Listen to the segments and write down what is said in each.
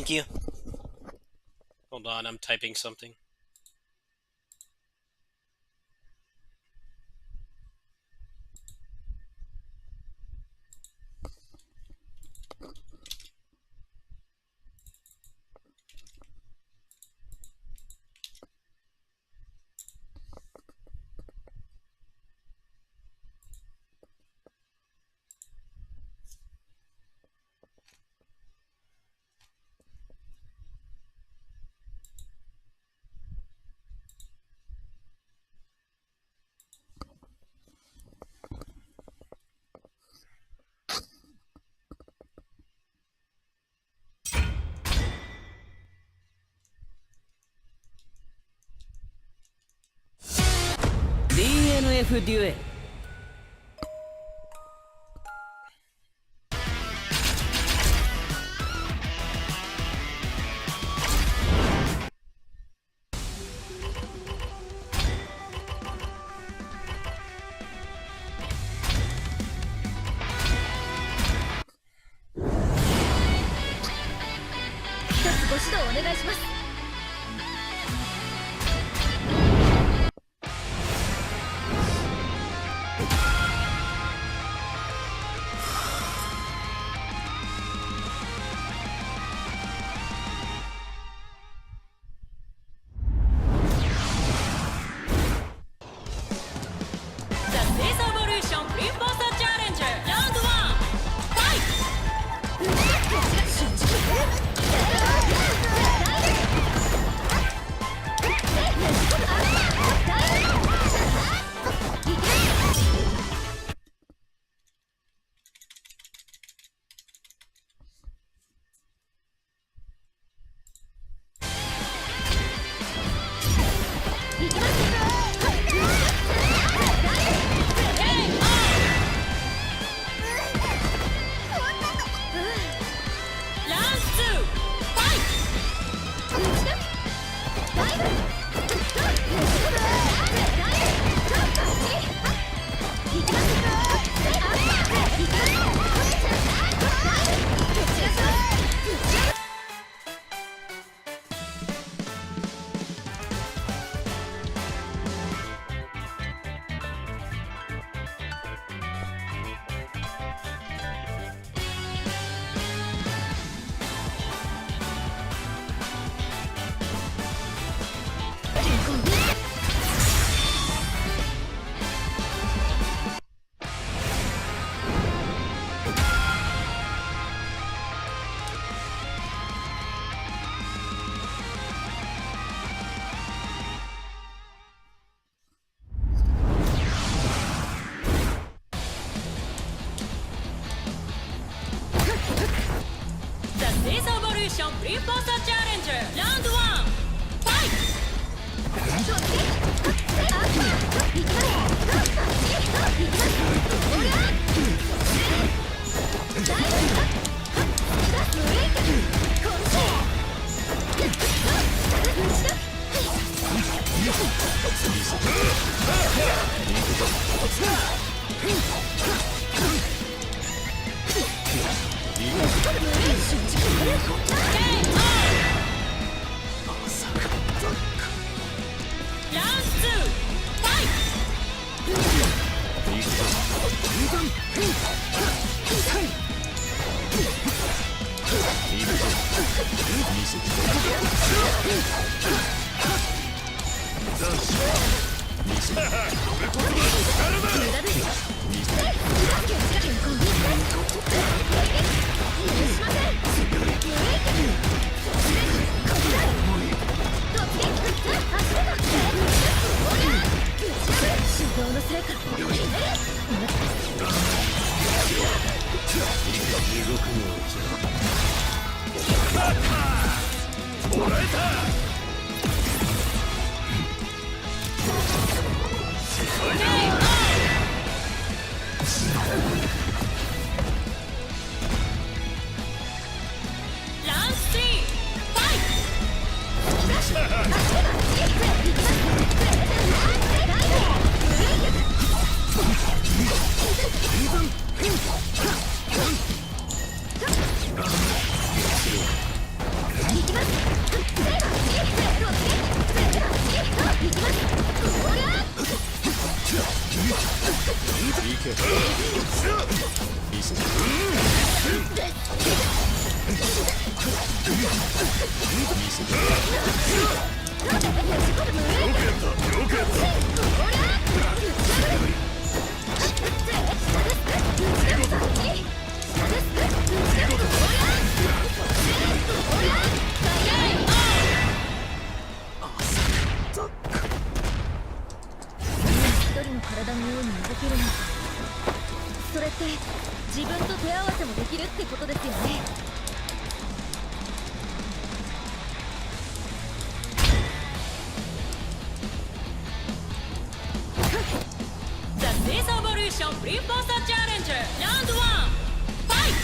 Thank you. Hold on, I'm typing something. DNF デュエル。一つご指導お願いします。一人の体のように動けるなんて、それって自分と手合わせもできるってことですよね。The Space Evolution Reinforcer Challenger Round 1 Fight!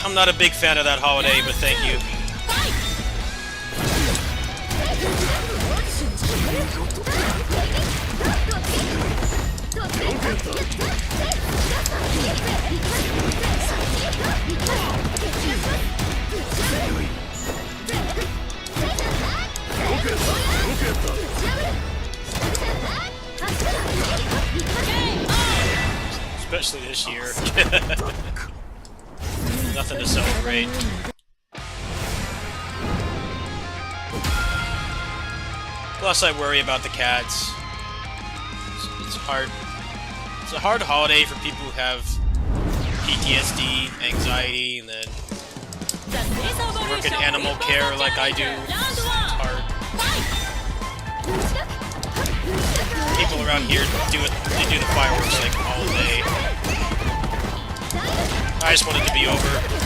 I'm not a big fan of that holiday, but thank you. Especially this year. Nothing to celebrate. Plus, I worry about the cats. It's hard. It's a hard holiday for people who have PTSD, anxiety, and then work in animal care like I do. It's hard. People around here do it. They do the fireworks like all day. I just want it to be over.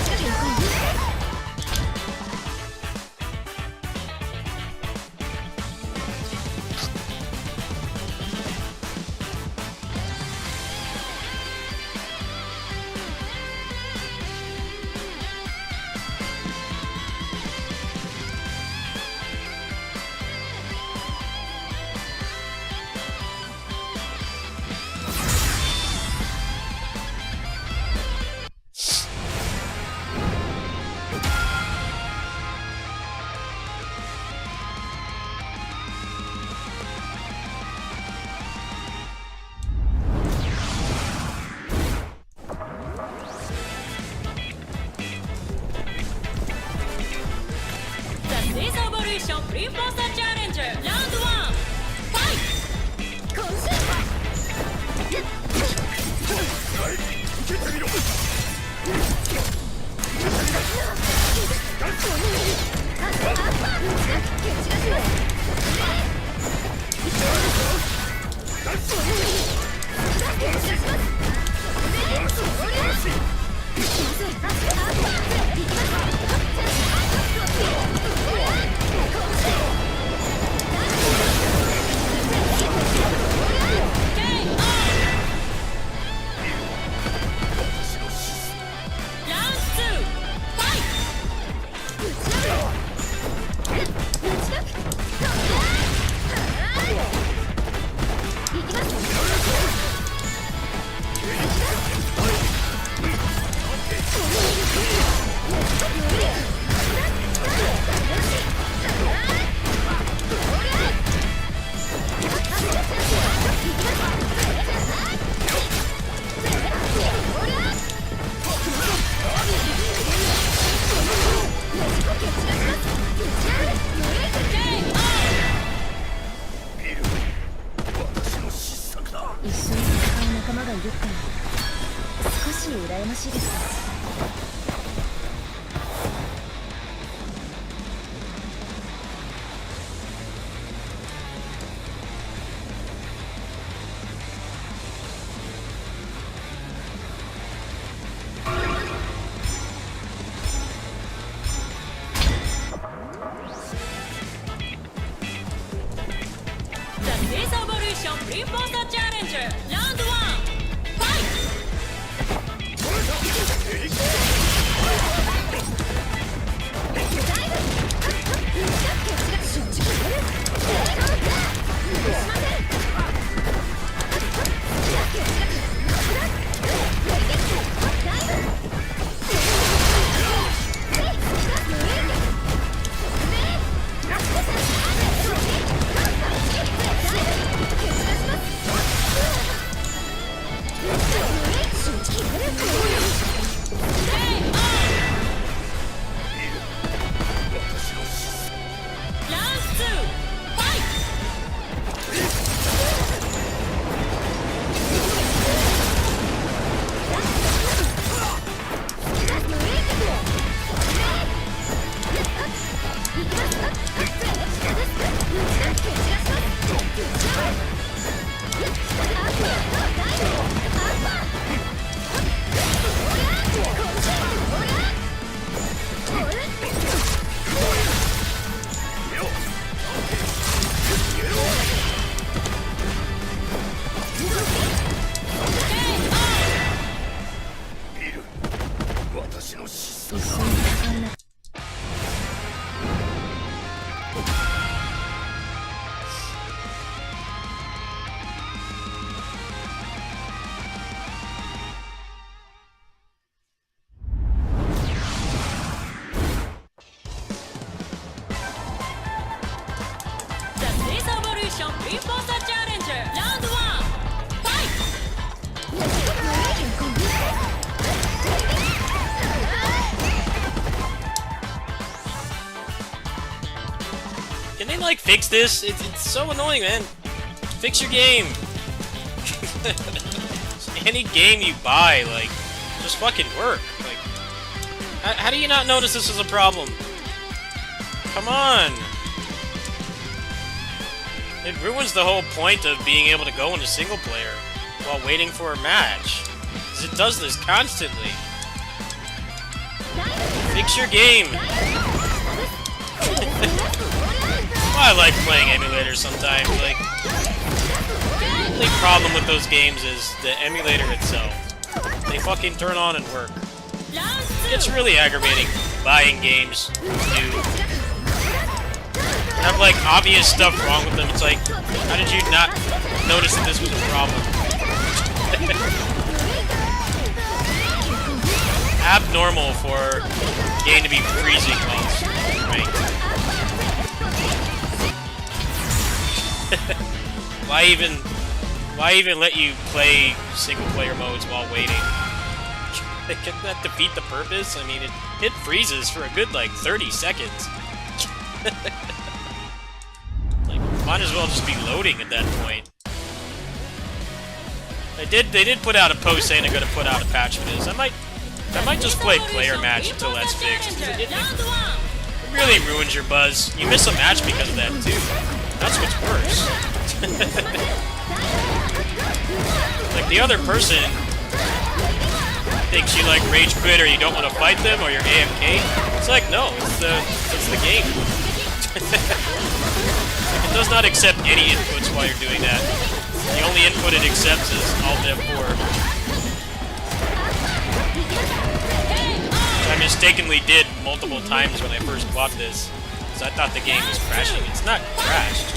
Reinforcer Challenger Round 1 Fight! こ Reinforcer Challenger Round 1 Fight! Round 2 Fight! The Space Evolution Reinforcer Challenger Round 1 Fight! Can they like fix this? It's so annoying, man. Fix your game. Any game you buy, like, just fucking work. Like, how do you not notice this is a problem? Come on. It ruins the whole point of being able to go into single player while waiting for a match. 'Cause it does this constantly. Fix your game. I like playing emulators sometimes. Like, the only problem with those games is the emulator itself. They fucking turn on and work. Round 2 It's really aggravating buying games new. Have like obvious stuff wrong with them. It's like, how did you not notice that this was a problem? Abnormal for a game to be freezing while it's ranked. Why even let you play single player modes while waiting? Can that defeat the purpose? I mean, it freezes for a good like 30 seconds. Like, might as well just be loading at that point. They did put out a post saying they're gonna put out a patch for this. I might just play player match until that's fixed. It really ruins your buzz. You miss a match because of that too. That's what's worse. Like, the other person thinks you like rage quit or you don't want to fight them or you're AFK. It's like, no, it's the game. It does not accept any inputs while you're doing that. The only input it accepts is Alt F4. Which I mistakenly did multiple times when I first bought this, because I thought the game was crashing. It's not crashed.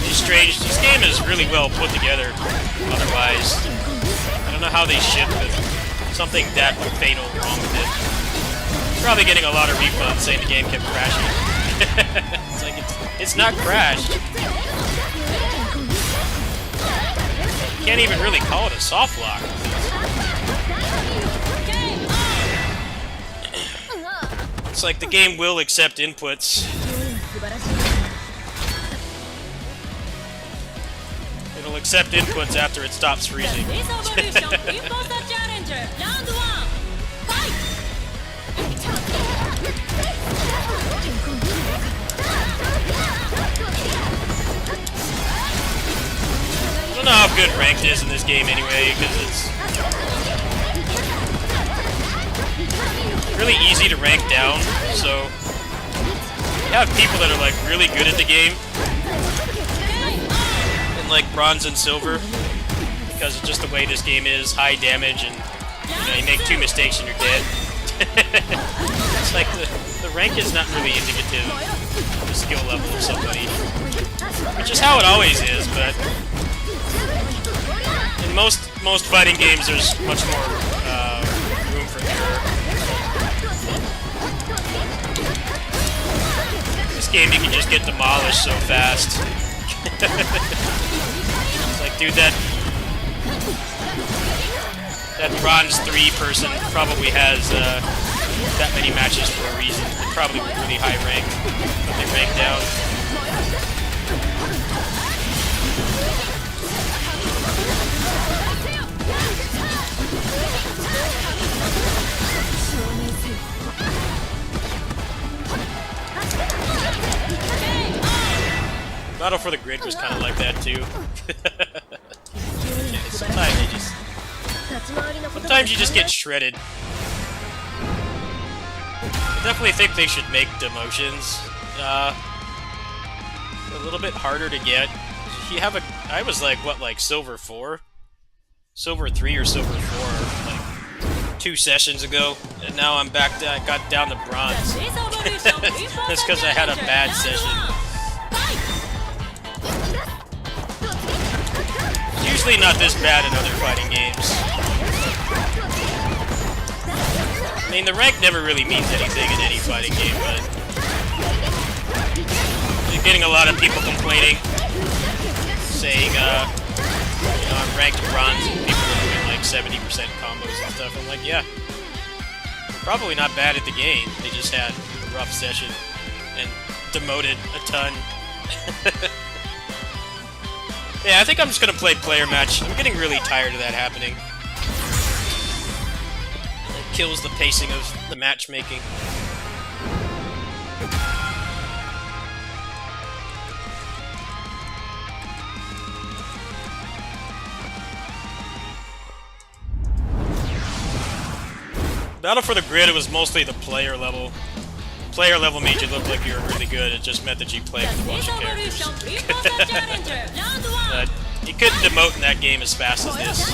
It's strange. This game is really well put together. Otherwise, I don't know how they shipped with something that fatal wrong with it. Probably getting a lot of refunds saying the game kept crashing. It's like it's not crashed. Can't even really call it a soft lock. It's like the game will accept inputs. It'll accept inputs after it stops freezing. Space Evolution Reinforcer Challenger Round 1 Fight! I don't know how good ranked is in this game anyway, because it's really easy to rank down, so You have people that are like really good at the game, in like bronze and silver, because of just the way this game is, high damage, and you make 2 mistakes and you're dead. It's like the rank is not really indicative of the skill level of somebody, which is how it always is, but in most fighting games there's much more room for error. This game you can just get demolished so fast. It's like, dude, that bronze 3 person probably has that many matches for a reason. They're probably really high ranked, but they rank down. Battle for the Grid was kind of like that too. Yeah, sometimes you just get shredded. I definitely think they should make demotions a little bit harder to get. You have I was like what, like silver 4, silver 3 or silver 4 like 2 sessions ago, and now I'm back. I got down to bronze. That's because I had a bad session. Usually not this bad in other fighting games. I mean, the rank never really means anything in any fighting game, but you're getting a lot of people complaining, saying, I'm ranked bronze and people are doing like 70% combos and stuff. I'm like, yeah, probably not bad at the game. They just had a rough session and demoted a ton. Yeah, I think I'm just gonna play player match. I'm getting really tired of that happening. It kills the pacing of the matchmaking. Battle for the Grid, it was mostly the player level. Player level made you look like you were really good. It just meant that you played with a bunch of characters. But you couldn't demote in that game as fast as this.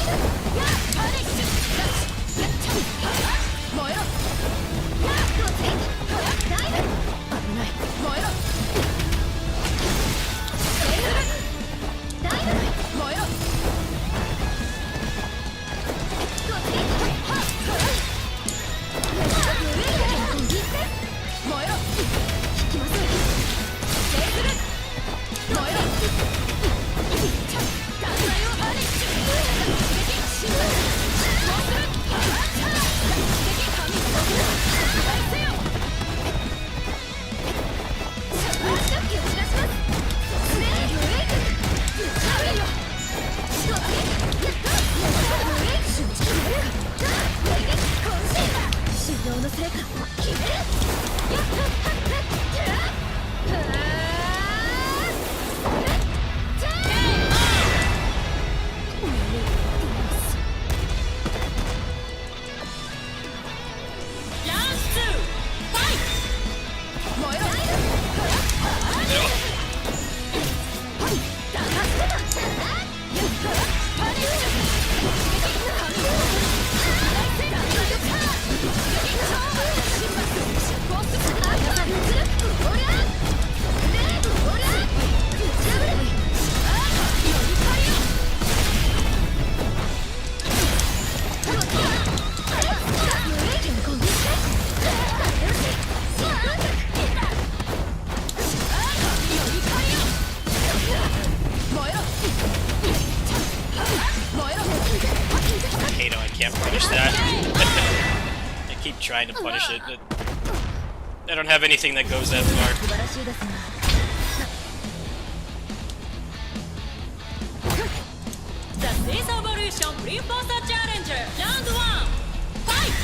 Trying to punish it, but I don't have anything that goes that far. The Space Evolution Pre-Bossa Challenger Round 1 Fight!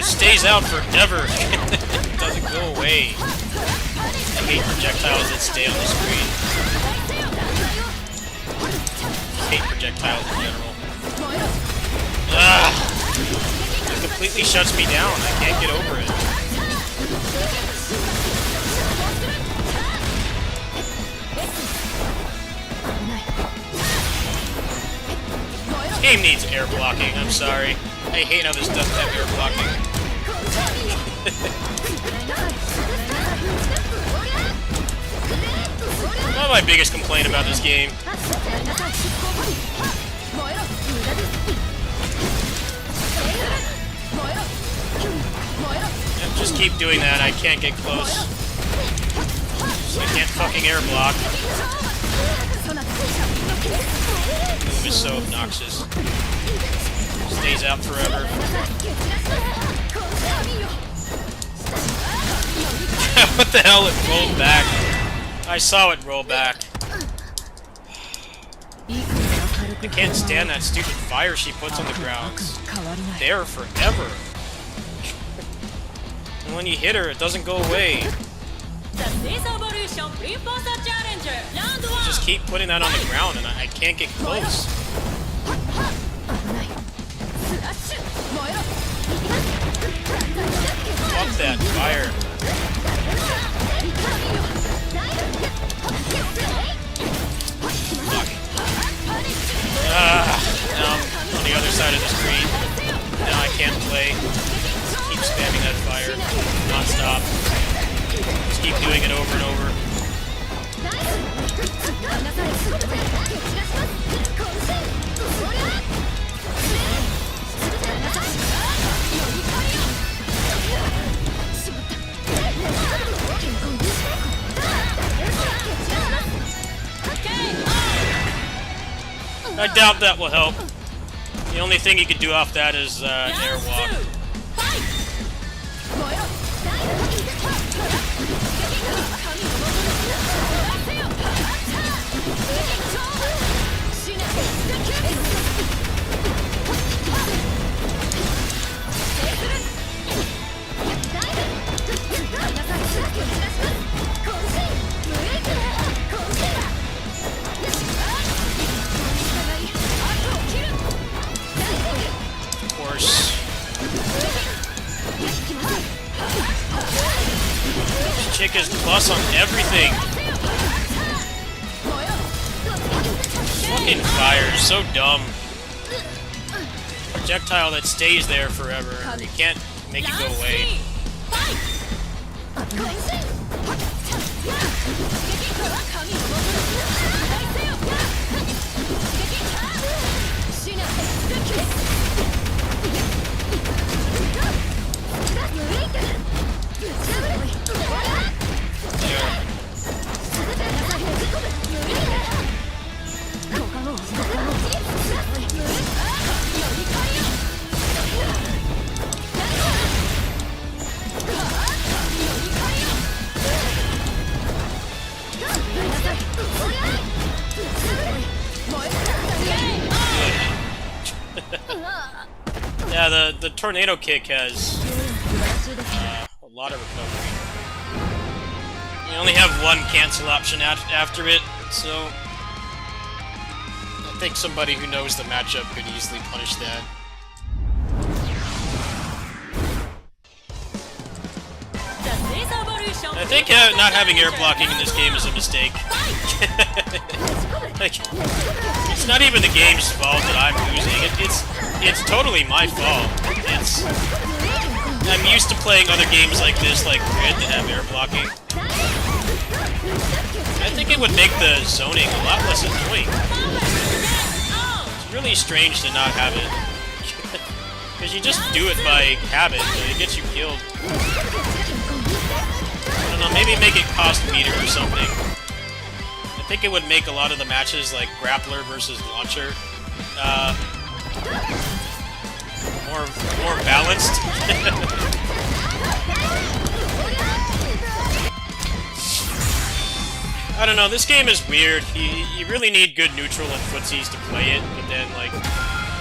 stays out forever. It doesn't go away. I hate projectiles that stay on the screen. I hate projectiles in general. It completely shuts me down. I can't get over it. This game needs air blocking. I'm sorry. I hate how this doesn't have air blocking. Not my biggest complaint about this game. Yep, just keep doing that. I can't get close. I can't fucking air block. Move is so obnoxious. Stays out forever. What the hell? It rolled back. I saw it roll back. I can't stand that stupid fire she puts on the ground. It's there forever. And when you hit her, it doesn't go away. Just keep putting that on the ground and I can't get close. Fuck that fire. Fuck. Now I'm on the other side of the screen. Now I can't play. Keep spamming that fire. Non-stop. Just keep doing it over and over. I doubt that will help. The only thing you can do off that is air walk. Of course. This chick is plus on everything. Fucking fire, so dumb. Projectile that stays there forever. You can't make it go away. Yeah, the tornado kick has a lot of recovery. You only have one cancel option after it, so I think somebody who knows the matchup could easily punish that. I think not having air blocking in this game is a mistake. Like, it's not even the game's fault that I'm losing. It's totally my fault. I'm used to playing other games like this, like Grid, that have air blocking. I think it would make the zoning a lot less annoying. It's really strange to not have it. Because you just do it by habit, but it gets you killed. I don't know, maybe make it cost meter or something. I think it would make a lot of the matches, like Grappler versus Launcher, more balanced. I don't know, this game is weird. You really need good neutral and footsies to play it, but then, like,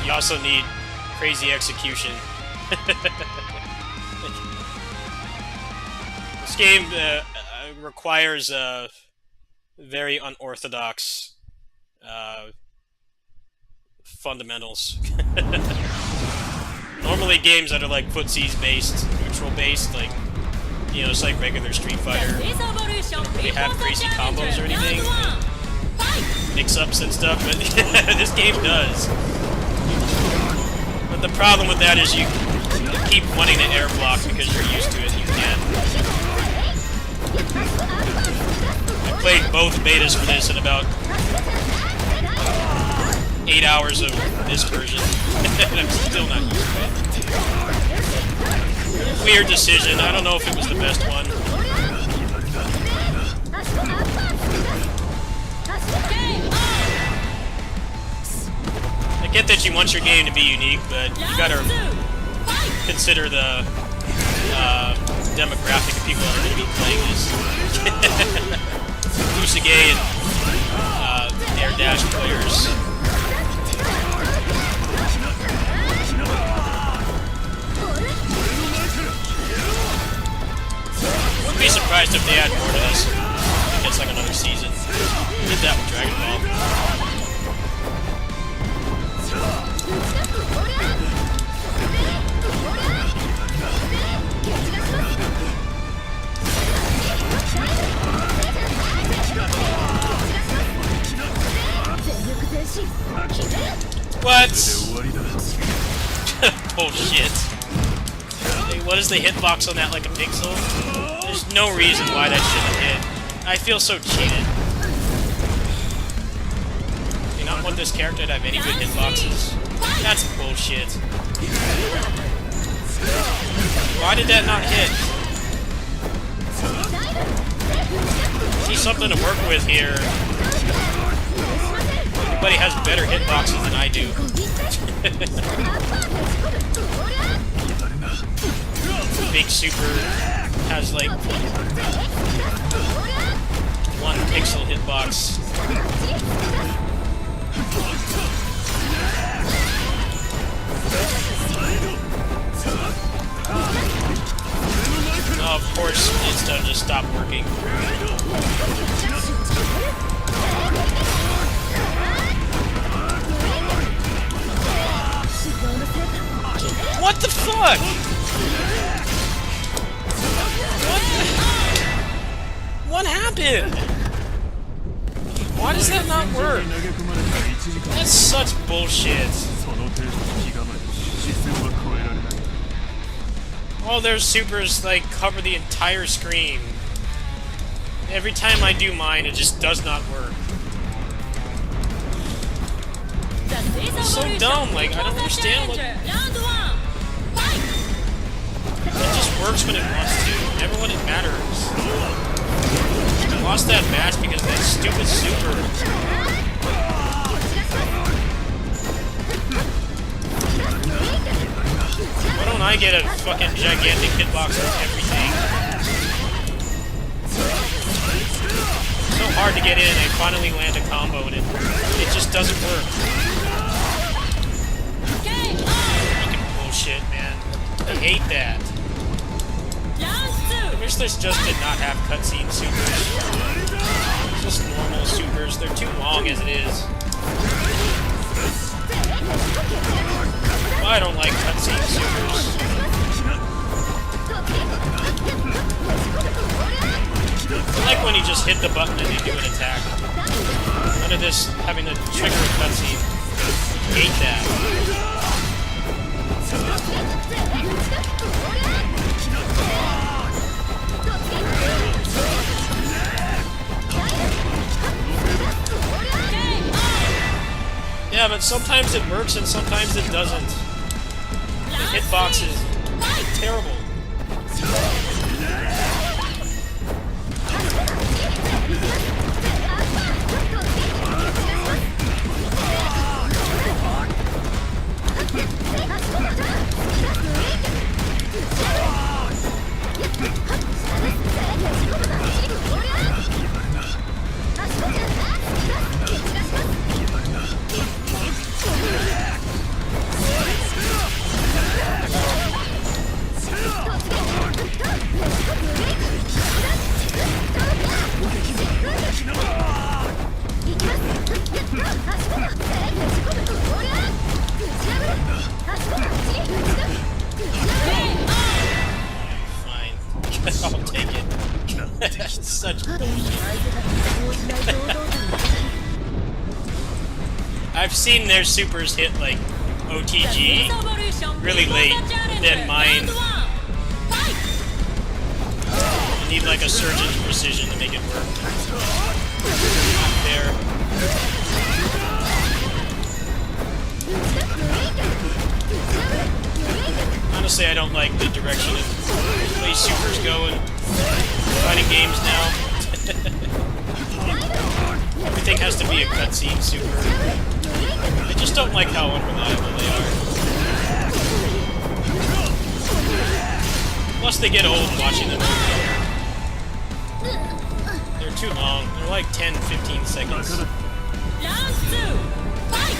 you also need crazy execution. This game requires very unorthodox fundamentals. Normally games that are like footsies based, neutral based, like, you know, it's like regular Street Fighter. They have crazy combos or anything, mix-ups and stuff, but this game does. But the problem with that is you keep wanting to air block because you're used to it. You can't. I played both betas for this in about 8 hours of this version, and I'm still not used to it. Weird decision. I don't know if it was the best one. I get that you want your game to be unique, but you gotta consider the demographic of people that are going to be playing this. Usage and Air Dash players. Wouldn't be surprised if they add more to this. I think it's like another season. We did that with Dragon Ball. What? Bullshit. Hey, what is the hitbox on that, like a pixel? There's no reason why that shouldn't hit. I feel so cheated. Do you not want this character to have any good hitboxes? That's bullshit. Why did that not hit? See something to work with here. Everybody has better hitboxes than I do. Big Super has like 1 pixel hitbox. Oh, of course, it's done just stop working. What the fuck? What happened? Why does that not work? That's such bullshit. All their supers like cover the entire screen. Every time I do mine, it just does not work. It's so dumb, like, I don't understand what... It just works when it wants to, never when it matters. I lost that match because of that stupid super. Why don't I get a fucking gigantic hitbox on everything? It's so hard to get in and finally land a combo and it just doesn't work. Fucking bullshit, man. I hate that. I wish this just did not have cutscene supers. Just normal supers. They're too long as it is. I don't like cutscene supers. I like when you just hit the button and you do an attack. None of this having to trigger a cutscene. I hate that. Yeah, but sometimes it works and sometimes it doesn't. The hitbox is terrible. I've seen their supers hit like OTG really late, then mine. You need like a surgeon's precision to make it work. There. Honestly, I don't like the direction the way supers go in fighting games now. Everything has to be a cutscene super. I just don't like how unreliable they are. Plus they get old watching them. They're too long. They're like 10-15 seconds. Round 2, fight!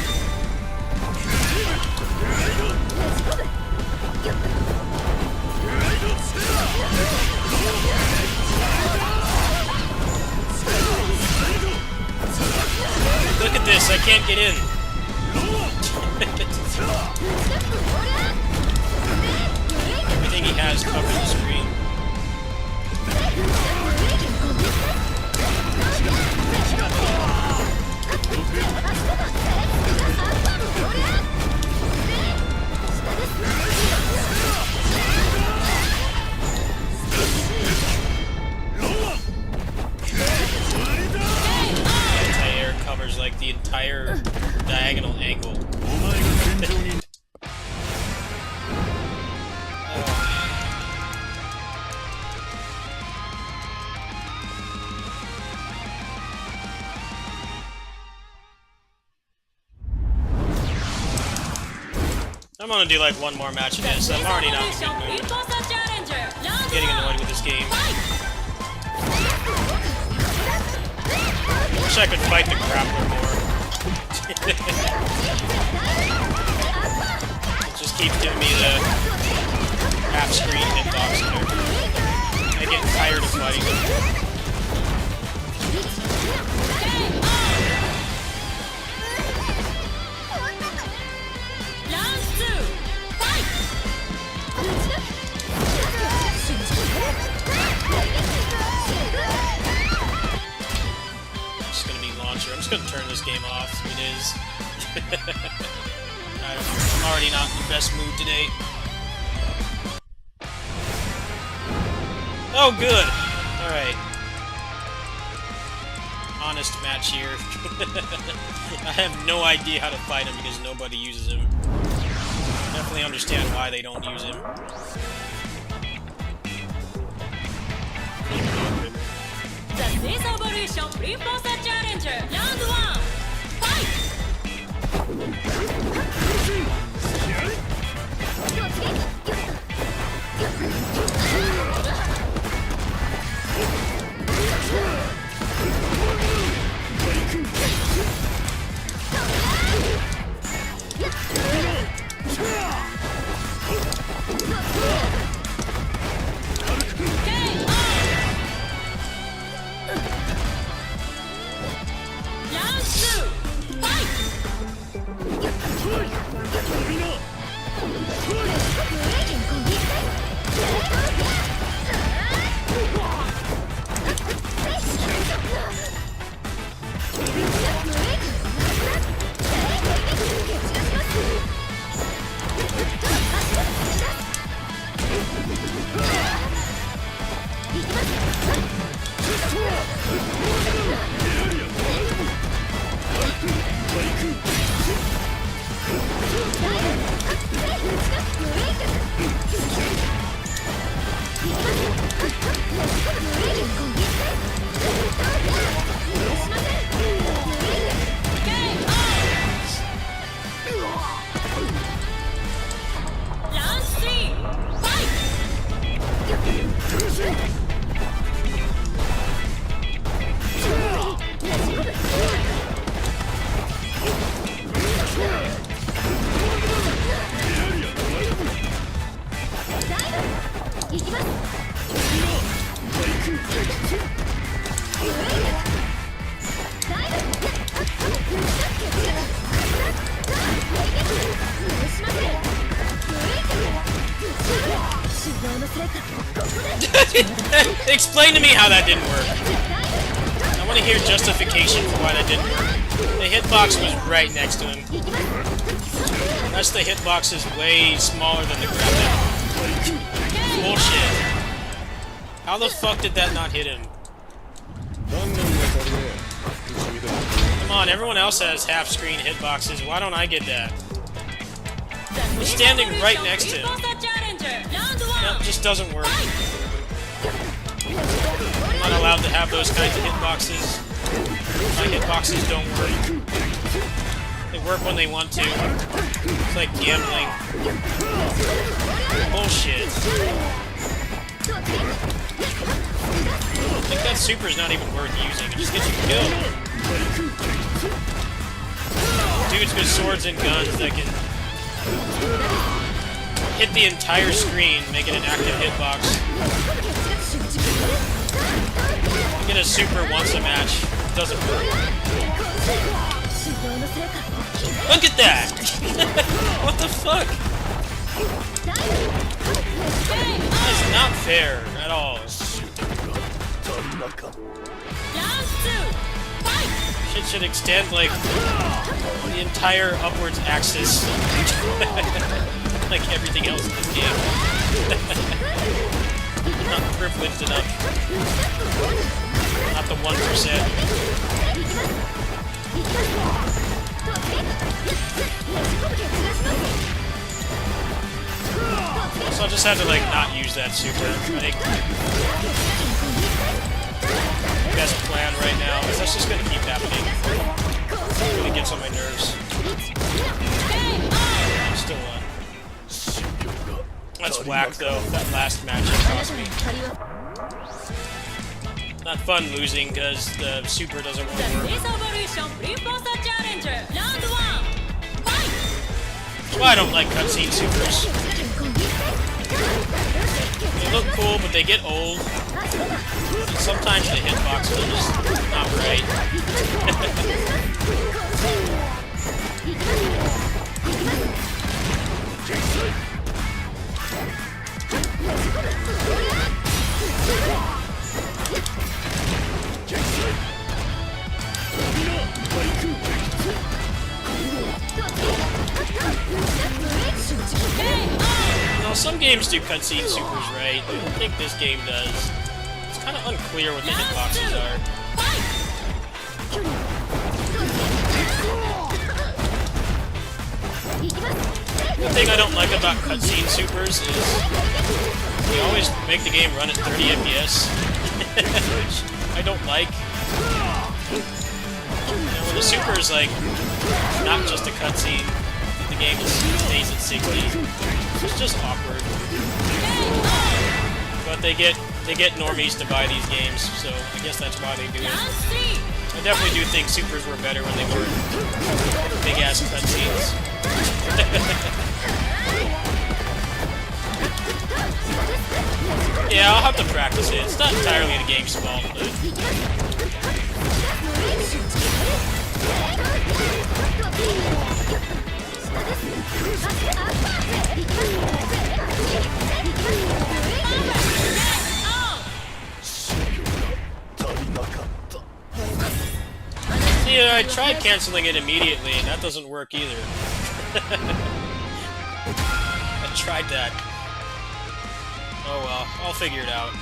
Look at this, I can't get in. Everything he has covers the screen. Anti-air covers like the entire diagonal angle. I'm gonna do like one more match of this. I'm already not in a good mood. I'm getting annoyed with this game. Wish I could fight the grappler more. It just keeps giving me the half-screen hitbox there. I get tired of fighting them. I'm just gonna turn this game off. It is. I'm already not in the best mood today. Oh, good. Alright. Honest match here. I have no idea how to fight him because nobody uses him. Definitely understand why they don't use him. The Space Evolution Reinforcer Challenger, Round 1, fight! Round 2, fight! Round 3, fight! Explain to me how that didn't work. I want to hear justification for why that didn't work. The hitbox was right next to him. That's the hitbox is way smaller than the graphic. Bullshit. How the fuck did that not hit him? Come on, everyone else has half-screen hitboxes. Why don't I get that? I'm standing right next to him. That just doesn't work. I'm not allowed to have those kinds of hitboxes. My hitboxes don't work. They work when they want to. It's like gambling. Bullshit. I think that super's not even worth using. It just gets you killed. Dudes with swords and guns that can hit the entire screen, make it an active hitbox. You get a super once a match. It doesn't work. Look at that! What the fuck? That is not fair at all. Shit should extend like the entire upwards axis. Like everything else in this game. Not privileged enough. Not the 1%. So I'll just have to like not use that super. I think best plan right now is that's just gonna keep happening. It really gets on my nerves. I'm still on. That's whack though. That last match cost me. Not fun losing because the super doesn't want to work. That's why I don't like cutscene supers. They look cool, but they get old. And sometimes the hitboxes are just not right. Now, some games do cutscene supers right. I don't think this game does. It's kind of unclear what the hitboxes are. The thing I don't like about cutscene supers is they always make the game run at 30 FPS, which I don't like. When the super is like not just a cutscene, the game just stays at 60. It's just awkward. But they get normies to buy these games, so I guess that's why they do it. I definitely do think supers were better when they were big ass cutscenes. Yeah, I'll have to practice it. It's not entirely the game's fault, but... Yeah, I tried canceling it immediately, and that doesn't work either. I tried that. Oh well, I'll figure it out.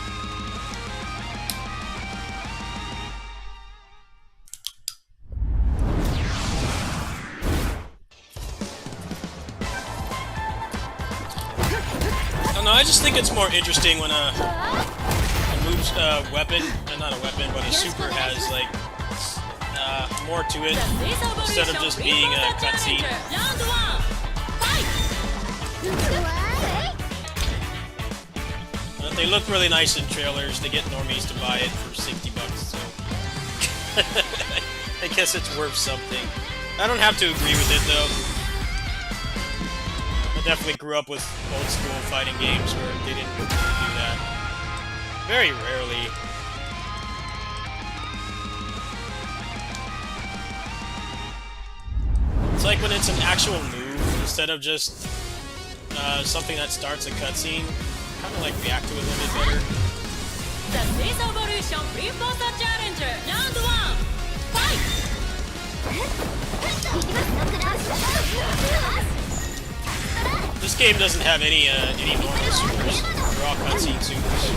I don't know, I just think it's more interesting when a moves weapon, not a weapon, but a super has like more to it instead of just being a cutscene. They look really nice in trailers. They get normies to buy it for $60, so I guess it's worth something. I don't have to agree with it though. I definitely grew up with old school fighting games where they didn't do that. Very rarely. It's like when it's an actual move instead of just something that starts a cutscene. Kind of like react to it a little bit better. This game doesn't have any normal supers. They're all cutscene supers.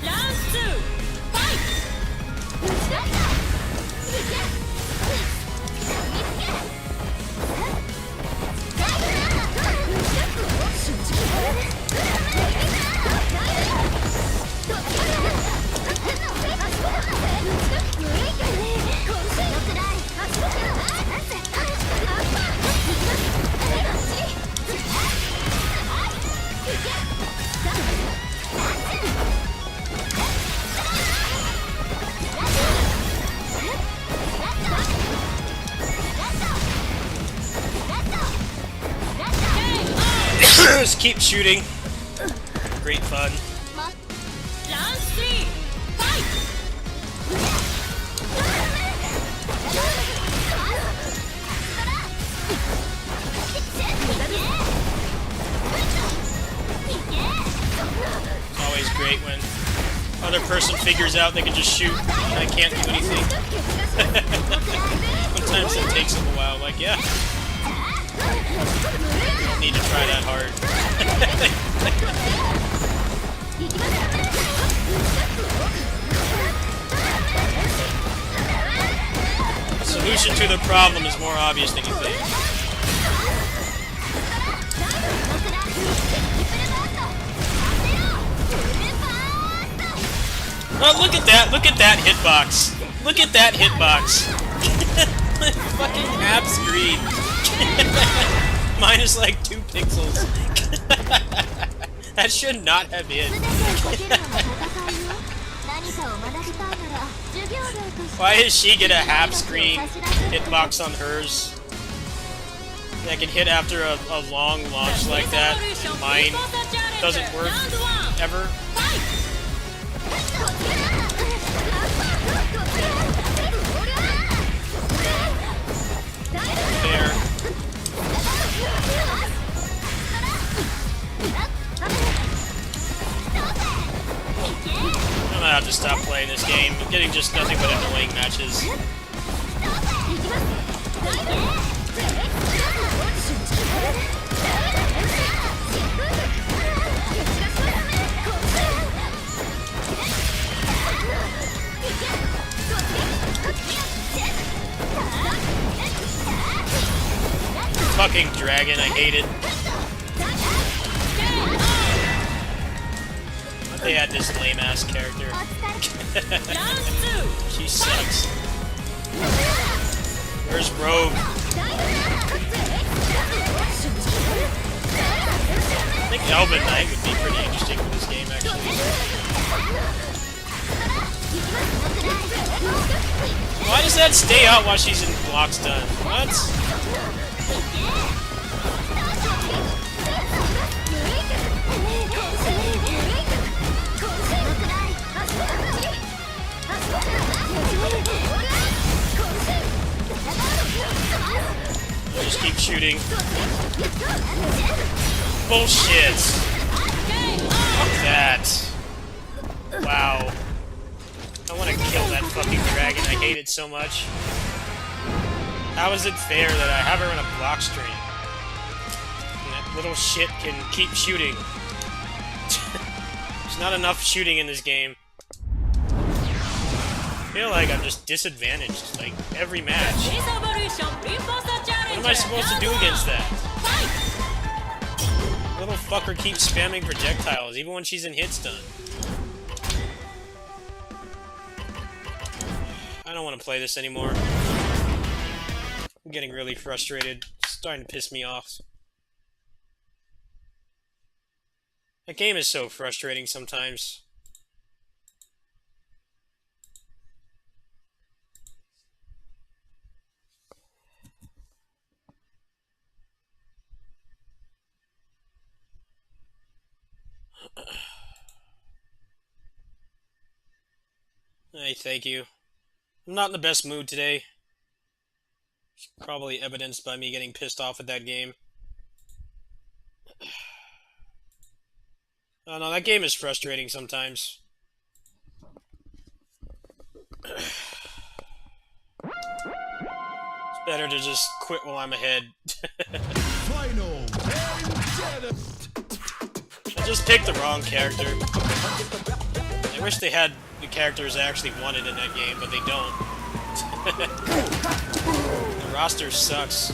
Round 2 fight. Just keep shooting. Great fun. Round 3 fight. It's always great when other person figures out they can just shoot and I can't do anything. Sometimes it takes them a while. Like, yeah, don't need to try that hard. The solution to the problem is more obvious than you think. Oh, look at that! Look at that hitbox! Look at that hitbox! Fucking half screen! Mine is like 2 pixels. That should not have hit. Why does she get a half screen hitbox on hers? That can hit after a long launch like that, and mine doesn't work ever. There. I'm gonna have to stop playing this game. I'm getting just nothing but annoying matches. Fucking dragon, I hate it. They had this lame-ass character. She sucks. Where's Rogue? I think Elven Knight would be pretty interesting for this game, actually. Why does that stay out while she's in block stun? What? Just keep shooting. Bullshit. Fuck that. Wow. I want to kill that fucking dragon. I hate it so much. How is it fair that I have her in a block string? And that little shit can keep shooting. There's not enough shooting in this game. I feel like I'm just disadvantaged, like, every match. What am I supposed to do against that? Little fucker keeps spamming projectiles, even when she's in hit stun. I don't want to play this anymore. I'm getting really frustrated. It's starting to piss me off. That game is so frustrating sometimes. Hey, thank you. I'm not in the best mood today. Probably evidenced by me getting pissed off at that game. Oh no, that game is frustrating sometimes. It's better to just quit while I'm ahead. Final. I just picked the wrong character. I wish they had the characters I actually wanted in that game, but they don't. The roster sucks.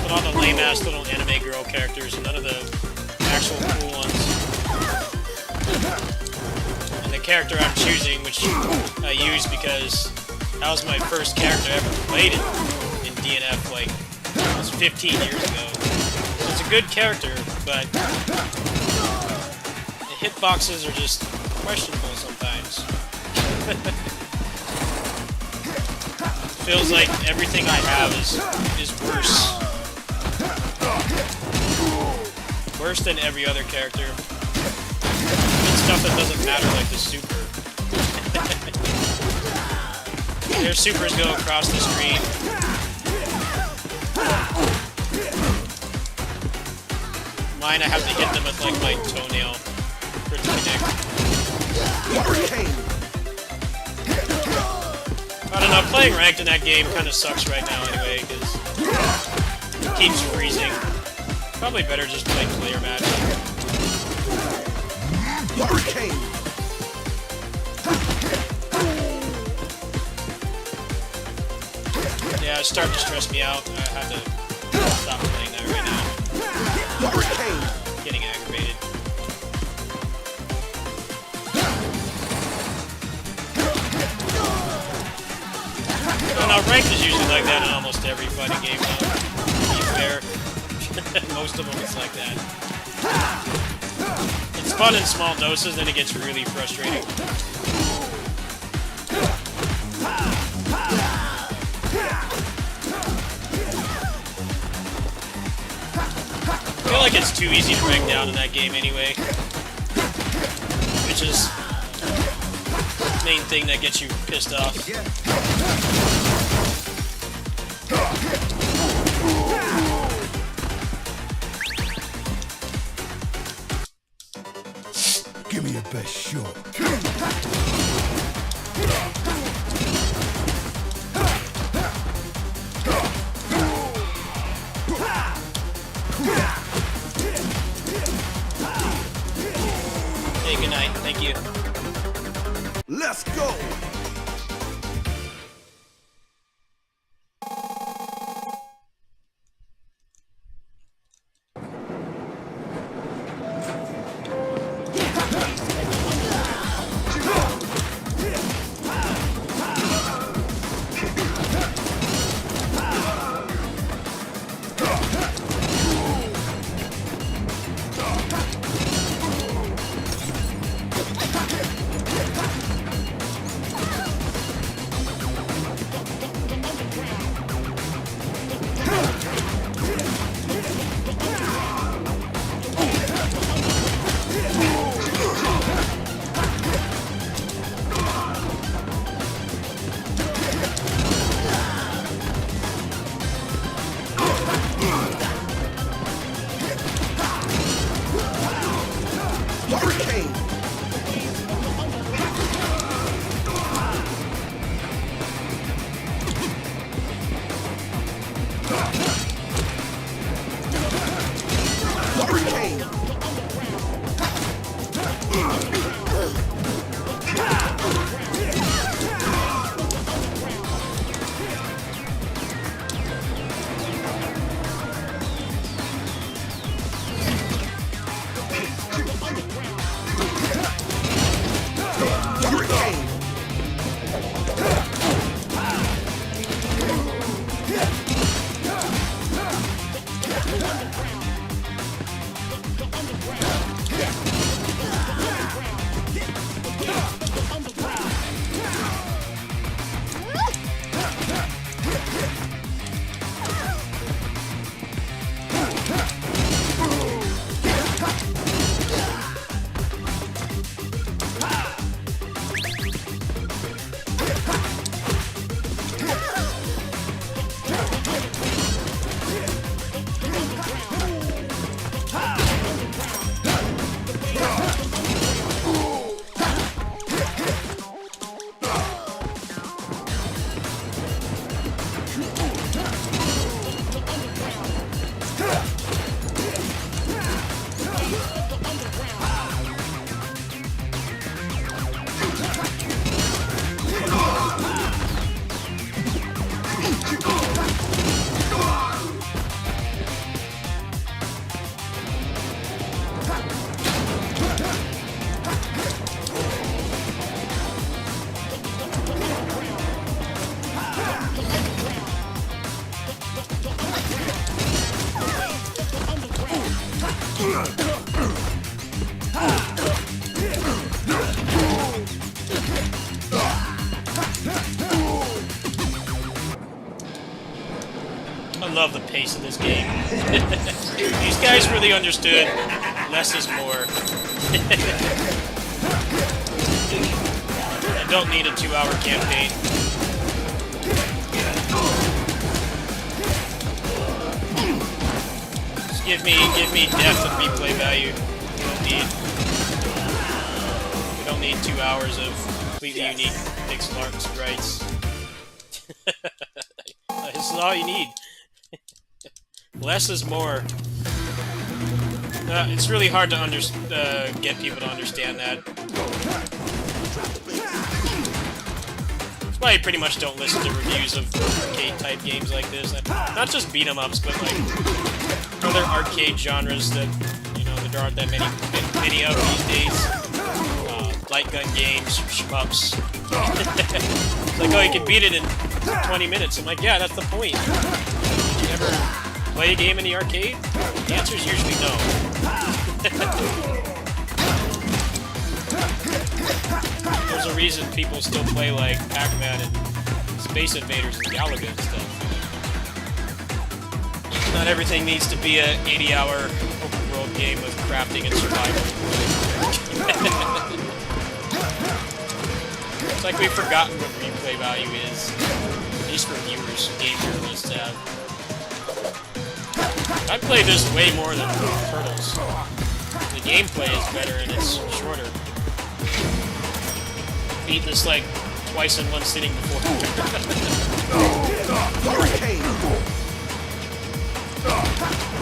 Put all the lame-ass little anime girl characters and none of the actual cool ones. And the character I'm choosing, which I use because that was my first character I ever played in DNF, like, almost 15 years ago. So it's a good character, but the hitboxes are just questionable sometimes. Feels like everything I have is worse. Worse than every other character. Even stuff that doesn't matter, like the super. Their supers go across the screen. Mine, I have to hit them with like my toenail for it to connect. I don't know, playing ranked in that game kind of sucks right now anyway, because it keeps freezing. Probably better just play player match. Yeah, it's starting to stress me out. I have to stop playing that right now. Getting aggravated. Well, now, ranked is usually like that in almost every fighting game, though. To be fair. Most of them it's like that. It's fun in small doses, then it gets really frustrating. I feel like it's too easy to rank down in that game anyway. Which is the main thing that gets you pissed off. Give me your best shot. Hey, good night. Thank you. Let's go. I love the pace of this game. These guys really understood less is more. I don't need a 2-hour campaign. Just give me depth and replay value. We don't need 2 hours of completely unique pixel art sprites. This is all you need. Less is more. It's really hard to get people to understand that. That's why I pretty much don't listen to reviews of arcade-type games like this. Not just beat-em-ups, but like other arcade genres that, you know, there aren't that many of these days. Light gun games, shmups. It's like, oh, you can beat it in 20 minutes. I'm like, yeah, that's the point. Did you ever play a game in the arcade? The answer is usually no. There's a reason people still play like Pac-Man and Space Invaders and Galaga and stuff. Not everything needs to be an 80-hour open-world game with crafting and survival. It's like we've forgotten what replay value is. At least reviewers, game journalists have. I played this way more than Turtles. The gameplay is better and it's shorter. Beat this like twice in one sitting before.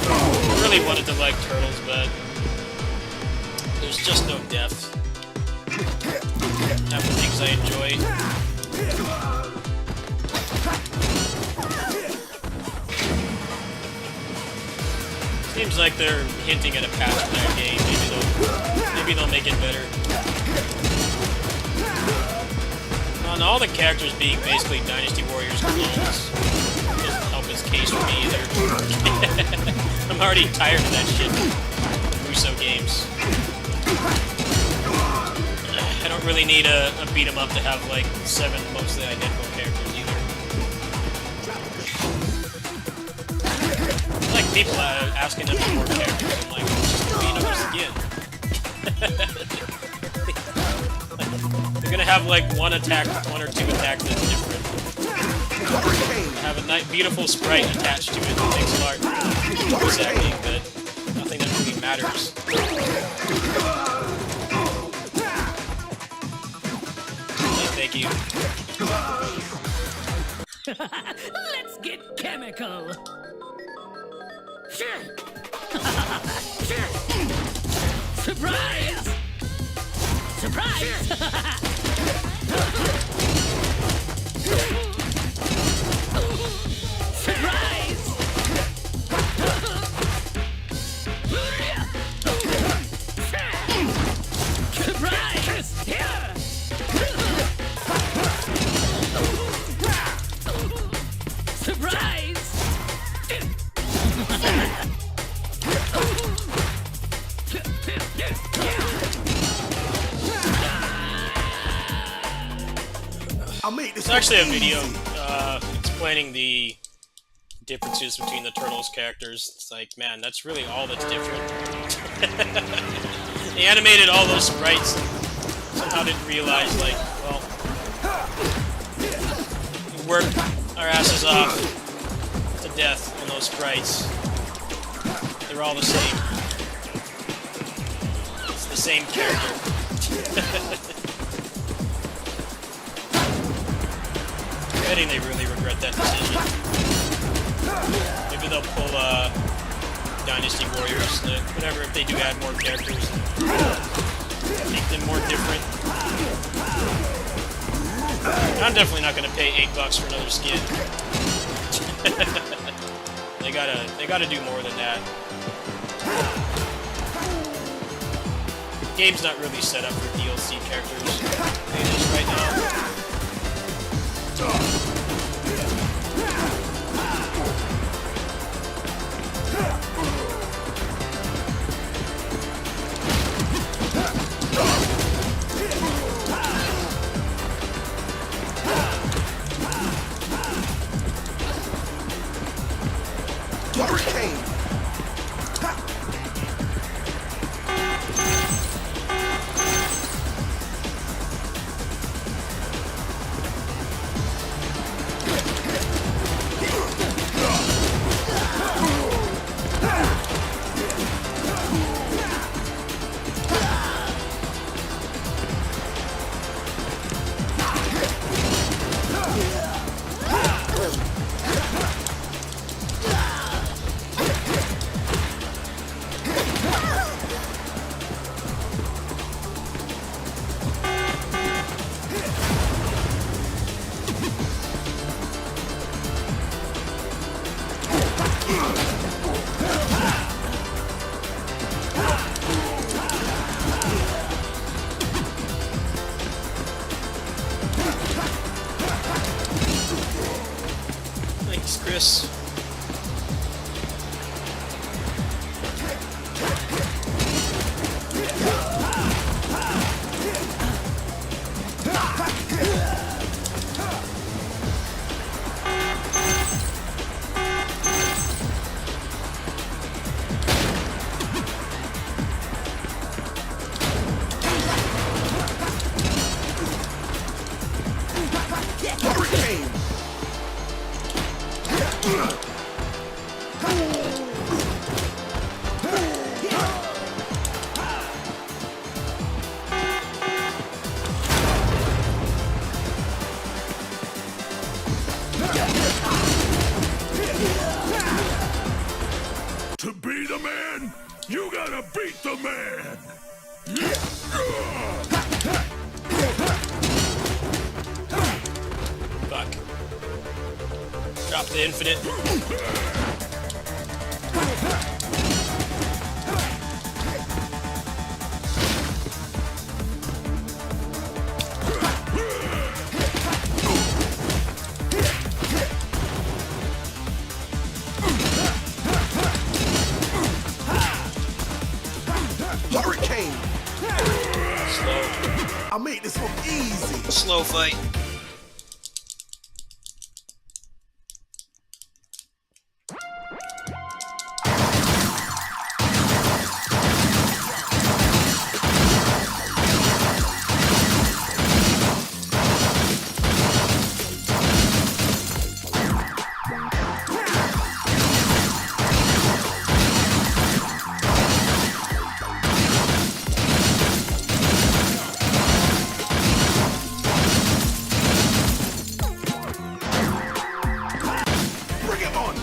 I really wanted to like Turtles, but there's just no depth. Not the things I enjoy. Seems like they're hinting at a patch for that game. Maybe they'll make it better. And all the characters being basically Dynasty Warriors clones doesn't help his case for me either. I'm already tired of that shit. Russo games. I don't really need a beat 'em up to have like 7 mostly identical characters either. Like people asking them for more characters, I'm like, just beat 'em again. They're gonna have like one or 2 attacks that's different. Have a nice, beautiful sprite attached to it that makes art voice acting, but nothing that really matters. Thank you. Let's get chemical. Surprise! Surprise! Surprise! Surprise! Surprise! There's actually a video explaining the differences between the Turtles characters. It's like, man, that's really all that's different. They animated all those sprites and somehow didn't realize, like, well, we worked our asses off to death on those sprites. They're all the same. It's the same character. I think they really regret that decision. Maybe they'll pull Dynasty Warriors, whatever, if they do add more characters, make them more different. I'm definitely not going to pay $8 for another skin. They gotta do more than that. The game's not really set up for DLC characters right now. Thanks, Chris. Hurricane. To be the man, you gotta beat the man. Fuck. Drop the infinite. Hurricane. Slow. I made this one easy. Slow fight. Bring it on.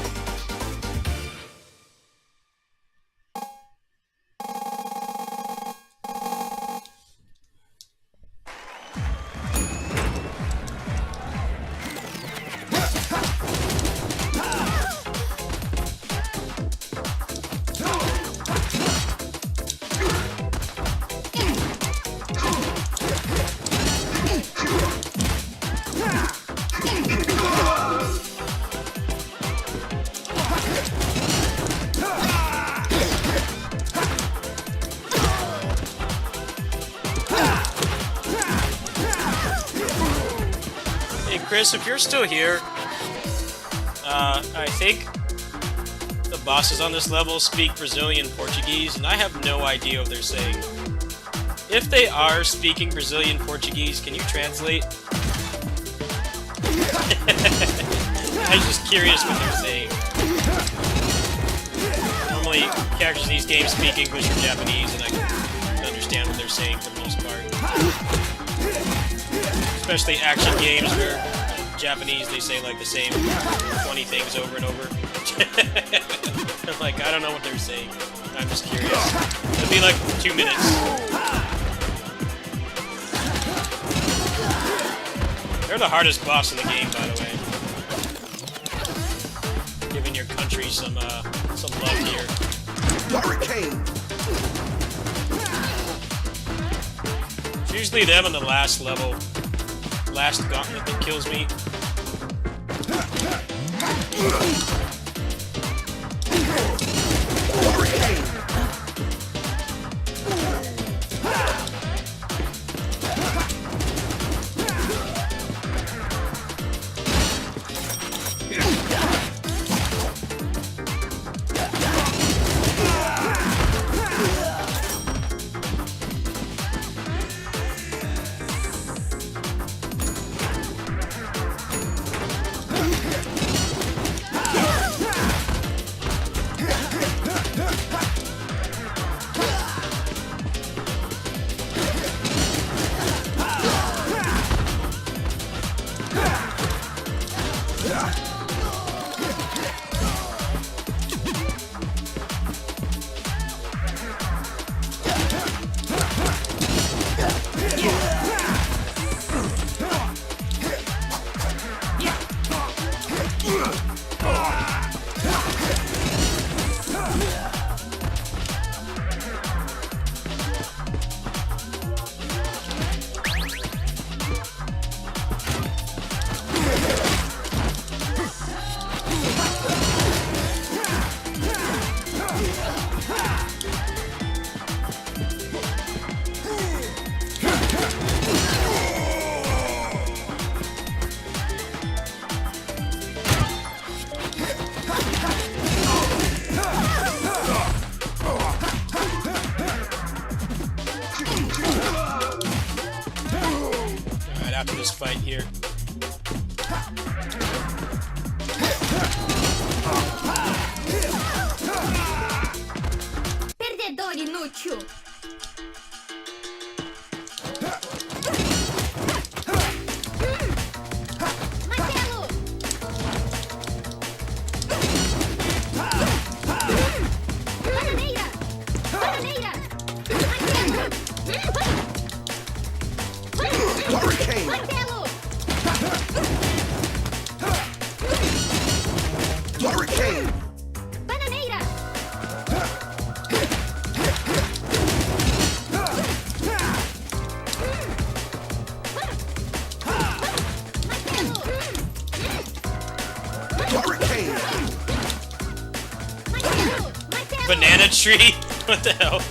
Hey Chris, if you're still here, I think the bosses on this level speak Brazilian Portuguese, and I have no idea what they're saying. If they are speaking Brazilian Portuguese, can you translate? I'm just curious what they're saying. Normally, characters in these games speak English or Japanese, and I can understand what they're saying for the most part. Especially action games where Japanese, they say like the same 20 things over and over. I'm like, I don't know what they're saying. I'm just curious. It'll be like 2 minutes. They're the hardest boss in the game, by the way. Giving your country some love here. Hurricane. It's usually them on the last level. Last gauntlet that kills me. Hurricane. fight here. Perdedor inútil. Martelo. Bananeira. Bananeira. Hurricane! Martelo. Hurricane! Bananeira. Hurricane! Banana tree? What the hell?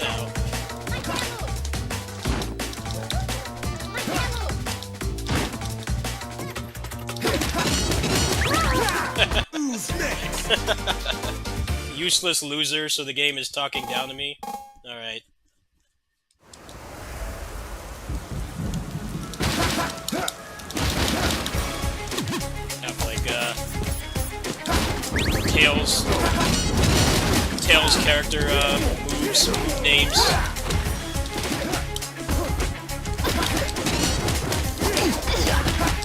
No. Useless loser, so the game is talking down to me? Alright. Have like, Tails character, move names.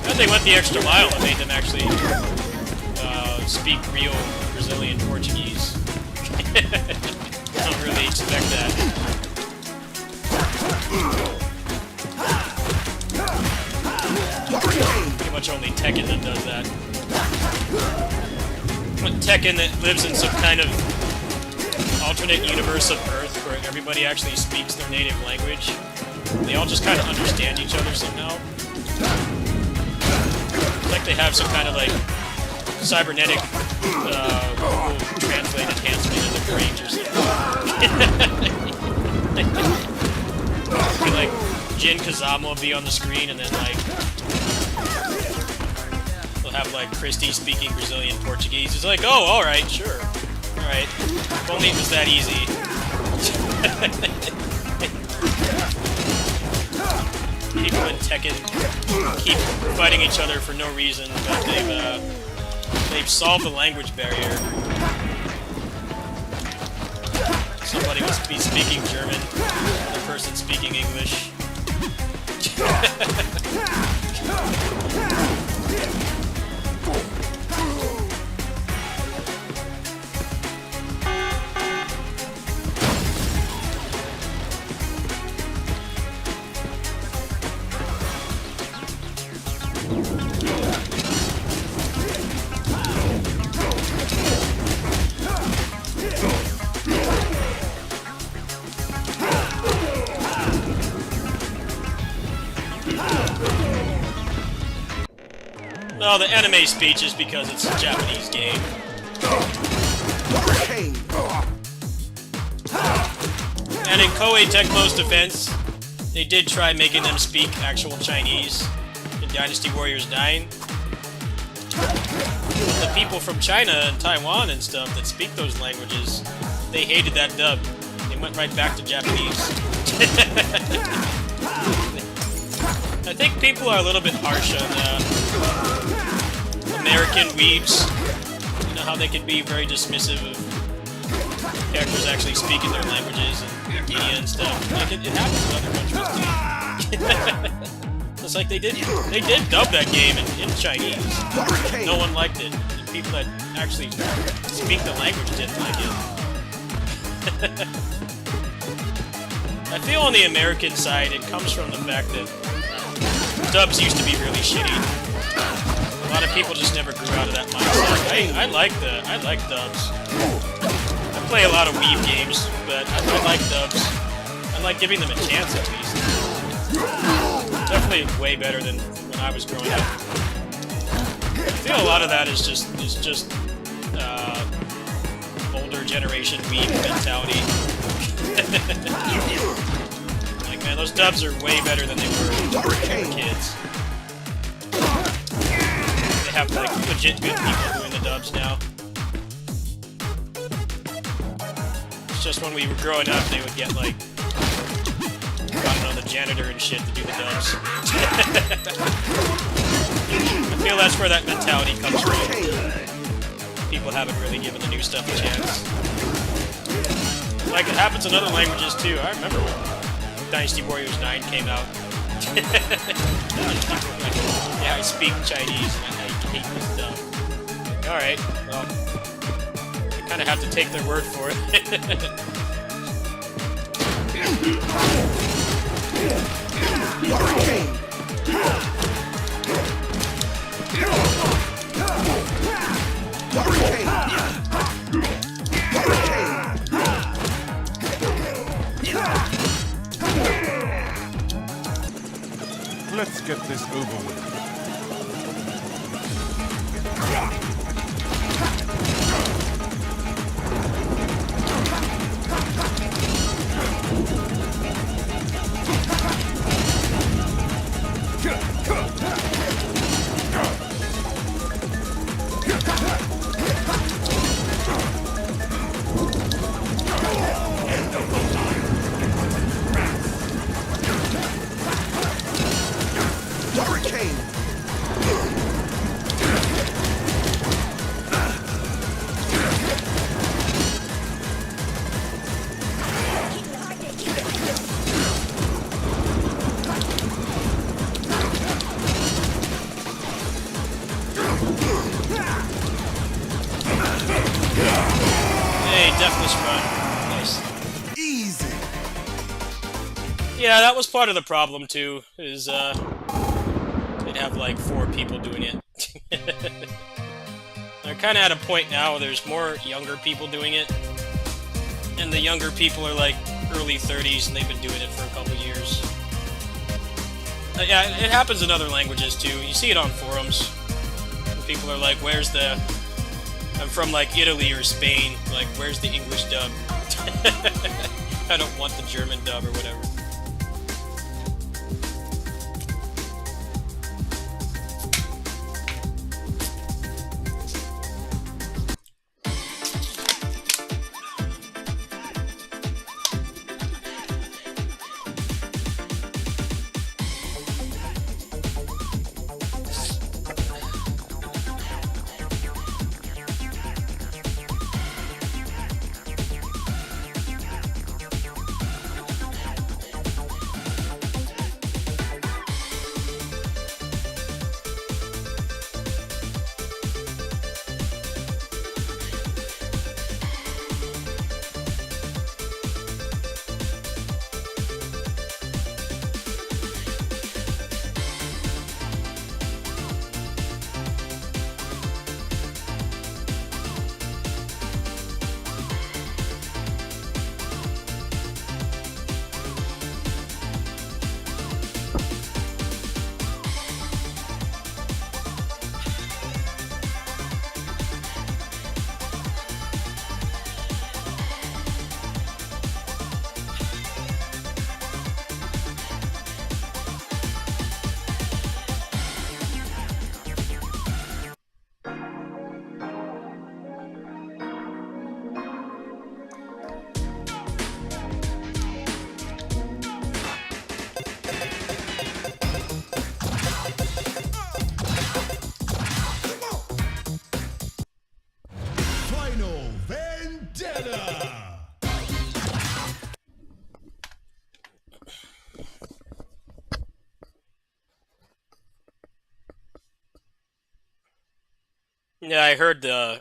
And they went the extra mile and made them actually, speak real Brazilian Portuguese. I don't really expect that. Pretty much only Tekken that does that. But Tekken that lives in some kind of alternate universe of Earth where everybody actually speaks their native language. They all just kind of understand each other somehow. It's like they have some kind of like cybernetic Google Translate enhancement in their brains or something. Like Jin Kazama will be on the screen and then like they'll have like Christy speaking Brazilian Portuguese. It's like, oh, alright, sure. Alright. If only it was that easy. People in Tekken keep fighting each other for no reason, but they've solved the language barrier. Somebody must be speaking German, the person speaking English. No, the anime speech is because it's a Japanese game. Hurricane! And in Koei Tecmo's defense, they did try making them speak actual Chinese in Dynasty Warriors 9. The people from China and Taiwan and stuff that speak those languages, they hated that dub. They went right back to Japanese. I think people are a little bit harsh on American weebs. You know how they can be very dismissive of characters actually speaking their languages and media and stuff. Like it happens in other countries too. It's like they did dub that game in Chinese. No one liked it. The people that actually speak the language didn't like it. I feel on the American side it comes from the fact that dubs used to be really shitty. A lot of people just never grew out of that mindset. I like dubs. I play a lot of Weeb games, but I like dubs. I like giving them a chance at least. Definitely way better than when I was growing up. I feel a lot of that is just older generation Weeb mentality. Like, man, those dubs are way better than they were when we were kids. They have like legit good people doing the dubs now. just when we were growing up, they would get like, I don't know, the janitor and shit to do the dubs. I feel that's where that mentality comes from. People haven't really given the new stuff a chance. Like, it happens in other languages too. I remember when Dynasty Warriors 9 came out. Yeah, I speak Chinese and I hate this dub. Alright, well, I kind of have to take their word for it. Hurricane. Hurricane. Hurricane. Let's get this over with. Hurricane. Hey, Deathless Run. Nice. Easy. Yeah, that was part of the problem too, is, they'd have like 4 people doing it. They're kinda at a point now where there's more younger people doing it, and the younger people are like early 30s and they've been doing it for a couple years. Yeah, it happens in other languages too. You see it on forums. People are like, where's the... I'm from like Italy or Spain, like, where's the English dub? I don't want the German dub or whatever. Yeah, I heard the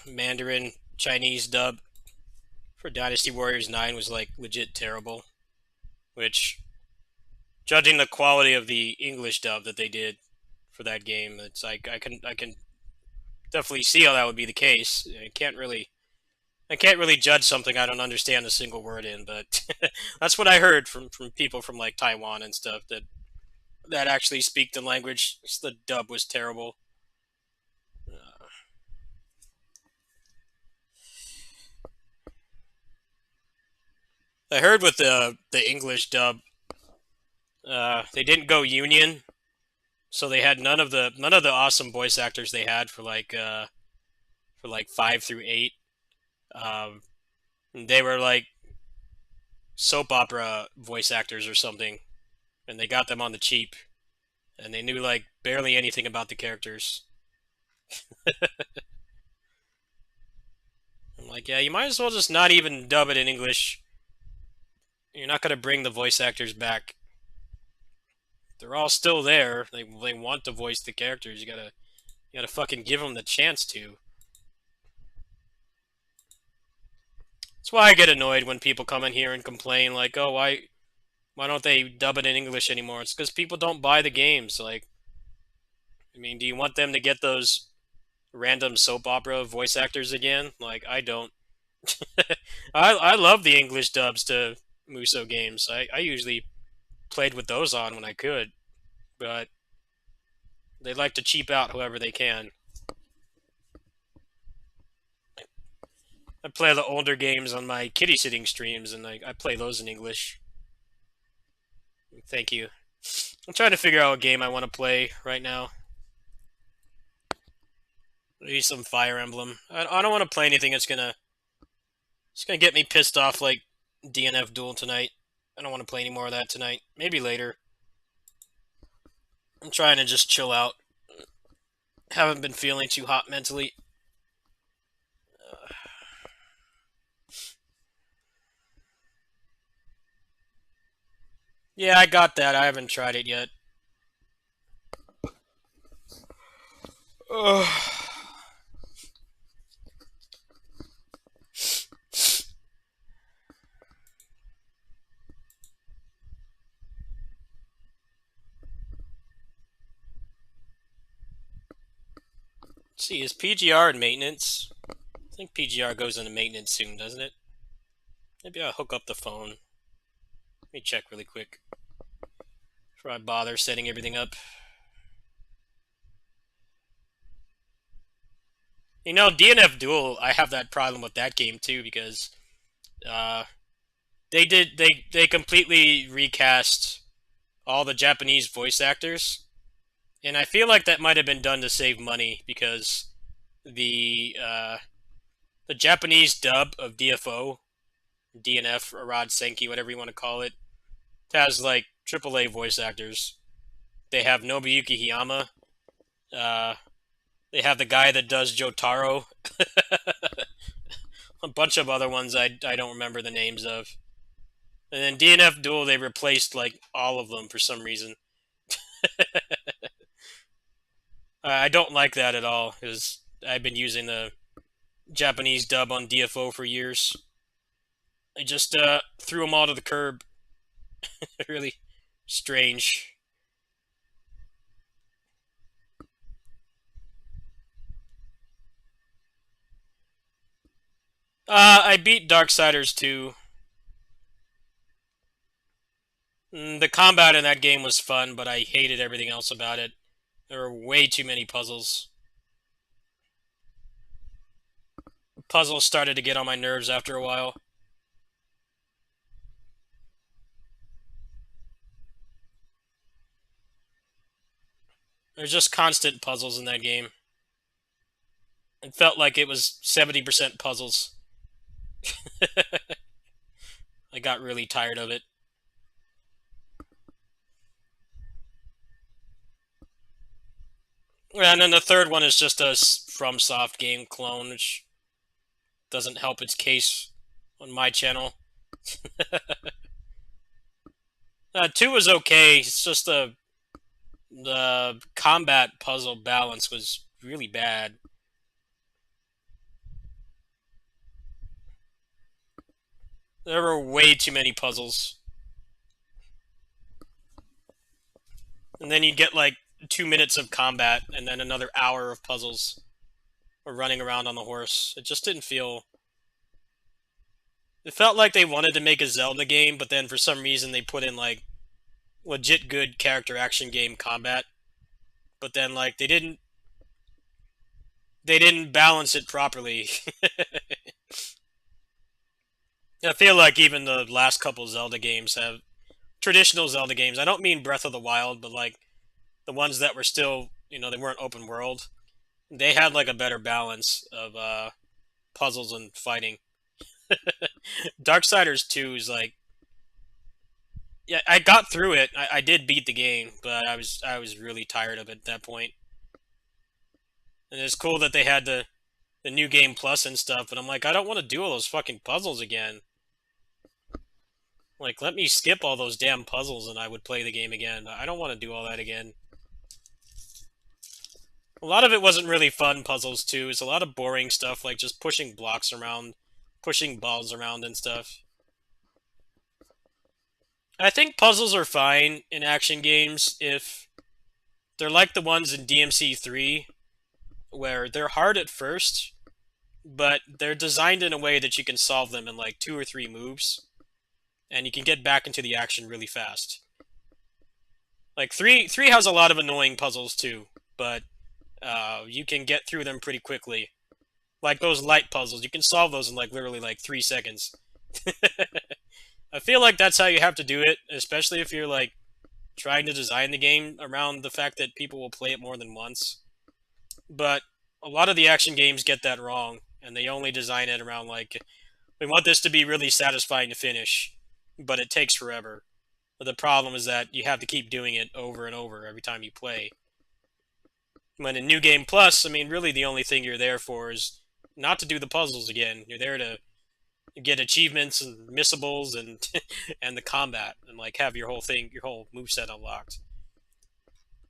Mandarin Chinese dub for Dynasty Warriors 9 was like legit terrible, which, judging the quality of the English dub that they did for that game, it's like I can definitely see how that would be the case. I can't really judge something I don't understand a single word in, but that's what I heard from people from like Taiwan and stuff that actually speak the language. The dub was terrible. I heard with the English dub, they didn't go union, so they had none of the awesome voice actors they had for like for like 5 through 8. They were like soap opera voice actors or something, and they got them on the cheap, and they knew like barely anything about the characters. I'm like, yeah, you might as well just not even dub it in English. You're not gonna bring the voice actors back. They're all still there. They want to voice the characters. You gotta fucking give them the chance to. That's why I get annoyed when people come in here and complain like, oh, why don't they dub it in English anymore? It's because people don't buy the games. Like, I mean, do you want them to get those random soap opera voice actors again? Like, I don't. I love the English dubs to Musou games. I usually played with those on when I could, but they like to cheap out however they can. I play the older games on my kitty sitting streams, and I play those in English. Thank you. I'm trying to figure out what game I want to play right now. Maybe some Fire Emblem. I don't want to play anything that's gonna get me pissed off like DNF Duel tonight. I don't want to play any more of that tonight. Maybe later. I'm trying to just chill out. Haven't been feeling too hot mentally. Yeah, I got that. I haven't tried it yet. Ugh. Let's see, is PGR in maintenance? I think PGR goes into maintenance soon, doesn't it? Maybe I'll hook up the phone. Let me check really quick before I bother setting everything up. You know, DNF Duel, I have that problem with that game too because they completely recast all the Japanese voice actors, and I feel like that might have been done to save money because the Japanese dub of DFO, DNF, Arad Senki, whatever you want to call it, has like AAA voice actors. They have Nobuyuki Hiyama. They have the guy that does Jotaro. A bunch of other ones I don't remember the names of. And then DNF Duel, they replaced like all of them for some reason. I don't like that at all because I've been using the Japanese dub on DFO for years. I just threw them all to the curb. Really strange. I beat Darksiders 2. The combat in that game was fun, but I hated everything else about it. There were way too many puzzles. Puzzles started to get on my nerves after a while. There's just constant puzzles in that game. It felt like it was 70% puzzles. I got really tired of it. And then the third one is just a FromSoft game clone, which doesn't help its case on my channel. 2 was okay, it's just the combat puzzle balance was really bad. There were way too many puzzles. And then you'd get like 2 minutes of combat and then another hour of puzzles or running around on the horse. It just didn't feel... It felt like they wanted to make a Zelda game, but then for some reason they put in like legit good character action game combat. But then like they didn't balance it properly. I feel like even the last couple Zelda games have traditional Zelda games. I don't mean Breath of the Wild, but like the ones that were still, you know, they weren't open world. They had like a better balance of puzzles and fighting. Darksiders 2 is like, yeah, I got through it. I did beat the game, but I was really tired of it at that point. And it's cool that they had the new game plus and stuff, but I'm like, I don't want to do all those fucking puzzles again. Like, let me skip all those damn puzzles and I would play the game again. I don't want to do all that again. A lot of it wasn't really fun puzzles, too. It's a lot of boring stuff, like just pushing blocks around, pushing balls around and stuff. I think puzzles are fine in action games if they're like the ones in DMC 3, where they're hard at first, but they're designed in a way that you can solve them in like 2 or 3 moves, and you can get back into the action really fast. Like 3 has a lot of annoying puzzles too, but you can get through them pretty quickly. Like those light puzzles, you can solve those in like literally like 3 seconds. I feel like that's how you have to do it, especially if you're like trying to design the game around the fact that people will play it more than once. But a lot of the action games get that wrong, and they only design it around like, we want this to be really satisfying to finish, but it takes forever. But the problem is that you have to keep doing it over and over every time you play. When in New Game Plus, I mean, really the only thing you're there for is not to do the puzzles again. You're there to get achievements and missables and and the combat, and like have your whole moveset unlocked.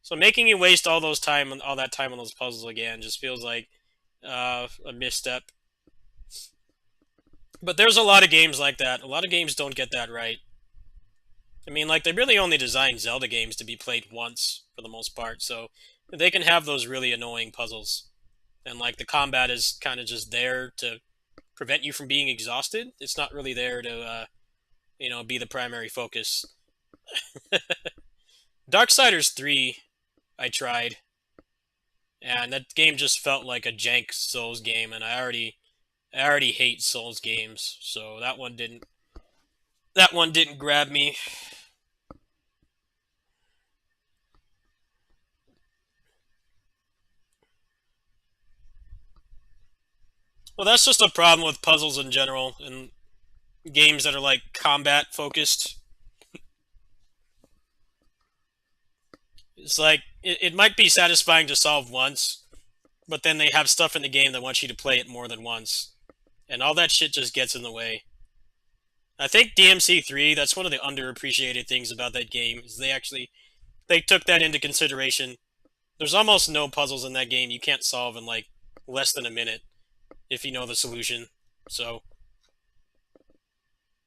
So making you waste all that time on those puzzles again just feels like a misstep. But there's a lot of games like that. A lot of games don't get that right. I mean, like, they really only designed Zelda games to be played once, for the most part, so they can have those really annoying puzzles. And, like, the combat is kind of just there to prevent you from being exhausted. It's not really there to, be the primary focus. Darksiders 3, I tried, and that game just felt like a jank Souls game, and I already hate Souls games, so that one didn't grab me. Well, that's just a problem with puzzles in general, and games that are, like, combat-focused. It's like, it might be satisfying to solve once, but then they have stuff in the game that wants you to play it more than once. And all that shit just gets in the way. I think DMC 3, that's one of the underappreciated things about that game, is they took that into consideration. There's almost no puzzles in that game you can't solve in, like, less than a minute, if you know the solution. So,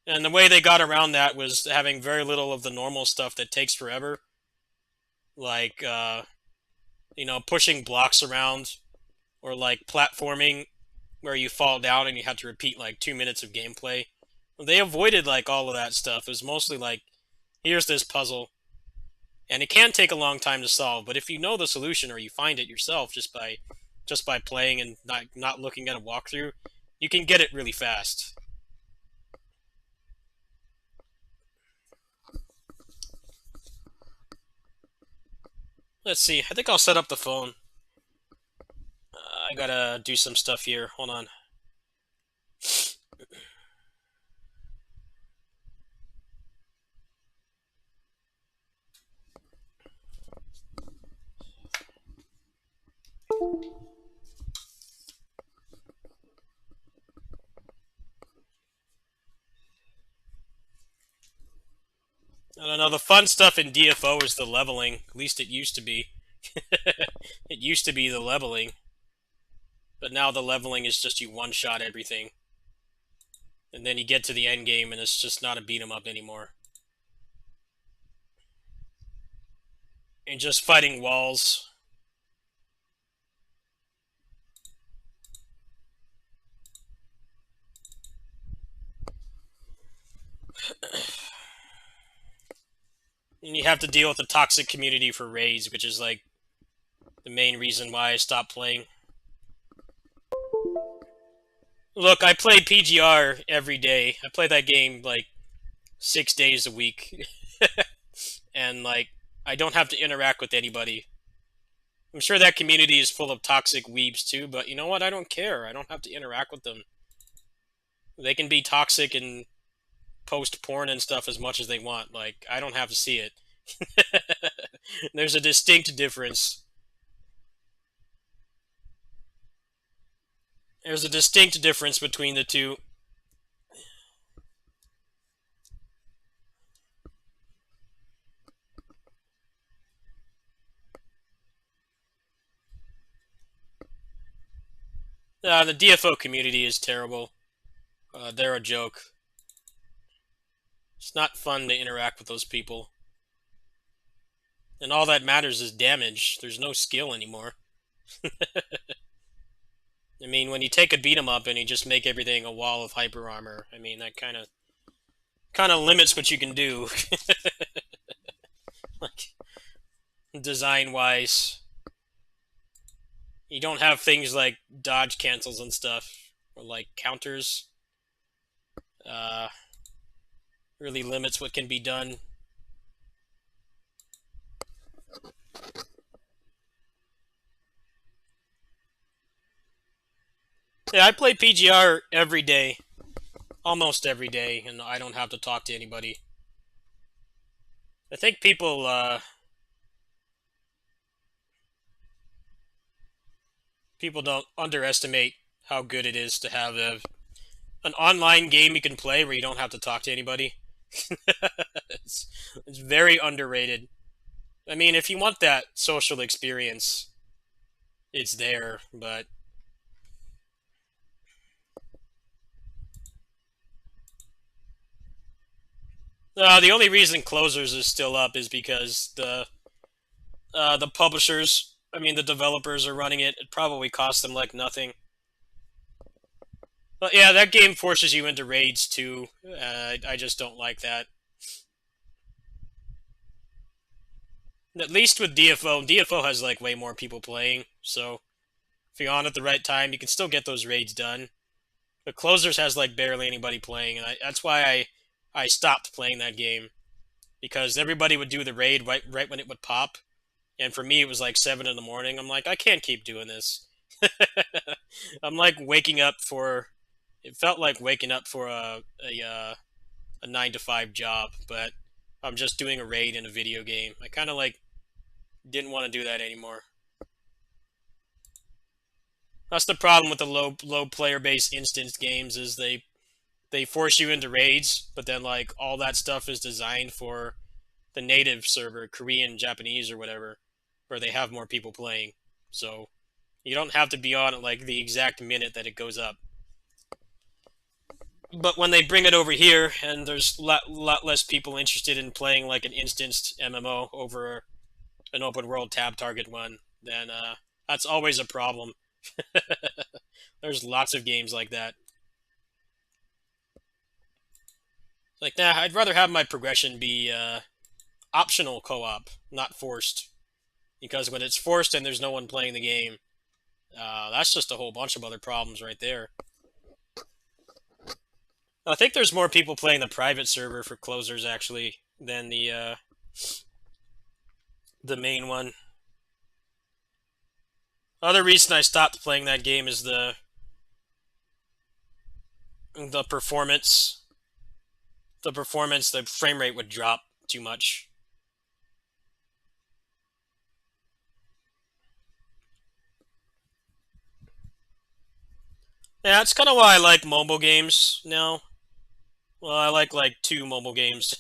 and the way they got around that was having very little of the normal stuff that takes forever. Like, pushing blocks around, or, like, platforming, where you fall down and you have to repeat, like, 2 minutes of gameplay. They avoided, like, all of that stuff. It was mostly like, here's this puzzle, and it can take a long time to solve, but if you know the solution or you find it yourself just by playing and not looking at a walkthrough, you can get it really fast. Let's see, I think I'll set up the phone. I gotta do some stuff here, hold on. I don't know, the fun stuff in DFO is the leveling. At least it used to be. It used to be the leveling. But now the leveling is just you one-shot everything. And then you get to the end game and it's just not a beat-em-up anymore. And just fighting walls. And you have to deal with the toxic community for raids, which is like the main reason why I stopped playing. Look, I play PGR every day. I play that game like 6 days a week. And like, I don't have to interact with anybody. I'm sure that community is full of toxic weebs too, but you know what? I don't care. I don't have to interact with them. They can be toxic and post porn and stuff as much as they want. Like, I don't have to see it. There's a distinct difference. There's a distinct difference between the two. The DFO community is terrible. They're a joke. It's not fun to interact with those people. And all that matters is damage. There's no skill anymore. I mean, when you take a beat 'em up and you just make everything a wall of hyper armor, I mean, that kind of limits what you can do. Like, design-wise. You don't have things like dodge cancels and stuff, or like counters. Really limits what can be done. Yeah, I play PGR every day. Almost every day, and I don't have to talk to anybody. I think people don't underestimate how good it is to have an online game you can play where you don't have to talk to anybody. it's very underrated. I mean, if you want that social experience, it's there, but the only reason Closers is still up is because the publishers, I mean the developers are running it. It probably costs them like nothing. But yeah, that game forces you into raids too. I just don't like that. At least with DFO has like way more people playing, so if you're on at the right time, you can still get those raids done. But Closers has like barely anybody playing, and that's why I stopped playing that game, because everybody would do the raid right when it would pop, and for me it was like 7 in the morning. I'm like, I can't keep doing this. I'm like waking up for. It felt like waking up for a 9-to-5 job, but I'm just doing a raid in a video game. I kind of like didn't want to do that anymore. That's the problem with the low player base instance games, is they force you into raids, but then like all that stuff is designed for the native server, Korean, Japanese, or whatever, where they have more people playing. So you don't have to be on at like the exact minute that it goes up. But when they bring it over here, and there's a lot less people interested in playing like an instanced MMO over an open world tab target one, then that's always a problem. There's lots of games like that. Like, nah, I'd rather have my progression be optional co-op, not forced. Because when it's forced and there's no one playing the game, that's just a whole bunch of other problems right there. I think there's more people playing the private server for Closers, actually, than the main one. Other reason I stopped playing that game is the performance. The frame rate would drop too much. Yeah, that's kind of why I like mobile games now. Well, I like 2 mobile games.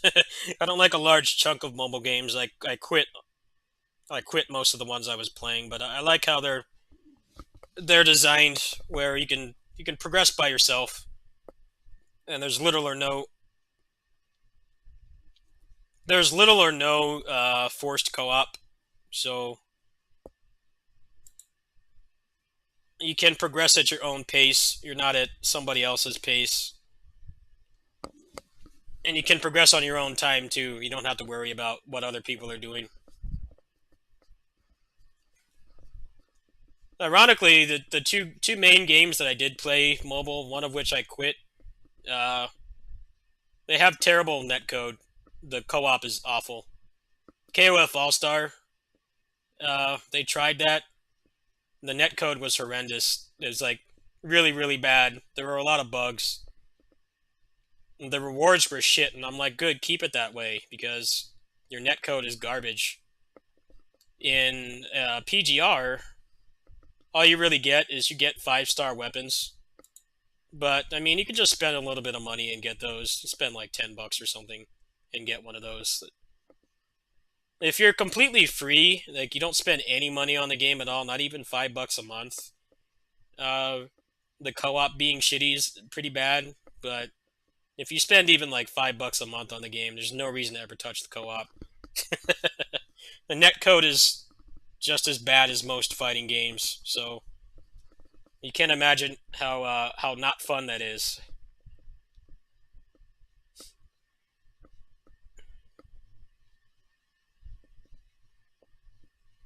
I don't like a large chunk of mobile games. I quit most of the ones I was playing, but I like how they're designed where you can progress by yourself, and there's little or no forced co-op, so you can progress at your own pace. You're not at somebody else's pace. And you can progress on your own time, too. You don't have to worry about what other people are doing. Ironically, the two main games that I did play mobile, one of which I quit, they have terrible netcode. The co-op is awful. KOF All-Star, They tried that. The netcode was horrendous. It was like really, really bad. There were a lot of bugs. The rewards were shit, and I'm like, good, keep it that way, because your netcode is garbage. In PGR, all you really get is you get 5-star weapons. But, I mean, you can just spend a little bit of money and get those. Spend like $10 or something and get one of those. If you're completely free, like you don't spend any money on the game at all, not even $5 a month, the co-op being shitty is pretty bad, but if you spend even like $5 a month on the game, there's no reason to ever touch the co-op. The netcode is just as bad as most fighting games, so you can't imagine how not fun that is.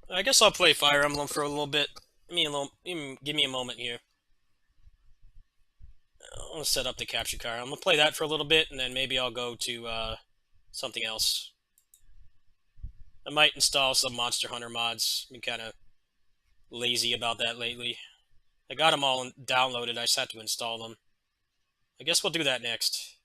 I guess I'll play Fire Emblem for a little bit. Give me a moment here. I'm gonna set up the capture card. I'm gonna play that for a little bit, and then maybe I'll go to something else. I might install some Monster Hunter mods. I've been kind of lazy about that lately. I got them all downloaded. I just had to install them. I guess we'll do that next.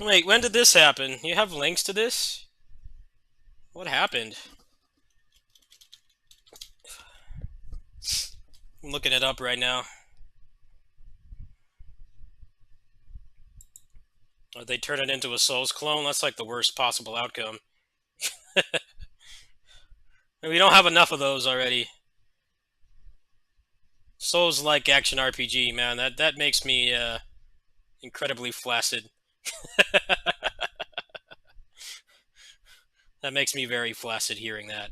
Wait, when did this happen? You have links to this? What happened? I'm looking it up right now. Or they turn it into a Souls clone? That's like the worst possible outcome. We don't have enough of those already. Souls-like action RPG, man. That makes me incredibly flaccid. That makes me very flaccid hearing that.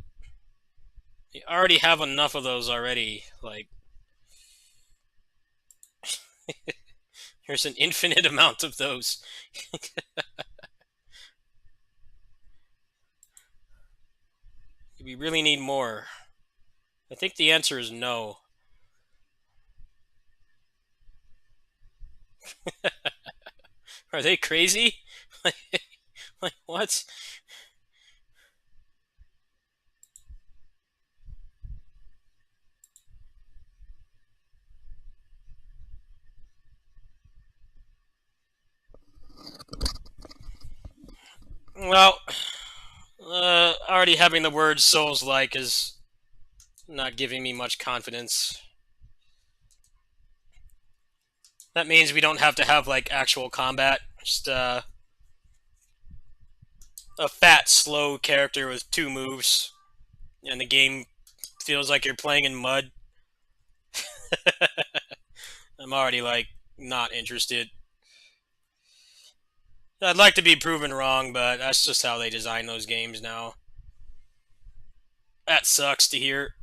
You already have enough of those already. Like, there's an infinite amount of those. We really need more. I think the answer is no. Are they crazy? Like what? Well, already having the word Souls-like is not giving me much confidence. That means we don't have to have, like, actual combat. Just, a fat, slow character with 2 moves. And the game feels like you're playing in mud. I'm already, like, not interested. I'd like to be proven wrong, but that's just how they design those games now. That sucks to hear.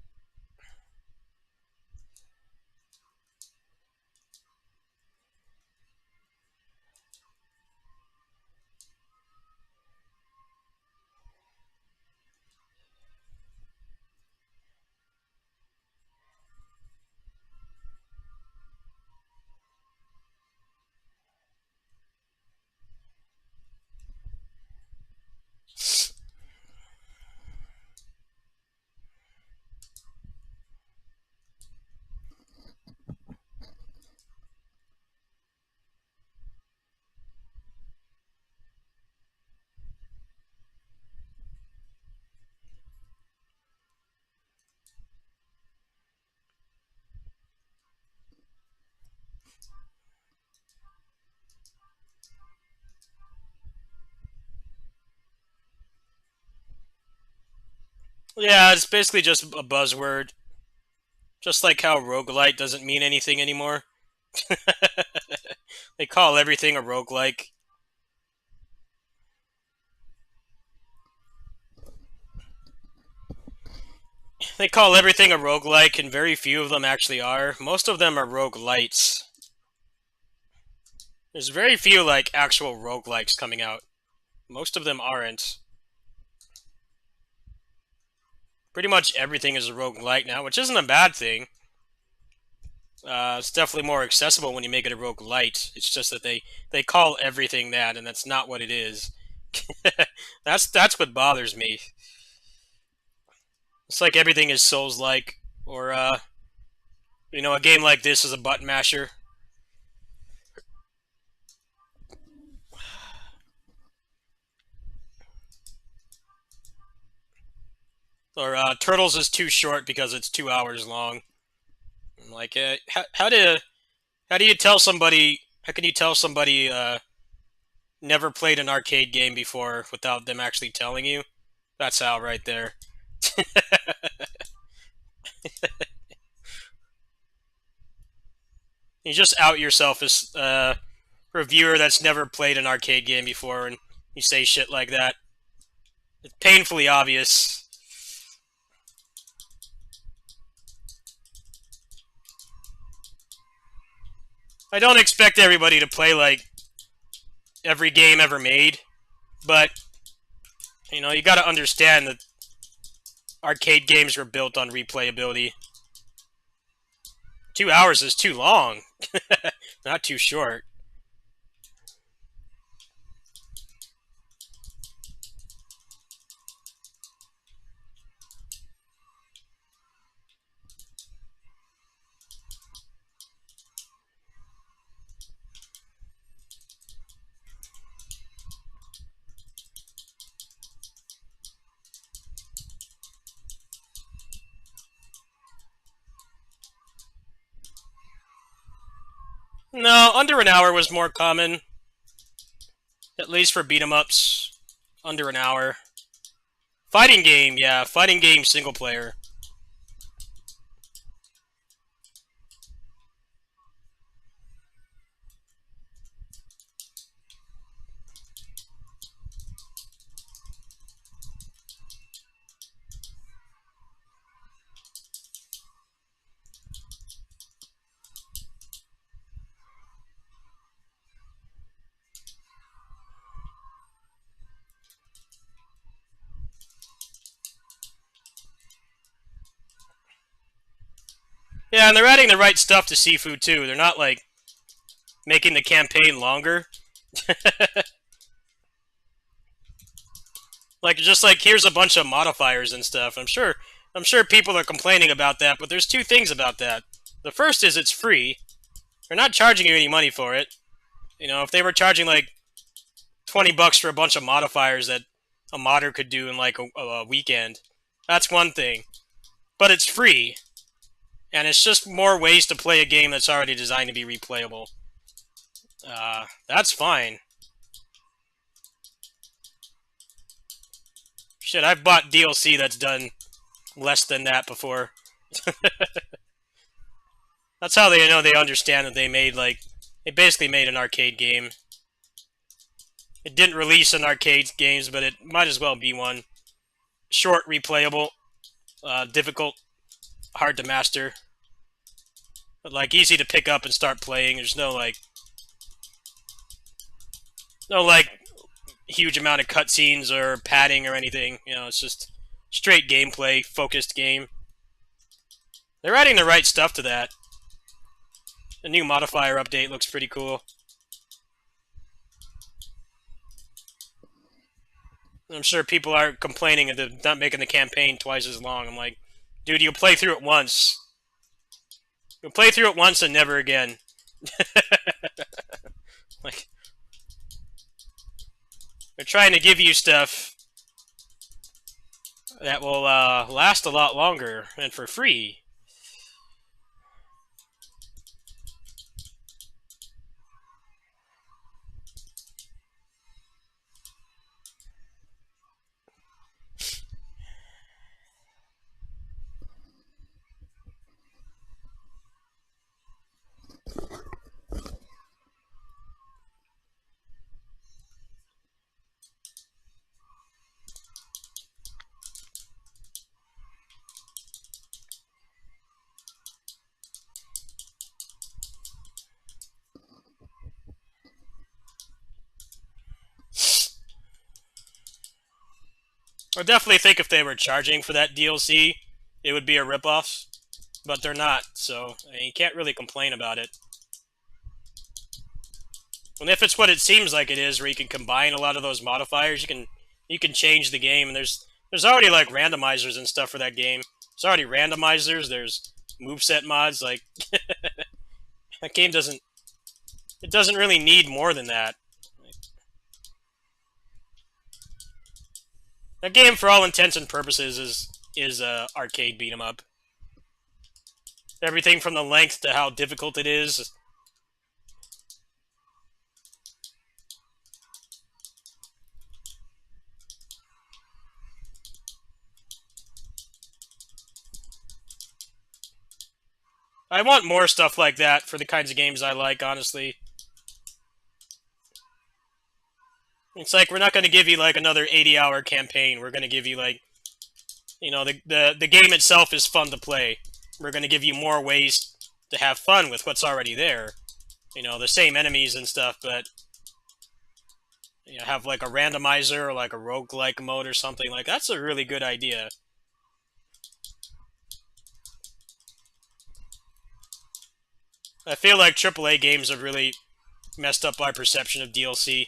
Yeah, it's basically just a buzzword. Just like how roguelite doesn't mean anything anymore. They call everything a roguelike. They call everything a roguelike, and very few of them actually are. Most of them are roguelites. There's very few, like, actual roguelikes coming out. Most of them aren't. Pretty much everything is a roguelike now, which isn't a bad thing. It's definitely more accessible when you make it a roguelite. It's just that they call everything that, and that's not what it is. That's what bothers me. It's like everything is Souls-like, or, you know, a game like this is a button masher. Or, Turtles is too short because it's 2 hours long. I'm like, how do you tell somebody, how can you tell somebody, never played an arcade game before without them actually telling you? That's how right there. You just out yourself as a reviewer that's never played an arcade game before, and you say shit like that. It's painfully obvious. I don't expect everybody to play, like, every game ever made, but, you know, you gotta understand that arcade games were built on replayability. 2 hours is too long. Not too short. No, under an hour was more common. At least for beat 'em ups. Under an hour. Fighting game, yeah. Fighting game single player. Yeah, and they're adding the right stuff to Sifu too. They're not like making the campaign longer. Like just like here's a bunch of modifiers and stuff. I'm sure people are complaining about that, but there's two things about that. The first is it's free. They're not charging you any money for it. You know, if they were charging like $20 for a bunch of modifiers that a modder could do in like a weekend, that's one thing. But it's free. And it's just more ways to play a game that's already designed to be replayable. That's fine. Shit, I've bought DLC that's done less than that before. That's how they know they understand that they made, like, they basically made an arcade game. It didn't release in arcade games, but it might as well be one. Short, replayable, difficult, hard to master. But, like, easy to pick up and start playing. There's no, like, huge amount of cutscenes or padding or anything. You know, it's just straight gameplay, focused game. They're adding the right stuff to that. The new modifier update looks pretty cool. I'm sure people are complaining of not making the campaign twice as long. I'm like, dude, you'll play through it once. You'll play through it once and never again. Like, they're trying to give you stuff that will last a lot longer and for free. I definitely think if they were charging for that DLC, it would be a ripoff. But they're not, so you can't really complain about it. And if it's what it seems like it is, where you can combine a lot of those modifiers, you can change the game, and there's already like randomizers and stuff for that game. There's already randomizers, there's moveset mods, like that game doesn't really need more than that. That game, for all intents and purposes, is a arcade beat 'em up. Everything from the length to how difficult it is. I want more stuff like that for the kinds of games I like, honestly. It's like, we're not going to give you, like, another 80-hour campaign. We're going to give you, like, you know, the game itself is fun to play. We're going to give you more ways to have fun with what's already there. You know, the same enemies and stuff, but you know, have, like, a randomizer or, like, a roguelike mode or something. Like, that's a really good idea. I feel like AAA games have really messed up our perception of DLC.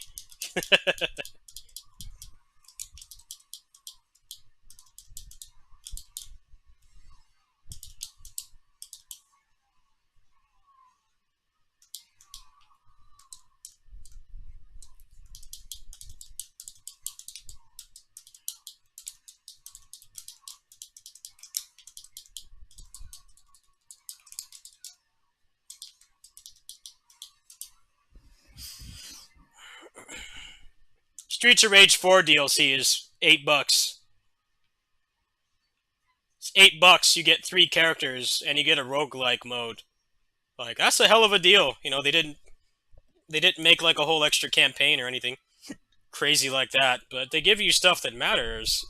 Streets of Rage 4 DLC is $8. It's $8. You get 3 characters, and you get a roguelike mode. Like, that's a hell of a deal. You know, they didn't make like a whole extra campaign or anything crazy like that, but they give you stuff that matters.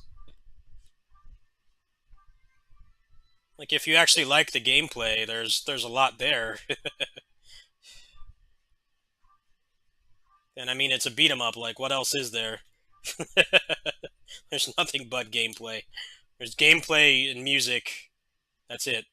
Like, if you actually like the gameplay, there's a lot there. And I mean, it's a beat 'em up. Like, what else is there? There's nothing but gameplay. There's gameplay and music. That's it.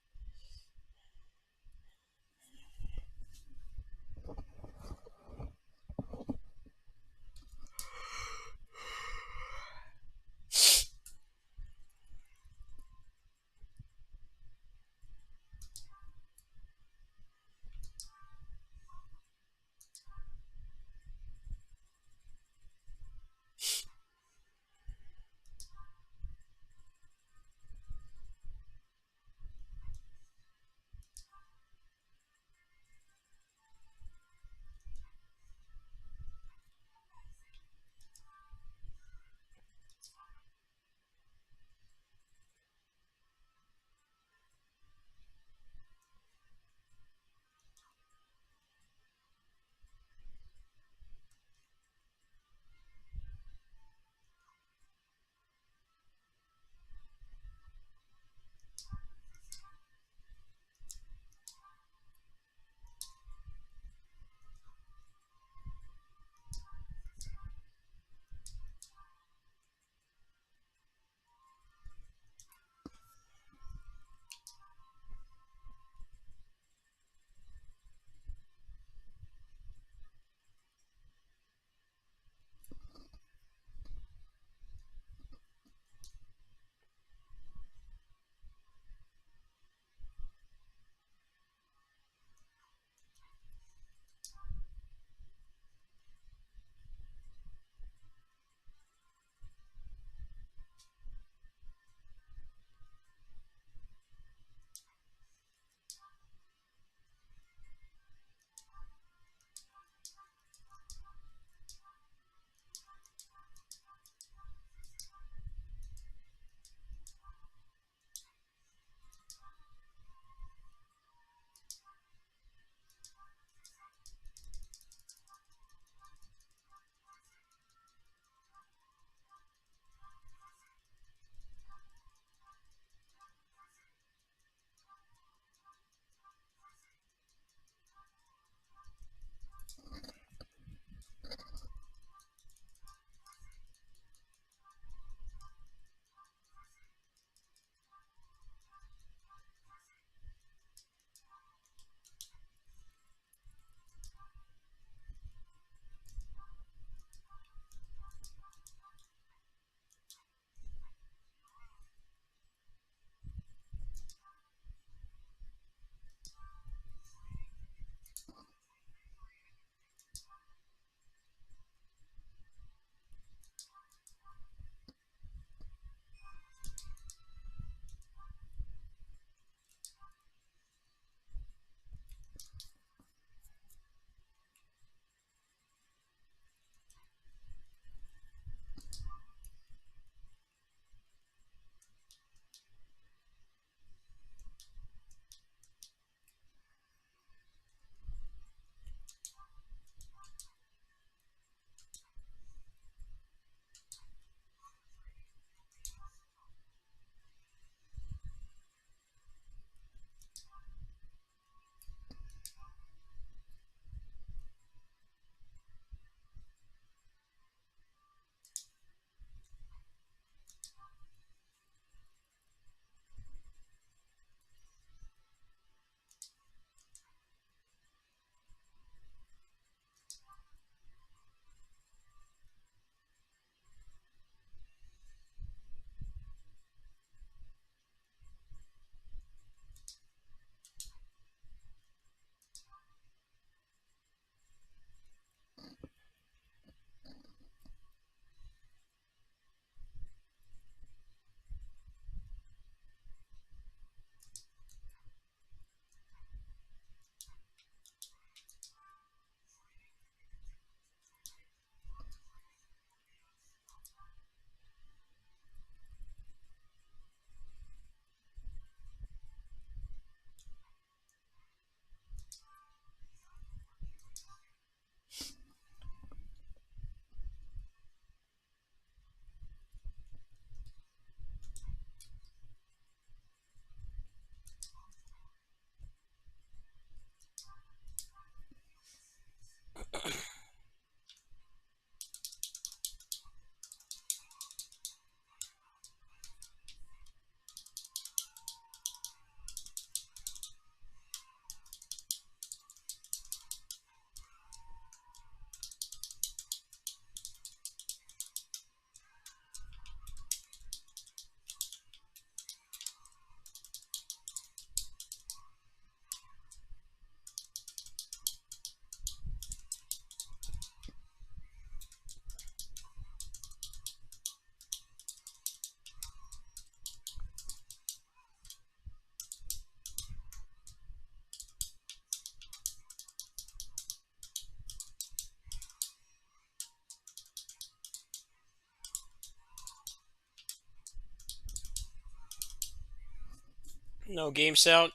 No game sound.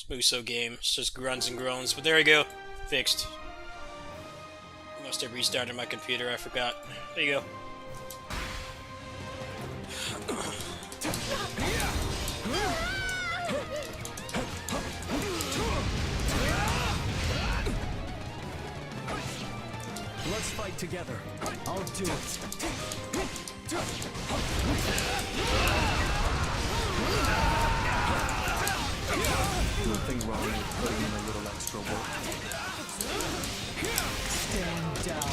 Muso game. It's just grunts and groans. But there we go. Fixed. Must have restarted my computer. I forgot. There you go. Let's fight together. I'll do it. Nothing wrong with putting in a little extra work. Stand down.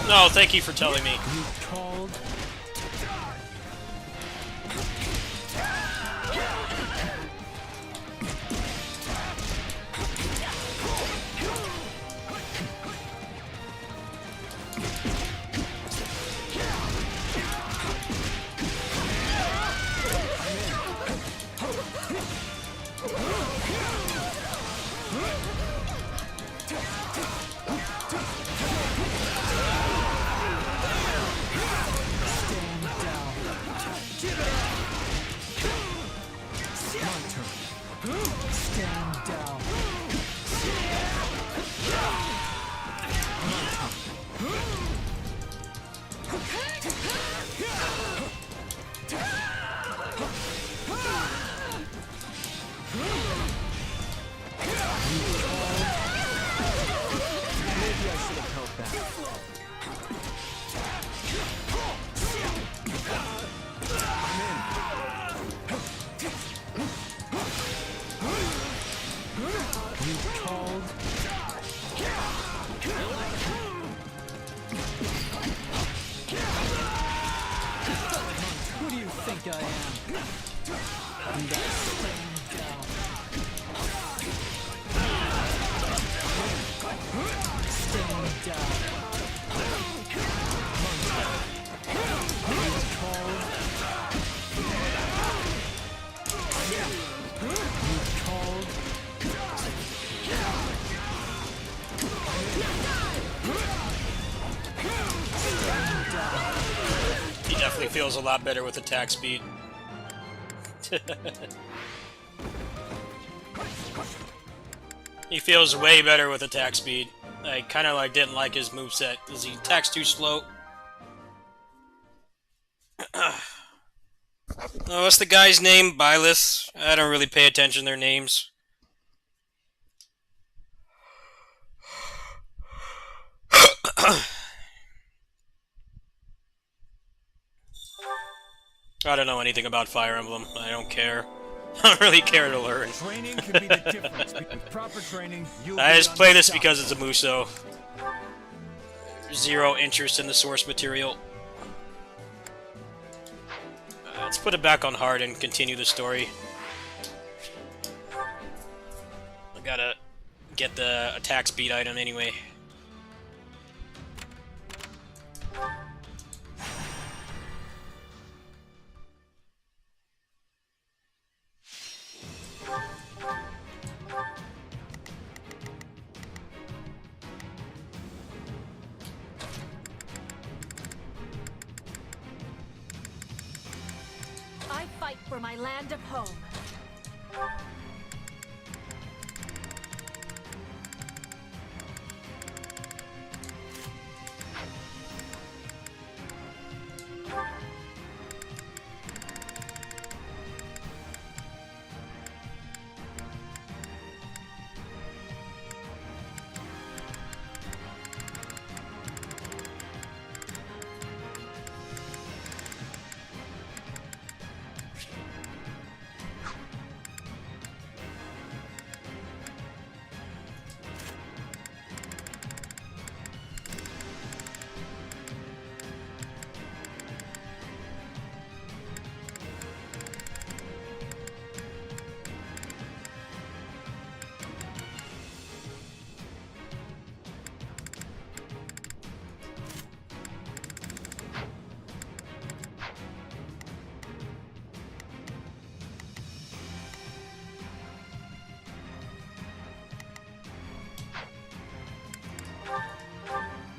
No, thank you for telling me. You called. Stand down. Maybe I should have held back. You called. Who do you think I am? And I stand down. Stand down. You called. You called. He definitely feels a lot better with attack speed. He feels way better with attack speed. I kind of didn't like his moveset. Is he attacks too slow? Oh, what's the guy's name? Byleth? I don't really pay attention to their names. I don't know anything about Fire Emblem. I don't care. I don't really care to learn. Training can be the difference. With proper training, you'll I be just play this unstoppable. because it's a Muso. Zero interest in the source material. Let's put it back on hard and continue the story. I gotta get the attack speed item anyway. I fight for my land of home.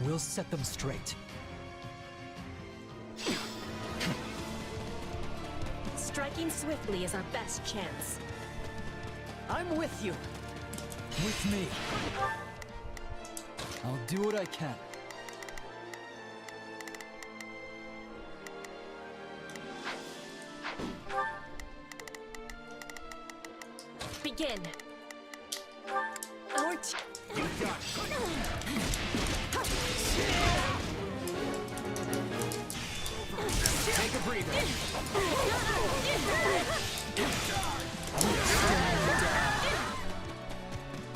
We'll set them straight. Striking swiftly is our best chance. I'm with you. With me. I'll do what I can. Begin. Our Take a breather.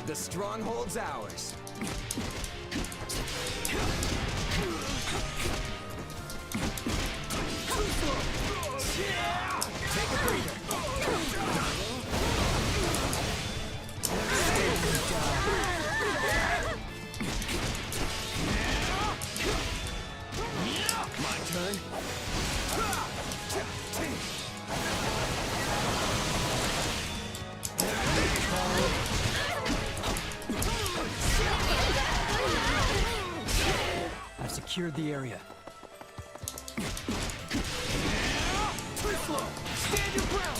The stronghold's ours. Take a breather. My turn. I've secured the area. Stand your ground.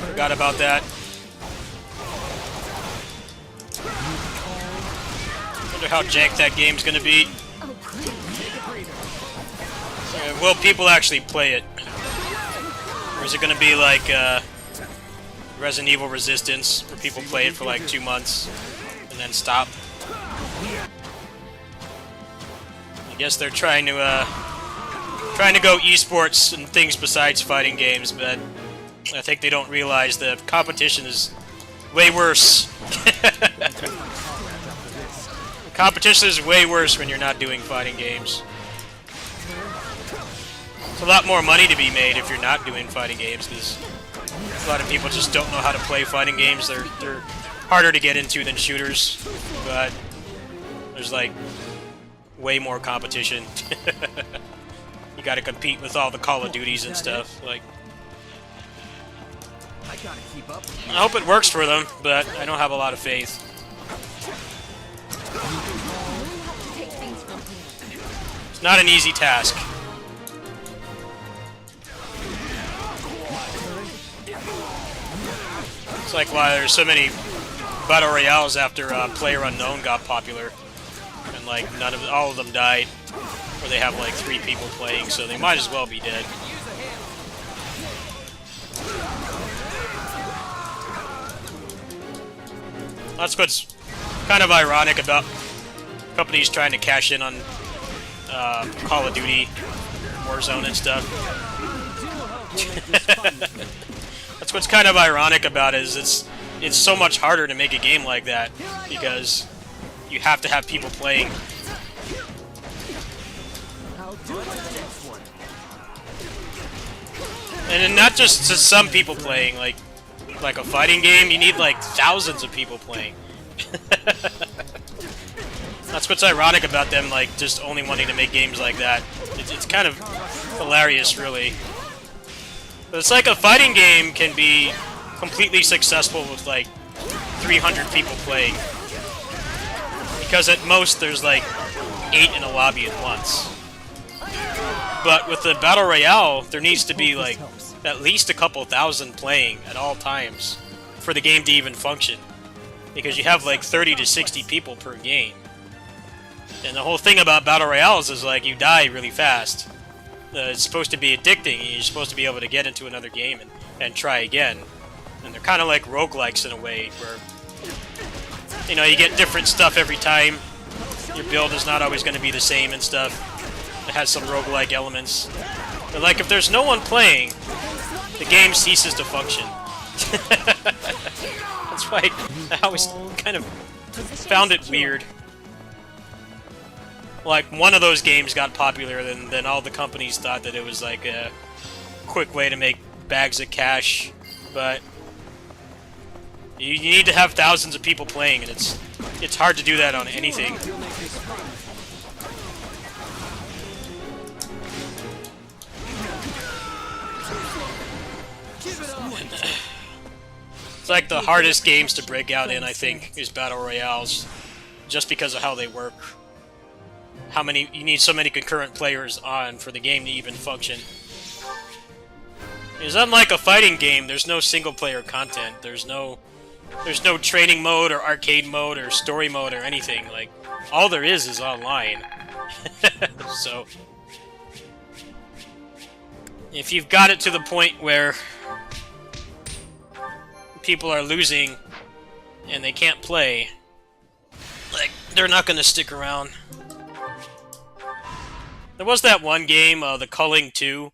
Forgot about that. Wonder how jank that game's gonna be. Will people actually play it? Or is it gonna be like Resident Evil Resistance, where people play it for like 2 months and then stop? I guess they're trying to go esports and things besides fighting games, but I think they don't realize the competition is way worse. Competition is way worse when you're not doing fighting games. It's a lot more money to be made if you're not doing fighting games, because a lot of people just don't know how to play fighting games. They're harder to get into than shooters, but there's like way more competition. You gotta compete with all the Call of Duties and stuff. Like, I gotta keep up. I hope it works for them, but I don't have a lot of faith. It's not an easy task. It's like why there's so many battle royales after PlayerUnknown got popular, and like all of them died, or they have like 3 people playing, so they might as well be dead. That's what's kind of ironic about companies trying to cash in on Call of Duty, Warzone, and stuff. That's what's kind of ironic about it, is it's so much harder to make a game like that because you have to have people playing. And then not just to some people playing, like a fighting game, you need like thousands of people playing. That's what's ironic about them, like just only wanting to make games like that. It's kind of hilarious, really. But it's like a fighting game can be completely successful with like 300 people playing, because at most there's like 8 in a lobby at once. But with the Battle Royale, there needs to be like at least a couple thousand playing at all times for the game to even function, because you have like 30 to 60 people per game. And the whole thing about Battle Royales is like you die really fast. It's supposed to be addicting, and you're supposed to be able to get into another game and try again. And they're kind of like roguelikes in a way, where you know, you get different stuff every time. Your build is not always going to be the same and stuff. It has some roguelike elements. But like, if there's no one playing, the game ceases to function. That's why I always kind of found it weird. Like, one of those games got popular, then all the companies thought that it was like a quick way to make bags of cash, but you need to have thousands of people playing, and it's hard to do that on anything. It's like the hardest games to break out in, I think, is Battle Royales. Just because of how they work. You need so many concurrent players on for the game to even function. It's unlike a fighting game, there's no single player content. There's no training mode or arcade mode or story mode or anything. Like, all there is online. So, if you've got it to the point where people are losing and they can't play, like, they're not gonna stick around. There was that one game, the Culling 2,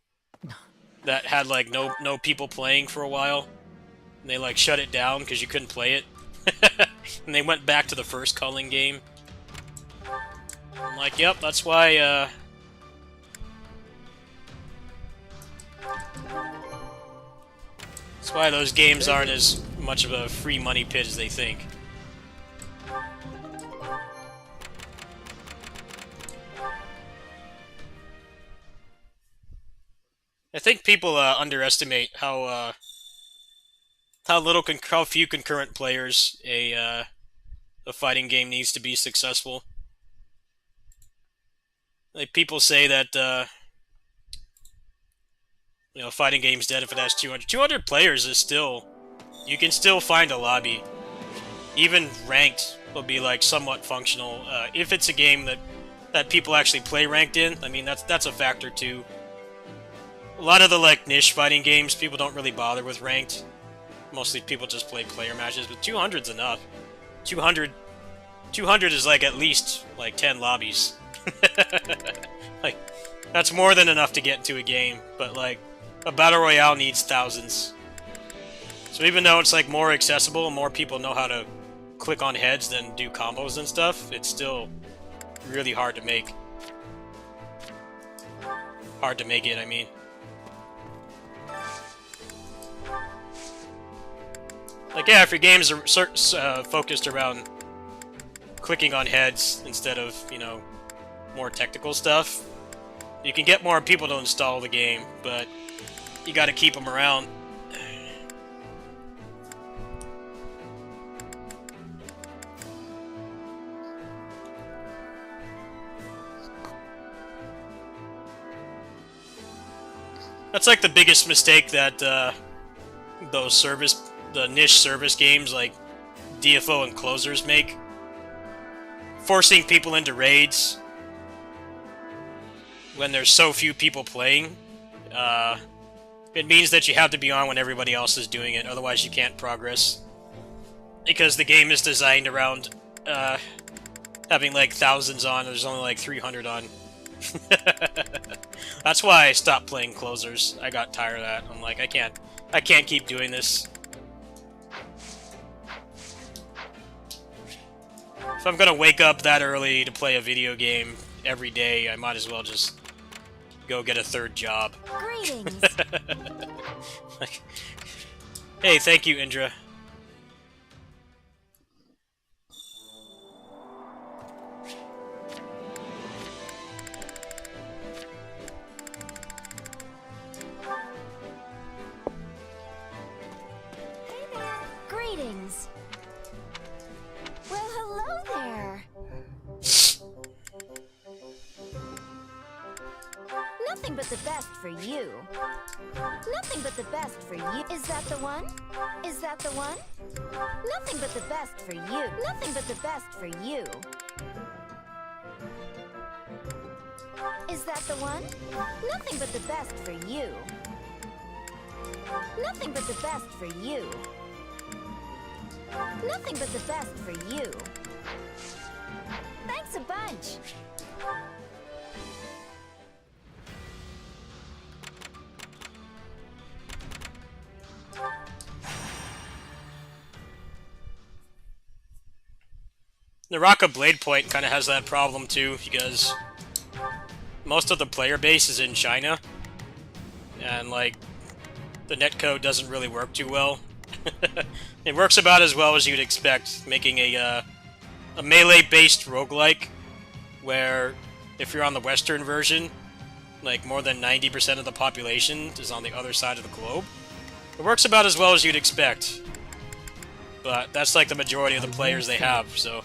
that had, like, no people playing for a while. And they, like, shut it down because you couldn't play it. And they went back to the first Culling game. I'm like, yep, that's why, that's why those games aren't as much of a free money pit as they think. I think people underestimate how few concurrent players a fighting game needs to be successful. Like, people say that you know, fighting game's dead if it has 200. 200 players is still, you can still find a lobby. Even ranked will be like somewhat functional if it's a game that people actually play ranked in. I mean, that's a factor too. A lot of the, like, niche fighting games, people don't really bother with ranked. Mostly people just play player matches, but 200's enough. 200 is, like, at least, like, 10 lobbies. Like, that's more than enough to get into a game, but, like, a Battle Royale needs thousands. So even though it's, like, more accessible and more people know how to click on heads than do combos and stuff, it's still really hard to make. Hard to make it, I mean. Like, yeah, if your games are focused around clicking on heads instead of, you know, more technical stuff, you can get more people to install the game, but you gotta keep them around. That's like the biggest mistake that the niche service games like DFO and Closers make. Forcing people into raids when there's so few people playing. It means that you have to be on when everybody else is doing it, otherwise you can't progress. Because the game is designed around having like thousands on, there's only like 300 on. That's why I stopped playing Closers. I got tired of that. I'm like, I can't keep doing this. If I'm gonna wake up that early to play a video game every day, I might as well just go get a third job. Greetings. Like, hey, thank you, Indra. Greetings. Well, hello there. Nothing but the best for you. Nothing but the best for you. Is that the one? Is that the one? Nothing but the best for you. Nothing but the best for you. Is that the one? Nothing but the best for you. Nothing but the best for you. Nothing but the best for you. Thanks a bunch. Naraka Blade Point kind of has that problem too, because most of the player base is in China, and like the netcode doesn't really work too well. It works about as well as you'd expect, making a melee-based roguelike, where if you're on the Western version, like more than 90% of the population is on the other side of the globe. It works about as well as you'd expect. But that's like the majority of the players they have, so...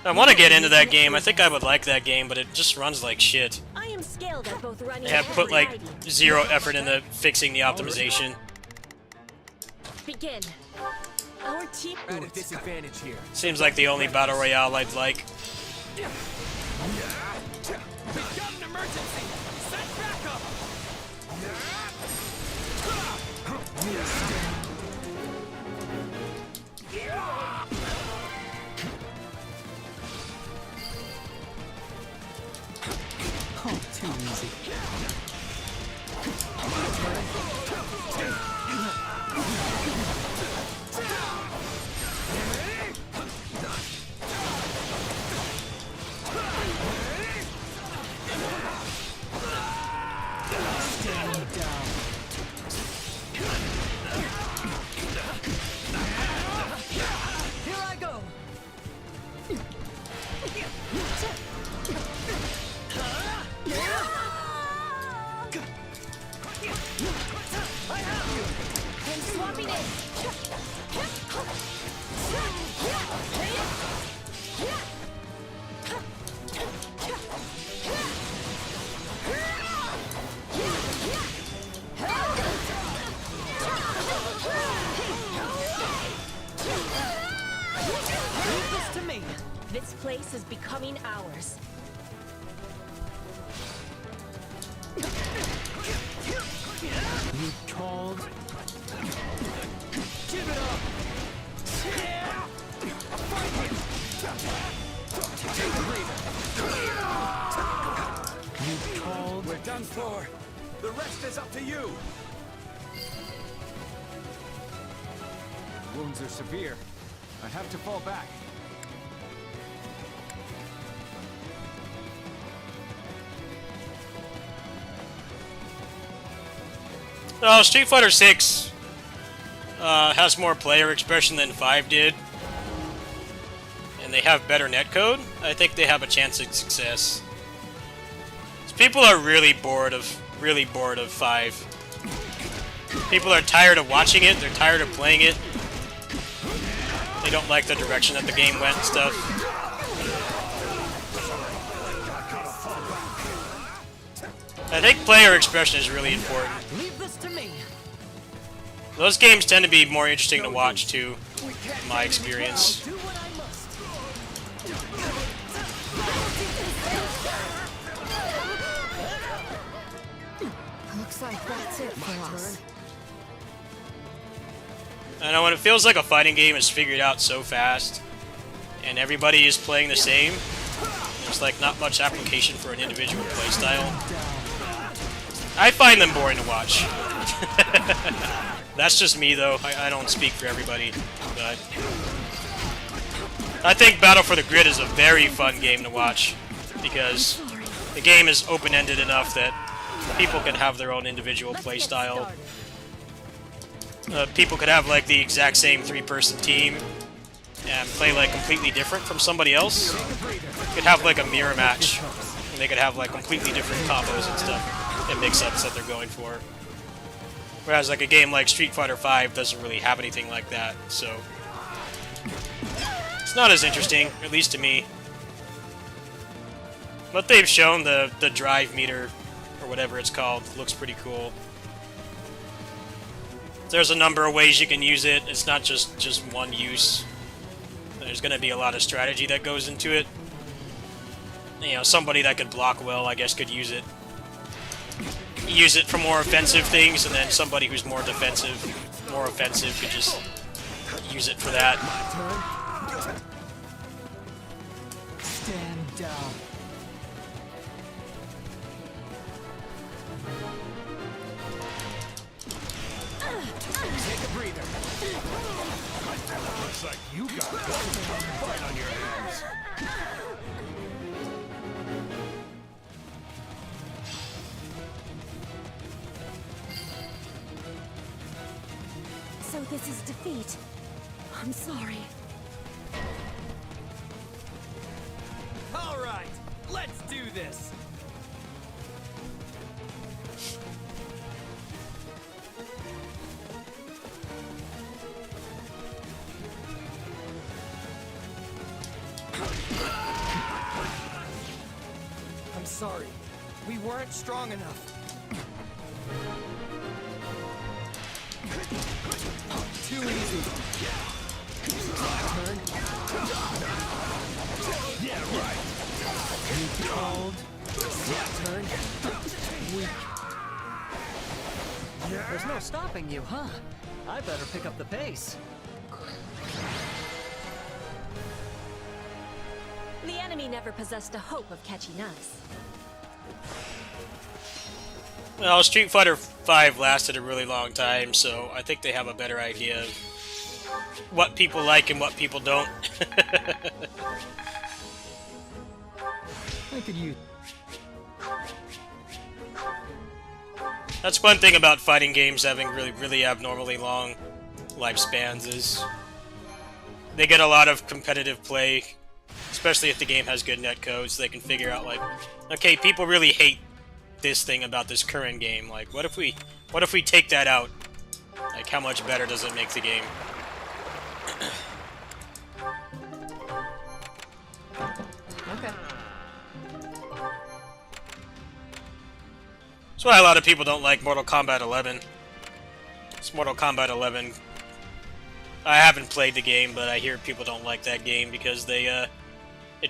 I want to get into that game. I think I would like that game, but it just runs like shit. I am skilled at both running They have and put like riding. zero effort into fixing the optimization. Begin. Our team. At a disadvantage here. Seems like the only battle royale I'd like. We've got an emergency. Set back up. Oh, too easy. Stand down. Here I go. I have you. I'm swapping it. Leave this to me. This place is becoming ours. You called. Give it up. Fight him. Take the breather. You called. We're done for. The rest is up to you. Wounds are severe. I have to fall back. Oh, Street Fighter 6 has more player expression than 5 did. And they have better netcode. I think they have a chance at success. People are really bored of 5. People are tired of watching it, they're tired of playing it. They don't like the direction that the game went and stuff. I think player expression is really important. Leave this to me. Those games tend to be more interesting to watch too, in my experience. Do what I must. Looks like that's it for us. I know when it feels like a fighting game is figured out so fast, and everybody is playing the same, there's like not much application for an individual playstyle. I find them boring to watch. That's just me though, I don't speak for everybody, but I think Battle for the Grid is a very fun game to watch, because the game is open-ended enough that people can have their own individual playstyle. People could have like the exact same 3-person team and play like completely different from somebody else. Could have like a mirror match, and they could have like completely different combos and stuff and mix-ups that they're going for. Whereas like a game like Street Fighter V doesn't really have anything like that, so it's not as interesting, at least to me. What they've shown, the drive meter or whatever it's called, looks pretty cool. There's a number of ways you can use it. It's not just one use. There's going to be a lot of strategy that goes into it. You know, somebody that could block well, I guess, could use it. Use it for more offensive things, and then somebody who's more defensive, more offensive, could just use it for that. Stand down. Take a breather. Looks like you got fight on your hands. So this is defeat. I'm sorry. All right, let's do this. sorry. We weren't strong enough. Too easy. Turn. Yeah, right. You cold. Turn. Weak. There's no stopping you, huh? I better pick up the pace. The enemy never possessed a hope of catching us. Well, Street Fighter V lasted a really long time, so I think they have a better idea of what people like and what people don't. I could use. That's one thing about fighting games having really abnormally long lifespans is they get a lot of competitive play, especially if the game has good netcode, so they can figure out like, okay, people really hate this thing about this current game. Like, what if we take that out? Like, how much better does it make the game? Okay. That's why a lot of people don't like Mortal Kombat 11. It's Mortal Kombat 11. I haven't played the game, but I hear people don't like that game because they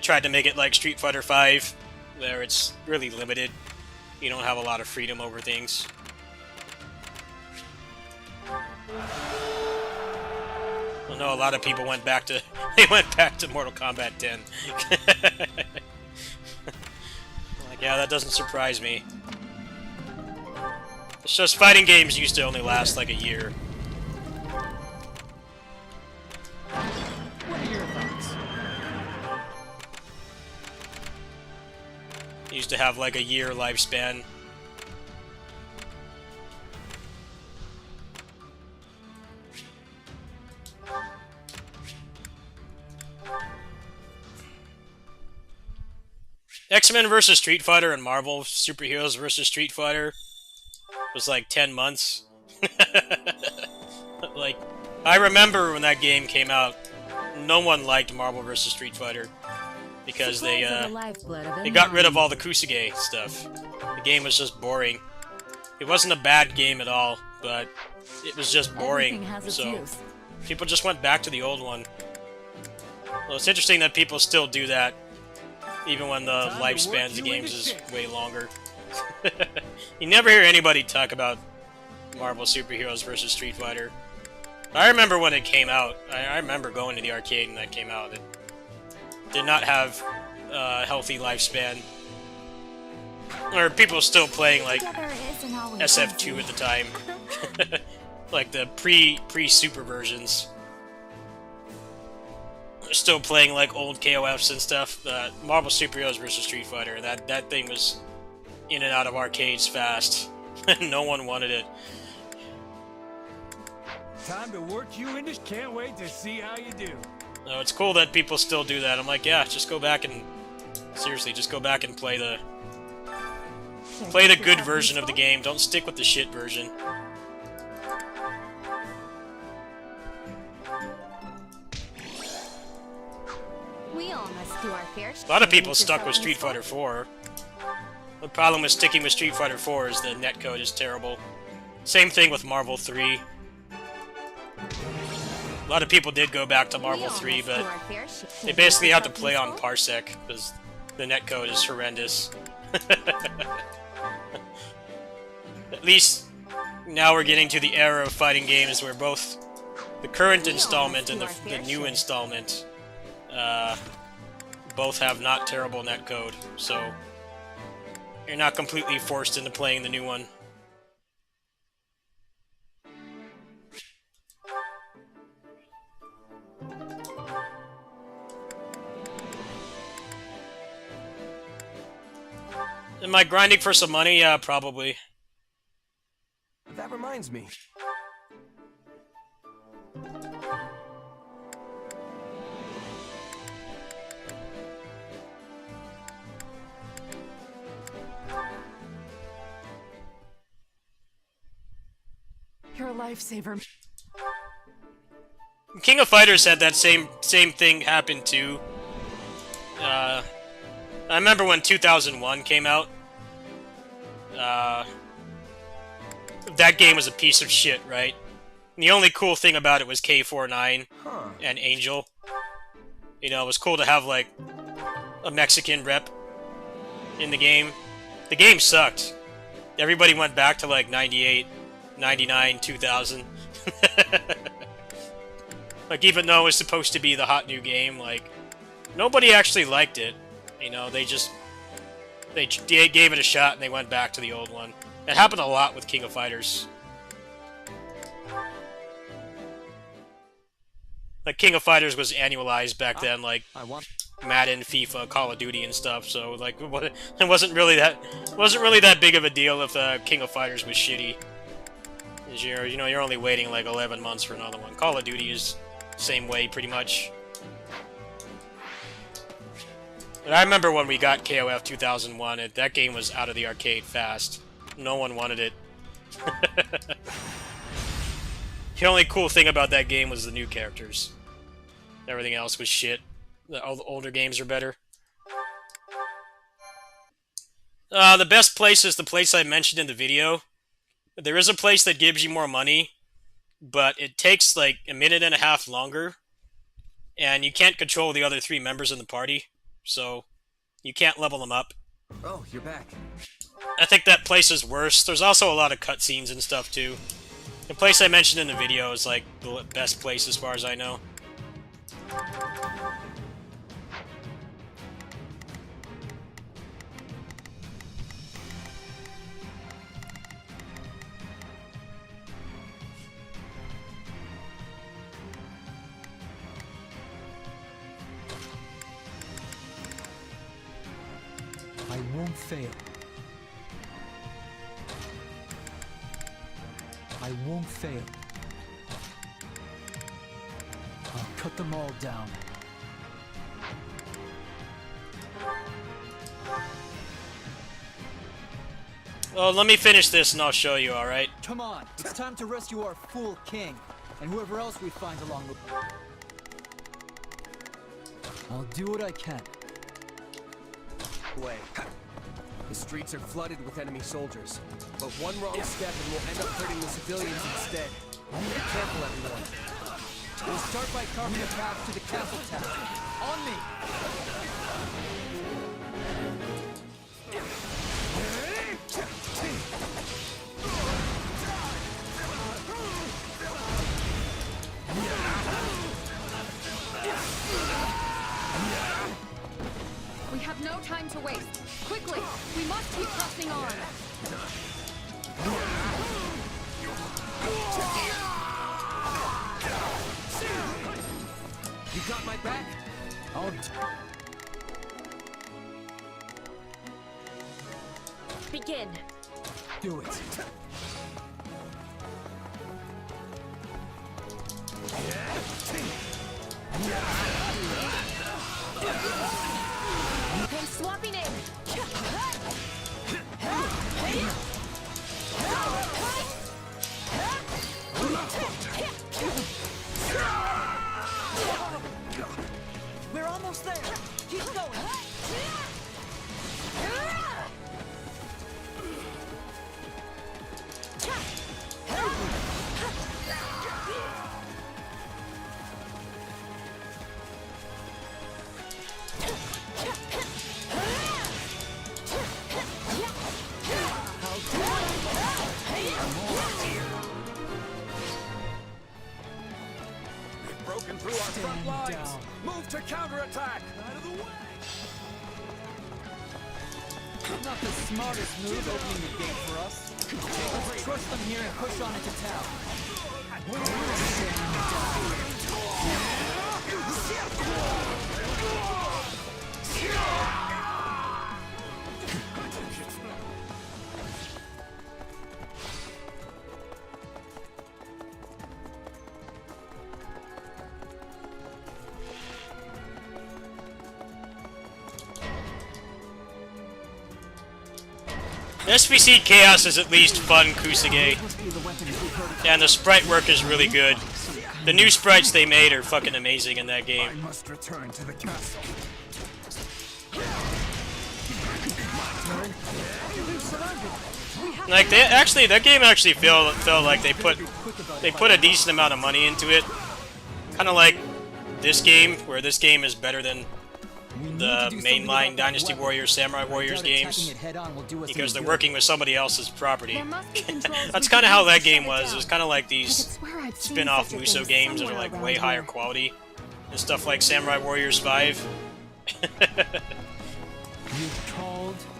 tried to make it like Street Fighter V, where it's really limited. You don't have a lot of freedom over things. Well, no, a lot of people went back to Mortal Kombat 10. Like, yeah, that doesn't surprise me. It's just fighting games used to only last like a year. What are your thoughts? Used to have like a year lifespan. X-Men vs. Street Fighter and Marvel Superheroes vs. Street Fighter was like 10 months. Like, I remember when that game came out, no one liked Marvel vs. Street Fighter because they got rid of all the Kusuge stuff. The game was just boring. It wasn't a bad game at all, but it was just boring, so people just went back to the old one. Well, it's interesting that people still do that, even when the lifespan of the games is way longer. You never hear anybody talk about Marvel Superheroes vs. Street Fighter. I remember when it came out. I remember going to the arcade when that came out. It did not have a healthy lifespan. Or people still playing like SF2 at the time. Like the pre-super versions. They're still playing like old KOFs and stuff. Marvel Superheroes vs. Street Fighter. That thing was in and out of arcades fast. No one wanted it. Time to work you into. Can't wait to see how you do. No, it's cool that people still do that. I'm like, yeah, just go back and seriously, just go back and play the good version of the game. Don't stick with the shit version. We all must do our fair share. A lot of people stuck with Street Fighter 4. The problem with sticking with Street Fighter 4 is the netcode is terrible. Same thing with Marvel 3. A lot of people did go back to Marvel 3, but they basically have to play on Parsec, because the netcode is horrendous. At least now we're getting to the era of fighting games where both the current installment and the new installment both have not terrible netcode, so you're not completely forced into playing the new one. Am I grinding for some money? Yeah, probably. That reminds me. You're a lifesaver. King of Fighters had that same thing happen too. I remember when 2001 came out. That game was a piece of shit, right? And the only cool thing about it was K49 and Angel. You know, it was cool to have, like, a Mexican rep in the game. The game sucked. Everybody went back to, like, 98, 99, 2000. Like, even though it was supposed to be the hot new game, like, nobody actually liked it. You know, they gave it a shot and they went back to the old one. It happened a lot with King of Fighters. Like, King of Fighters was annualized back then, like Madden, FIFA, Call of Duty, and stuff. So, like, it wasn't really that big of a deal if King of Fighters was shitty. You're only waiting like 11 months for another one. Call of Duty is the same way, pretty much. But I remember when we got KOF 2001, that game was out of the arcade fast. No one wanted it. The only cool thing about that game was the new characters. Everything else was shit. All the older games are better. The best place is the place I mentioned in the video. There is a place that gives you more money, but it takes like a minute and a half longer, and you can't control the other 3 members in the party, so you can't level them up. Oh, you're back. I think that place is worse. There's also a lot of cutscenes and stuff, too. The place I mentioned in the video is, like, the best place as far as I know. I won't fail. I won't fail. I'll cut them all down. Well, let me finish this and I'll show you, alright? Come on, it's time to rescue our fool king, and whoever else we find along the way. I'll do what I can. Way. The streets are flooded with enemy soldiers, but one wrong step and we'll end up hurting the civilians instead. Be careful, everyone. We'll start by carving a path to the castle tower. On me! We have no time to waste. Quickly, we must keep pressing on. You got my back? Begin. Do it. Okay, swapping in. We're almost there. Keep going. We've broken through our front lines. Move to counterattack. Out of the way. Not the smartest move opening the gate for us. Let's trust them here and push on into town. SVC Chaos is at least fun, Kusage. And the sprite work is really good. The new sprites they made are fucking amazing in that game. I must return to the castle. Like that game actually felt like they put a decent amount of money into it. Kind of like this game, where this game is better than the mainline Dynasty Warriors, Samurai Warriors games, because they're working with somebody else's property. That's kind of how that game was. It was kind of like these spin-off Musou games that are like way higher quality and stuff like Samurai Warriors 5.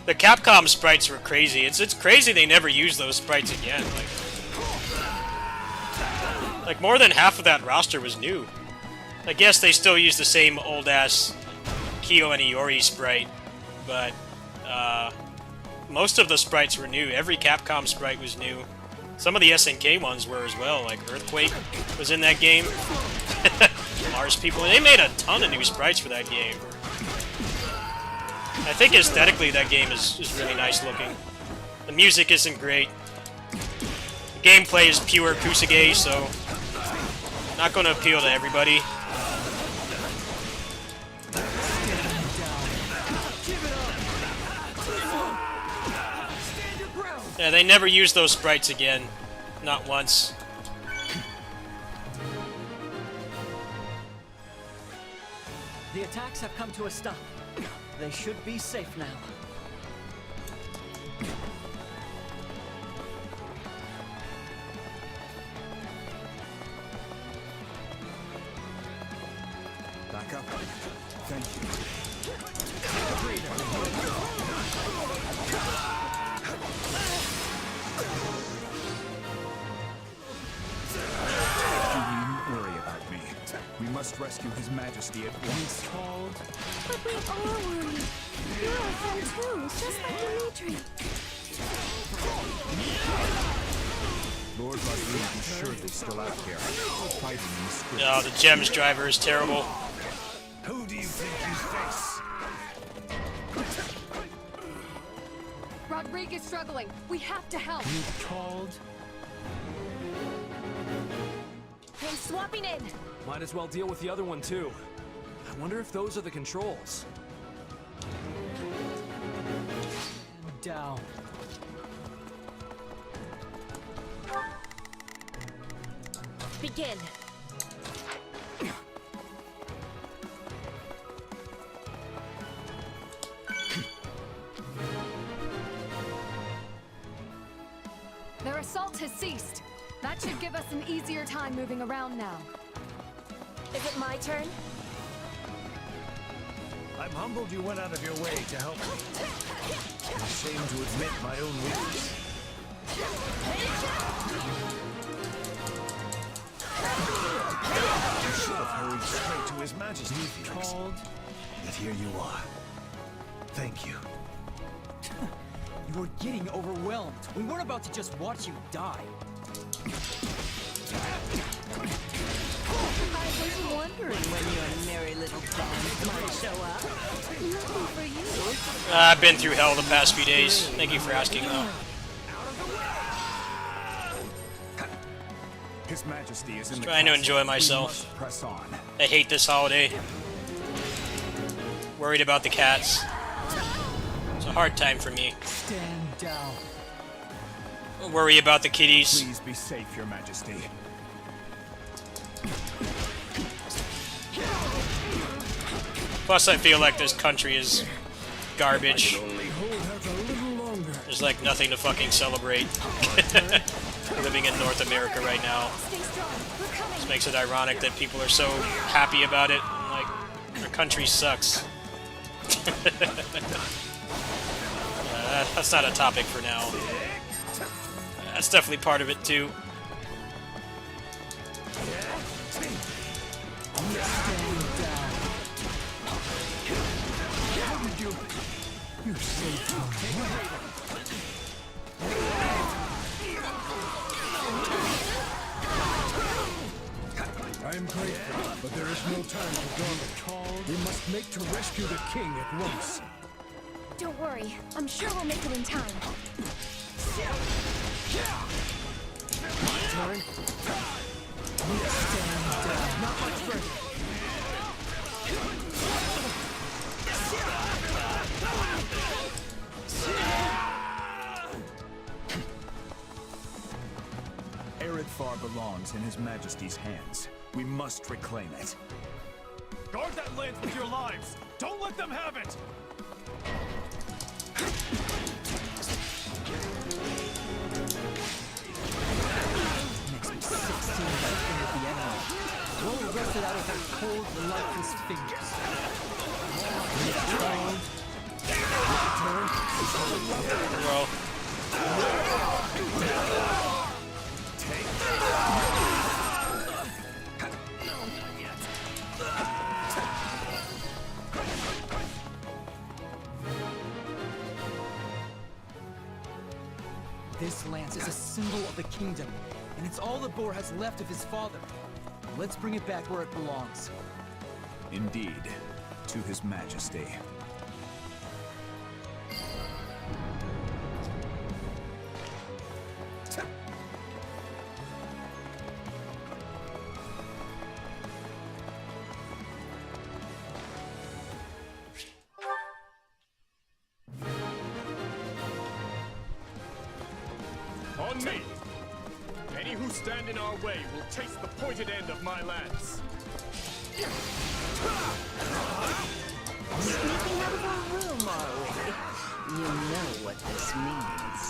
The Capcom sprites were crazy. It's crazy they never used those sprites again. Like more than half of that roster was new. I guess they still use the same old-ass Kyo and Iori sprite, but most of the sprites were new. Every Capcom sprite was new. Some of the SNK ones were as well, like Earthquake was in that game. Mars People, and they made a ton of new sprites for that game. I think aesthetically that game is really nice looking. The music isn't great. The gameplay is pure Kusage, so not going to appeal to everybody. Yeah, they never used those sprites again. Not once. The attacks have come to a stop. They should be safe now. Back up. Thank you. You needn't worry about me. We must rescue His Majesty at once. But we are worried. You're our friend too, just like Dimitri. Lord Rodrigue is surely still out here, fighting in the streets. Oh, the Gems driver is terrible. Who do you think you face? Rodrigue is struggling. We have to help. I'm swapping in. Might as well deal with the other one too. I wonder if those are the controls. Down. Begin. Their assault has ceased. That should give us an easier time moving around now. Is it my turn? I'm humbled you went out of your way to help me. I'm ashamed to admit my own weakness. You should have hurried straight to His Majesty, Felix. But here you are. Thank you. You were getting overwhelmed. We weren't about to just watch you die. I was wondering when your merry little band might show up. Nothing for you. I've been through hell the past few days. Thank you for asking, though. His Majesty is in the Trying to castle. enjoy myself. We must press on. I hate this holiday. Worried about the cats. It's a hard time for me. Stand down. Worry about the kitties. Please be safe, Your Majesty. Plus, I feel like this country is garbage. There's like nothing to fucking celebrate. Living in North America right now. This makes it ironic that people are so happy about it. Like, our country sucks. That's not a topic for now. That's definitely part of it too. You saved her. I am grateful, but there is no time to dawdle. We must make to rescue the king at once. Don't worry, I'm sure we'll make it in time. Turn. Stand down. Not much further. Redfar belongs in His Majesty's hands. We must reclaim it. Guard that lance with your lives! Don't let them have it! Makes me sick seeing that thing at the enemy. We'll rust it out of their cold, lifeless fingers. Bro. This lance is a symbol of the kingdom, and it's all the Boar has left of his father. Let's bring it back where it belongs. Indeed, to His Majesty. On me! Any who stand in our way will taste the pointed end of my lance. Sneaking out of our room, are we? You know what this means.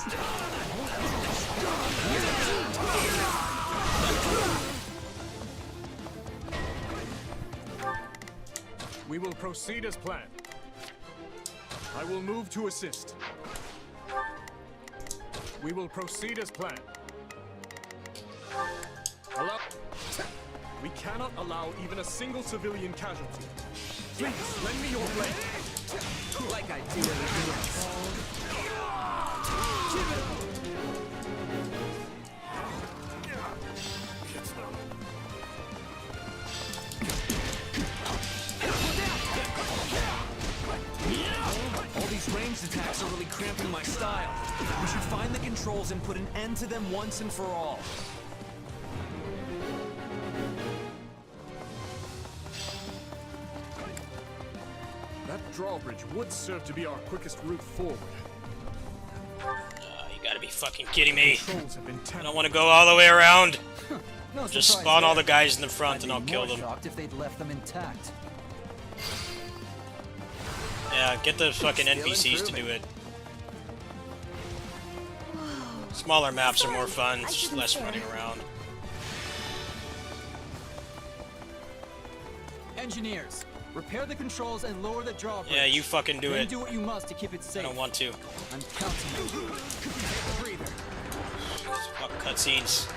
We will proceed as planned. I will move to assist. We will proceed as planned. We cannot allow even a single civilian casualty. Please, lend me your blade. Like I do everything else. All these ranged attacks are really cramping my style. We should find the controls and put an end to them once and for all. That drawbridge would serve to be our quickest route forward. You gotta be fucking kidding me. Controls have been I tampered. don't want to go all the way around. No Just surprise spawn all there. the guys in the front I'd and I'll be kill more them. shocked if they'd left them intact. Yeah, get the fucking Still NPCs to do improving. it. Smaller maps are more fun, it's just less running around. Engineers, repair the controls and lower the drawbridge. Yeah, you fucking do Then it. do what you must to keep it I safe. don't want to. I'm counting on you. Breather. Fuck cutscenes.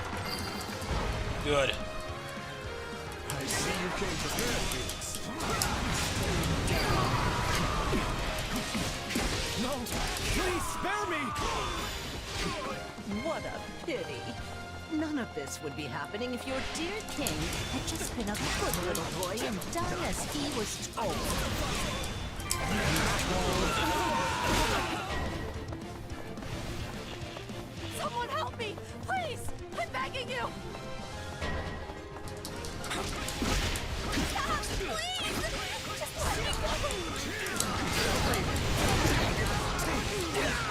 Good. I see you came prepared, Felix. No! Please spare me! What a pity. None of this would be happening if your dear king had just been a good little boy and done as he was told. Someone help me! Please! I'm begging you! Stop! Please! Just let me go!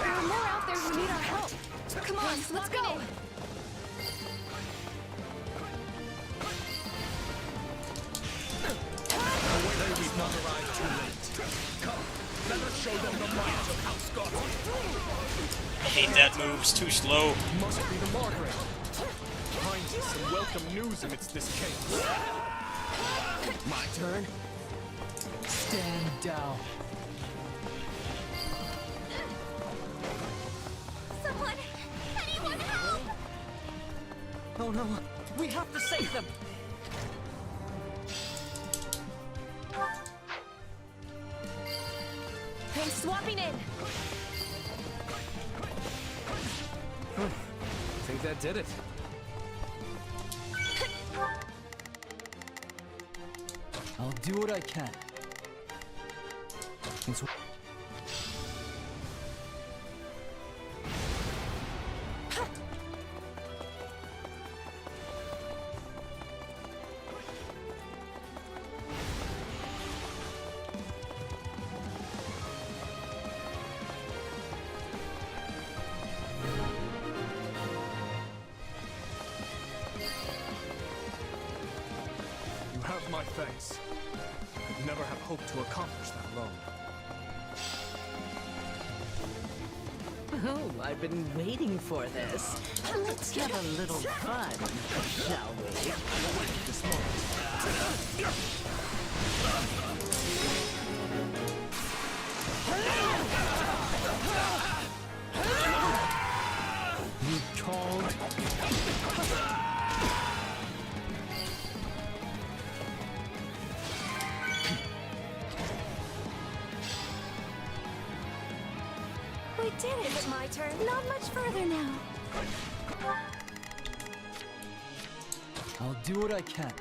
There are more out there who need our help. Come on, let's go! I hate that move, it's too slow. Must be the Margaret. Finds us some welcome news amidst this chaos. My turn. Stand down. Someone! Anyone help! Oh no, we have to save them. I'm swapping in! Think that did it. I'll do what I can. It's thanks. Could never have hoped to accomplish that alone. Oh, I've been waiting for this. Let's have a little fun, shall we? I've awaited this moment. You called? We did it! Is it my turn? Not much further now. I'll do what I can.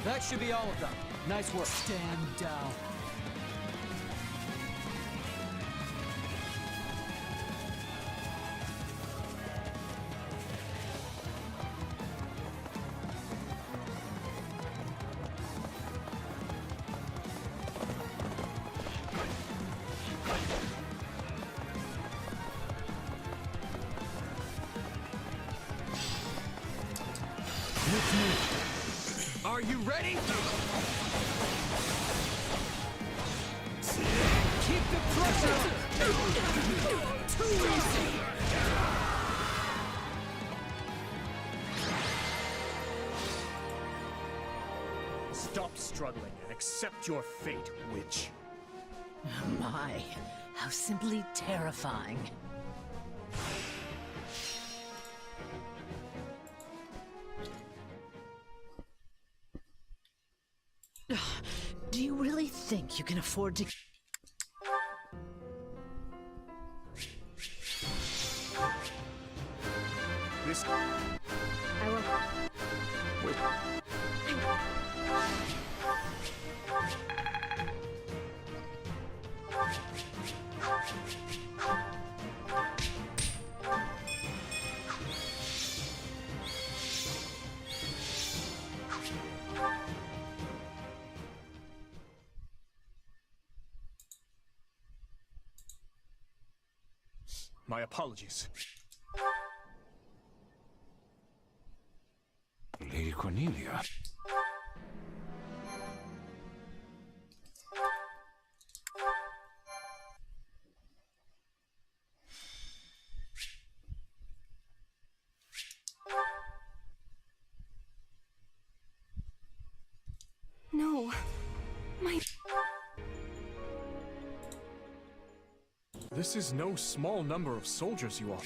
That should be all of them. Nice work. Stand down. Are you ready? Keep the pressure! Too easy! Stop struggling and accept your fate, witch. My, how simply terrifying. Do you really think you can afford to... This... I will... My apologies. Lady Cornelia. No. My... This is no small number of soldiers you are.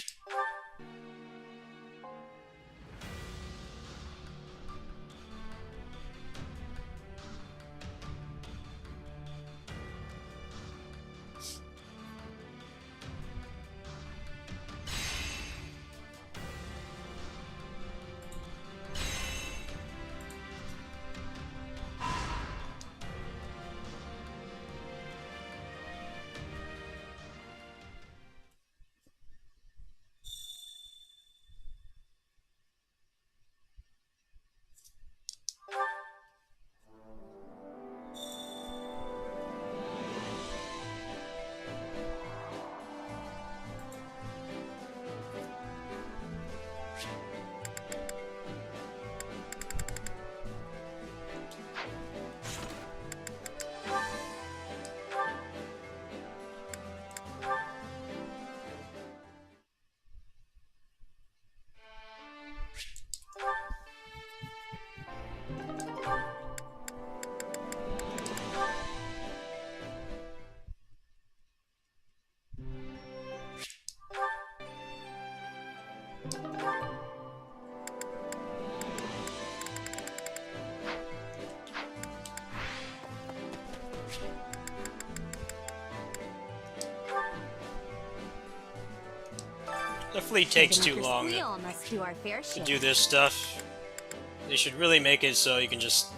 The fleet takes too long We all must do our fair to share. do this stuff. They should really make it so you can just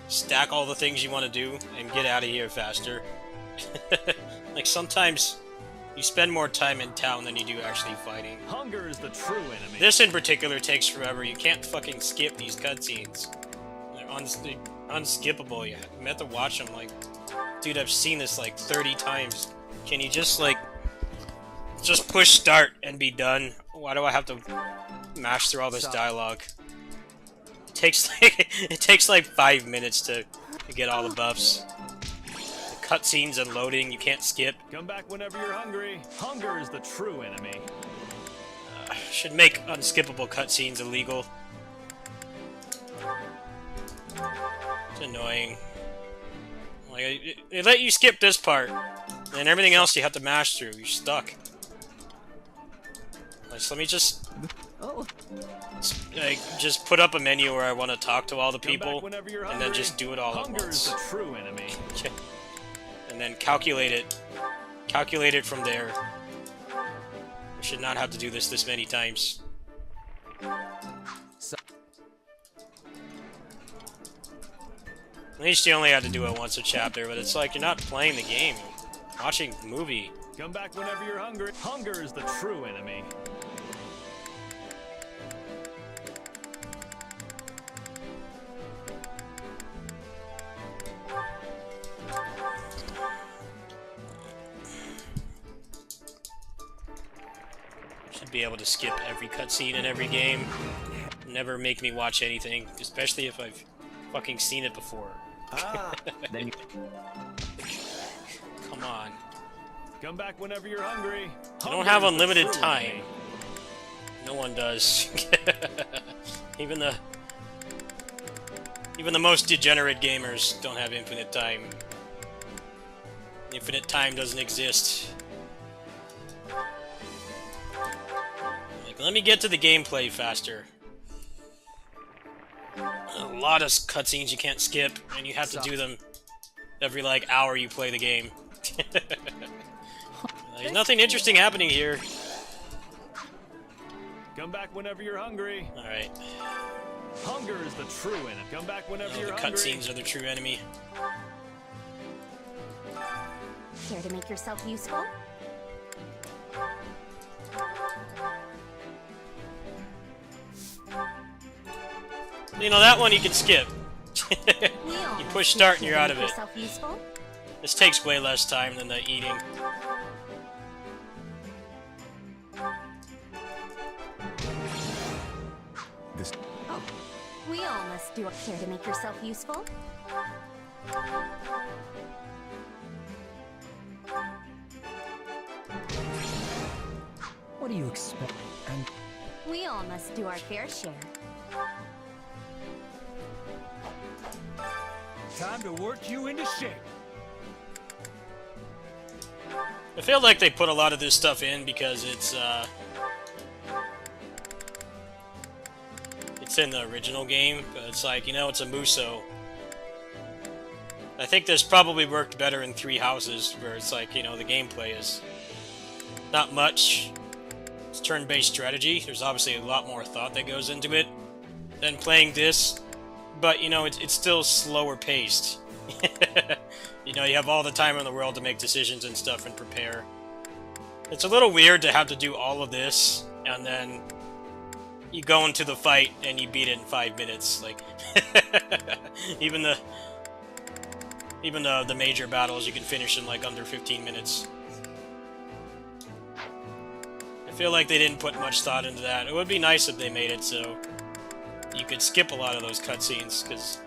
stack all the things you want to do and get out of here faster. Like, sometimes you spend more time in town than you do actually fighting. Hunger is the true enemy. This in particular takes forever. You can't fucking skip these cutscenes. They're honestly unskippable. You have to watch them. Like, dude, I've seen this like 30 times. Can you just like just push start and be done? Why do I have to mash through all this dialogue? It takes like 5 minutes to get all the buffs. The cutscenes and loading, you can't skip. Come back whenever you're hungry. Hunger is the true enemy. Should make unskippable cutscenes illegal. It's annoying. Like, they let you skip this part, and everything else you have to mash through. You're stuck. Like, so let me just... Like, just put up a menu where I want to talk to all the people, and then just do it all at once. Hunger is the true enemy. And then calculate it. Calculate it from there. I should not have to do this many times. At least you only had to do it once a chapter, but it's like you're not playing the game. You're watching the movie. Come back whenever you're hungry. Hunger is the true enemy. Should be able to skip every cutscene in every game. Never make me watch anything, especially if I've fucking seen it before. Then you... Come on. Come back whenever you're hungry. I don't have unlimited time. No one does. Even the most degenerate gamers don't have infinite time. Infinite time doesn't exist. Like, let me get to the gameplay faster. A lot of cutscenes you can't skip, and you have to do them every, like, hour you play the game. There's nothing interesting happening here. Come back whenever you're hungry. Alright. Hunger is the true enemy. Come back whenever you're the hungry. cutscenes are the true enemy. Care to make yourself useful? You know, that one you can skip. You push start and you're out of it. This takes way less time than the eating. Oh, we all must do a care to make yourself useful. What do you expect? We all must do our fair share. Time to work you into shape. I feel like they put a lot of this stuff in because it's in the original game, but it's like, you know, it's a Musou. I think this probably worked better in Three Houses, where it's like, you know, the gameplay is not much. It's turn-based strategy. There's obviously a lot more thought that goes into it than playing this, but, you know, it's still slower paced. You know, you have all the time in the world to make decisions and stuff and prepare. It's a little weird to have to do all of this, and then you go into the fight and you beat it in 5 minutes. Like, even the major battles you can finish in like under 15 minutes. I feel like they didn't put much thought into that. It would be nice if they made it so you could skip a lot of those cutscenes, because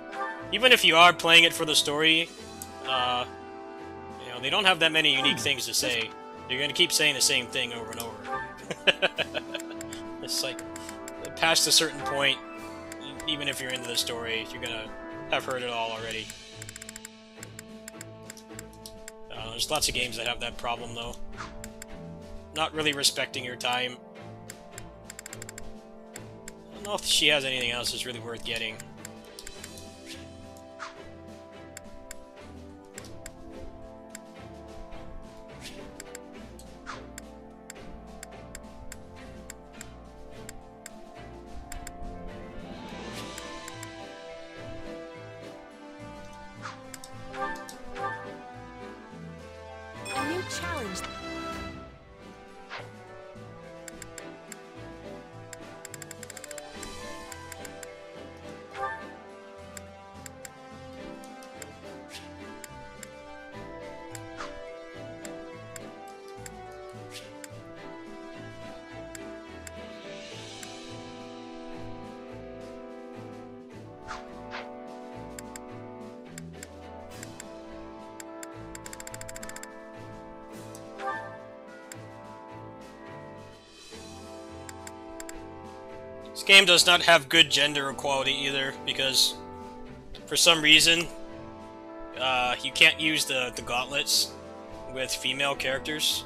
even if you are playing it for the story, you know, they don't have that many unique things to say. You're gonna keep saying the same thing over and over. It's like, past a certain point, even if you're into the story, you're gonna have heard it all already. There's lots of games that have that problem, though. Not really respecting your time. I don't know if she has anything else that's really worth getting. A new challenge. This game does not have good gender equality either, because for some reason, you can't use the gauntlets with female characters.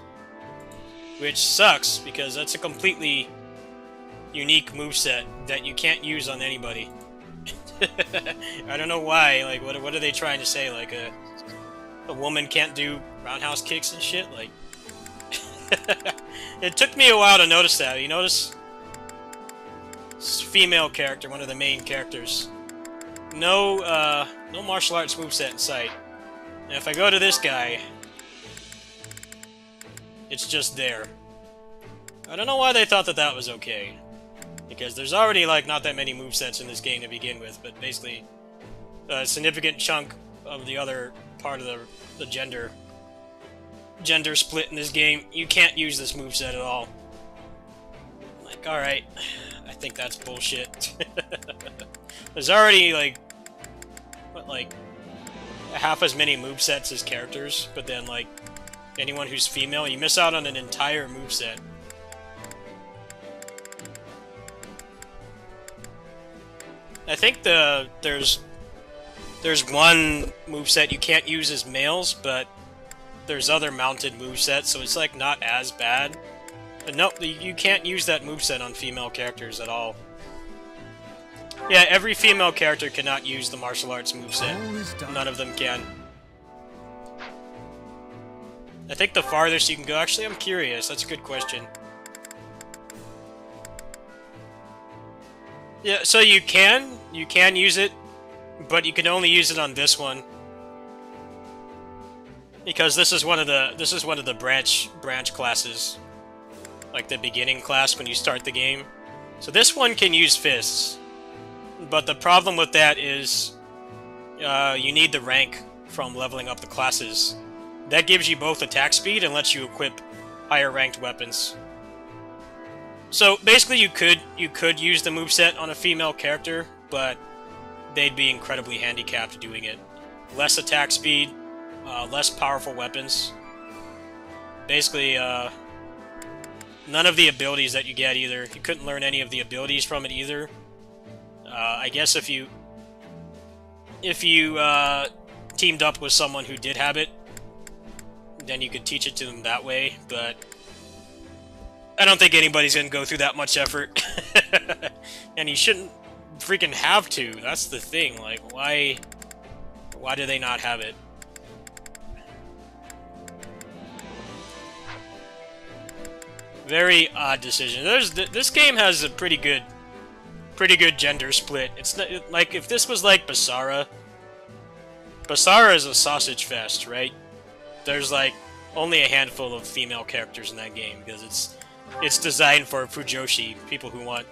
Which sucks, because that's a completely unique moveset that you can't use on anybody. I don't know why, like, what are they trying to say? Like, a woman can't do roundhouse kicks and shit? Like, it took me a while to notice that. You notice? Female character, one of the main characters. No martial arts moveset in sight. And if I go to this guy, it's just there. I don't know why they thought that that was okay. Because there's already, like, not that many movesets in this game to begin with, but basically a significant chunk of the other part of the gender split in this game, you can't use this moveset at all. Like, alright, I think that's bullshit. There's already, like, what, like, half as many movesets as characters, but then, like, anyone who's female, you miss out on an entire moveset. I think there's one moveset you can't use as males, but there's other mounted movesets, so it's like not as bad. But nope, you can't use that moveset on female characters at all. Yeah, every female character cannot use the martial arts moveset. None of them can. I think the farthest you can go... Actually, I'm curious. That's a good question. Yeah, so you can use it, but you can only use it on this one. Because this is one of the branch classes. Like the beginning class when you start the game. So this one can use fists. But the problem with that is you need the rank from leveling up the classes. That gives you both attack speed and lets you equip higher ranked weapons. So basically you could use the moveset on a female character, but they'd be incredibly handicapped doing it. Less attack speed, less powerful weapons. Basically, none of the abilities that you get either. You couldn't learn any of the abilities from it either. I guess if you teamed up with someone who did have it, then you could teach it to them that way, but I don't think anybody's gonna go through that much effort. And you shouldn't freaking have to. That's the thing. Like, why do they not have it? Very odd decision. This game has a pretty good gender split. It's not, like, if this was like Basara is a sausage fest, right? There's like only a handful of female characters in that game because it's designed for Fujoshi, people who want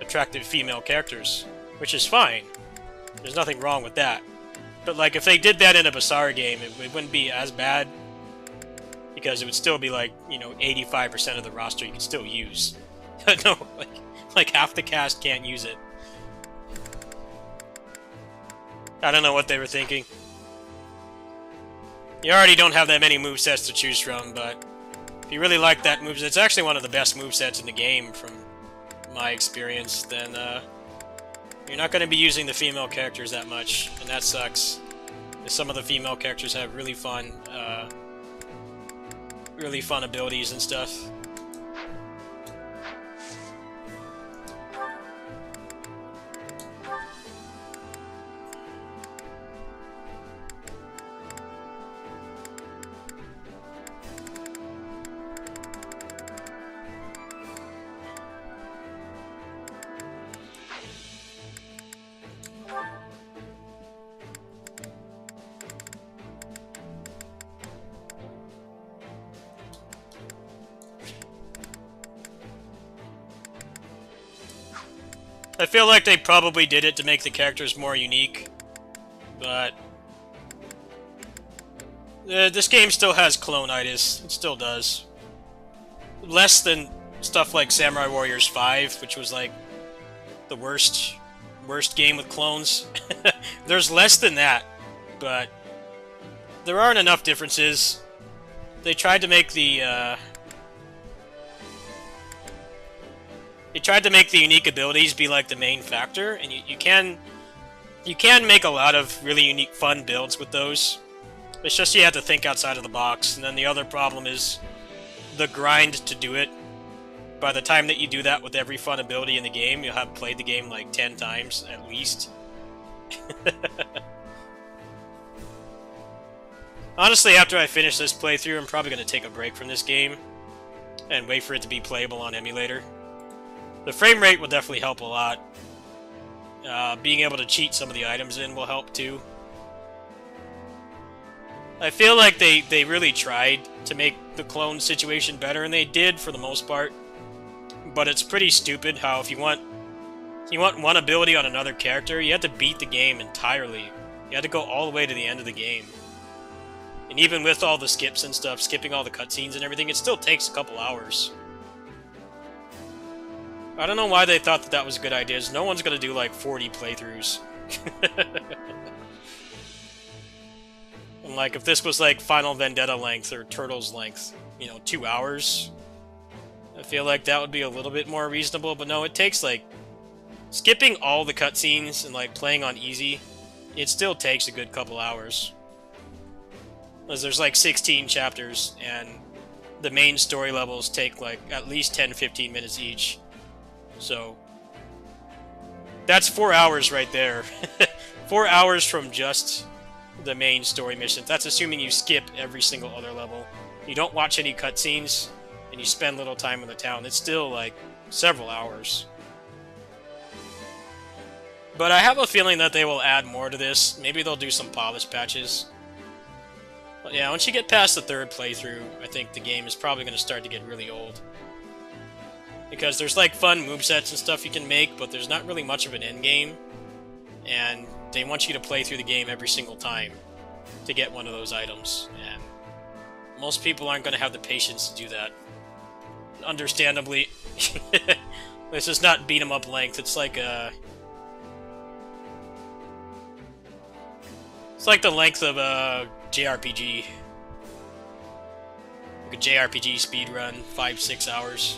attractive female characters, which is fine. There's nothing wrong with that. But like if they did that in a Basara game, it wouldn't be as bad because it would still be like, you know, 85% of the roster you could still use. No, like half the cast can't use it. I don't know what they were thinking. You already don't have that many movesets to choose from, but if you really like that moveset, it's actually one of the best movesets in the game from my experience, then you're not going to be using the female characters that much, and that sucks. Some of the female characters have really fun abilities and stuff. I feel like they probably did it to make the characters more unique, but this game still has clone-itis. It still does. Less than stuff like Samurai Warriors 5, which was like the worst game with clones. There's less than that, but there aren't enough differences. They tried to make the They tried to make the unique abilities be like the main factor, and you can make a lot of really unique, fun builds with those. It's just you have to think outside of the box, and then the other problem is the grind to do it. By the time that you do that with every fun ability in the game, you'll have played the game like 10 times at least. Honestly, after I finish this playthrough, I'm probably going to take a break from this game and wait for it to be playable on emulator. The frame rate will definitely help a lot. Being able to cheat some of the items in will help too. I feel like they really tried to make the clone situation better, and they did for the most part. But it's pretty stupid how if you want one ability on another character, you have to beat the game entirely. You have to go all the way to the end of the game. And even with all the skips and stuff, skipping all the cutscenes and everything, it still takes a couple hours. I don't know why they thought that was a good idea. No one's gonna do like 40 playthroughs. And like if this was like Final Vendetta length or Turtles length, you know, 2 hours, I feel like that would be a little bit more reasonable. But no, it takes like skipping all the cutscenes and like playing on easy. It still takes a good couple hours. Because there's like 16 chapters, and the main story levels take like at least 10-15 minutes each. So that's 4 hours right there. 4 hours from just the main story missions. That's assuming you skip every single other level. You don't watch any cutscenes, and you spend little time in the town. It's still like several hours. But I have a feeling that they will add more to this. Maybe they'll do some polish patches. But yeah, once you get past the third playthrough, I think the game is probably going to start to get really old. Because there's like fun movesets and stuff you can make, but there's not really much of an end game. And they want you to play through the game every single time to get one of those items. And most people aren't going to have the patience to do that. Understandably. This is not beat 'em up length. It's like a... It's like the length of a JRPG. Like a JRPG speedrun, 5-6 hours.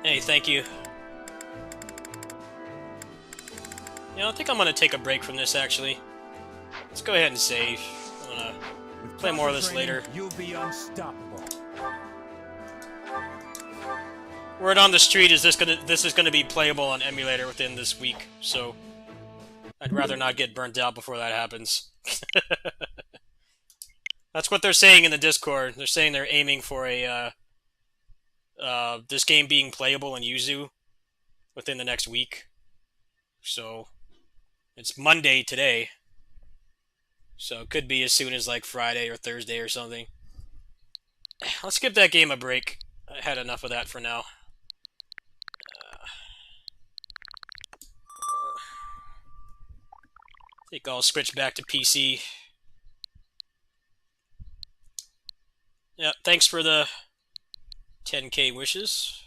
Hey, thank you. Yeah, I think I'm gonna take a break from this, actually. Let's go ahead and save. I'm gonna play more of this later. You'll be unstoppable. Word on the street is this is gonna be playable on emulator within this week, so I'd rather not get burnt out before that happens. That's what they're saying in the Discord. They're saying they're aiming for a this game being playable in Yuzu within the next week. So it's Monday today, so it could be as soon as like Friday or Thursday or something. Let's give that game a break. I had enough of that for now. I think I'll switch back to PC. Yeah, thanks for the 10K wishes.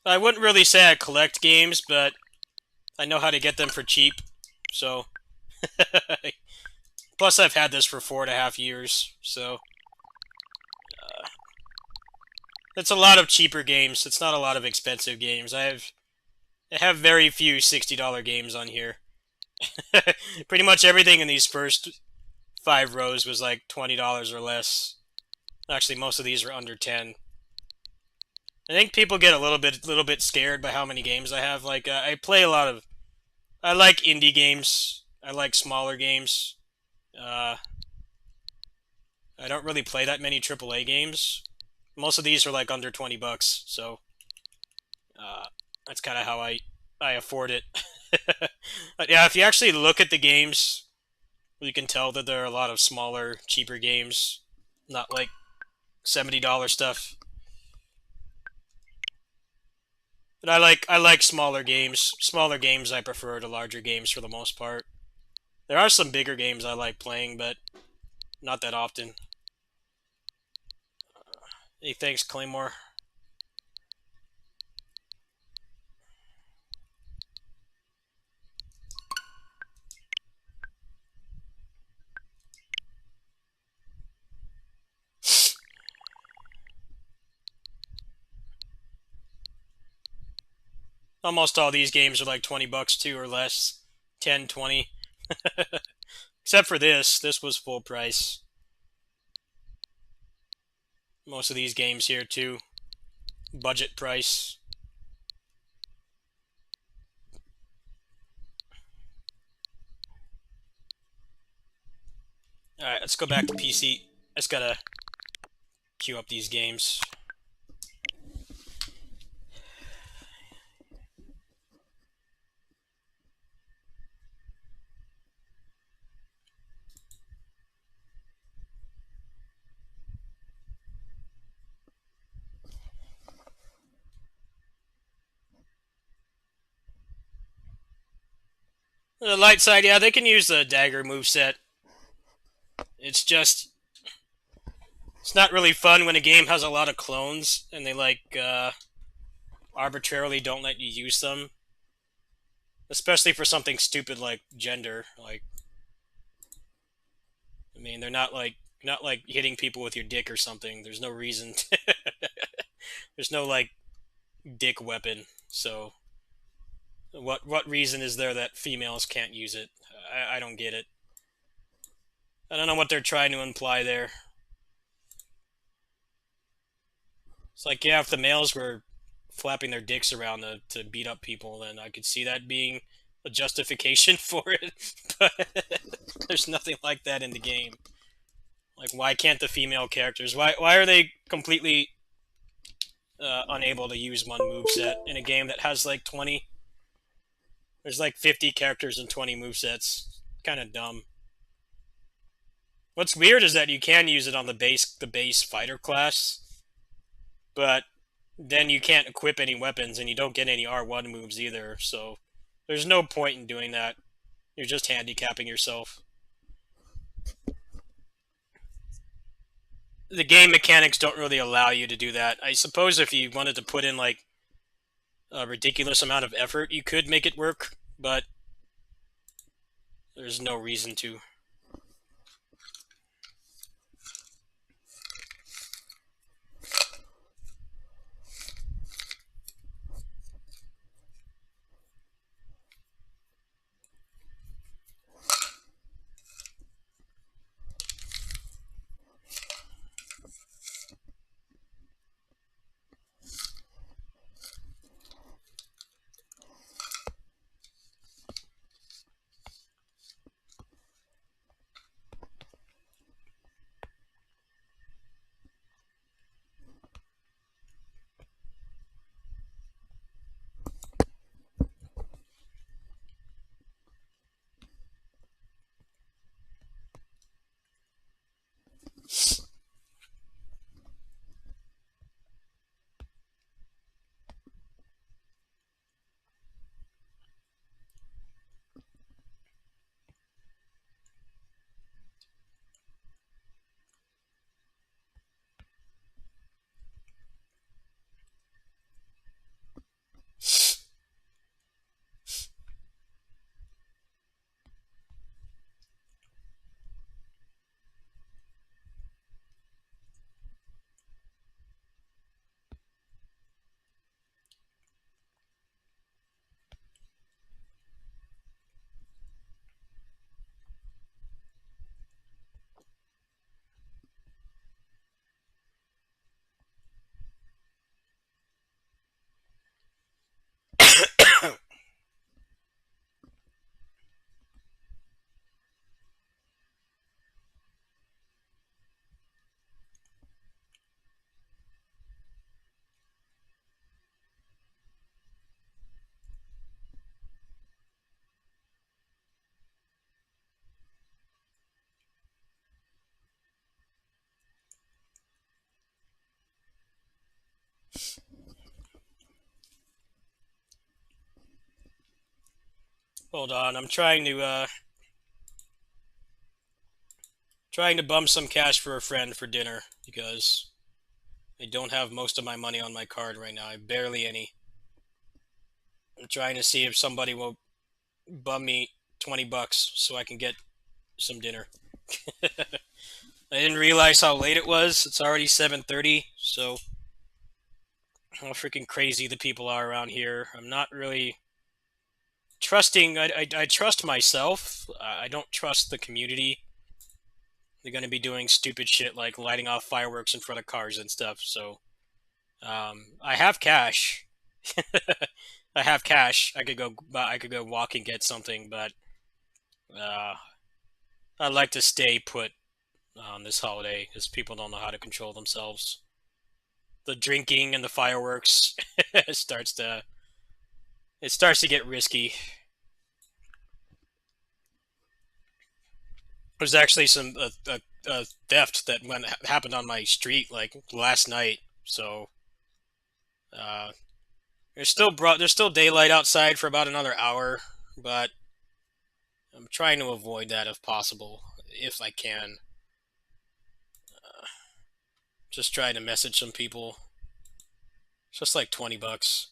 I wouldn't really say I collect games, but I know how to get them for cheap, so... Plus, I've had this for 4.5 years, so... It's a lot of cheaper games. It's not a lot of expensive games. I have very few $60 games on here. Pretty much everything in these first 5 rows was like $20 or less. Actually, most of these are under 10. I think people get a little bit scared by how many games I have. Like, I play a lot of... I like indie games. I like smaller games. I don't really play that many AAA games. Most of these are like under 20 bucks, so that's kind of how I afford it. But yeah, if you actually look at the games, you can tell that there are a lot of smaller, cheaper games, not like $70 stuff. But I like smaller games. Smaller games I prefer to larger games for the most part. There are some bigger games I like playing, but not that often. Hey, thanks, Claymore. Almost all these games are like 20 bucks too, or less. 10, 20. Except for this. This was full price. Most of these games here too. Budget price. Alright, let's go back to PC. I just gotta queue up these games. The light side, yeah, they can use the dagger moveset. It's just... It's not really fun when a game has a lot of clones, and they, like, arbitrarily don't let you use them. Especially for something stupid like gender. Like... I mean, they're not like hitting people with your dick or something. There's no reason to... There's no, like, dick weapon, so... What reason is there that females can't use it? I don't get it. I don't know what they're trying to imply there. It's like, yeah, if the males were flapping their dicks around to beat up people, then I could see that being a justification for it. But there's nothing like that in the game. Like, why can't the female characters... Why are they completely unable to use one moveset in a game that has, like, 20... There's like 50 characters and 20 movesets. Kind of dumb. What's weird is that you can use it on the base fighter class, but then you can't equip any weapons and you don't get any R1 moves either, so there's no point in doing that. You're just handicapping yourself. The game mechanics don't really allow you to do that. I suppose if you wanted to put in like a ridiculous amount of effort, you could make it work, but there's no reason to. Hold on, I'm trying to bum some cash for a friend for dinner because I don't have most of my money on my card right now. I have barely any. I'm trying to see if somebody will bum me 20 bucks so I can get some dinner. I didn't realize how late it was. It's already 7:30, so how freaking crazy the people are around here. I'm not really trusting. I trust myself. I don't trust the community. They're going to be doing stupid shit like lighting off fireworks in front of cars and stuff, so I have cash. I have cash. I could go walk and get something, but I'd like to stay put on this holiday because people don't know how to control themselves. The drinking and the fireworks starts to get risky. There's actually some theft that happened on my street like last night, so there's still daylight outside for about another hour, but I'm trying to avoid that if possible, if I can. Just try to message some people. It's just like 20 bucks.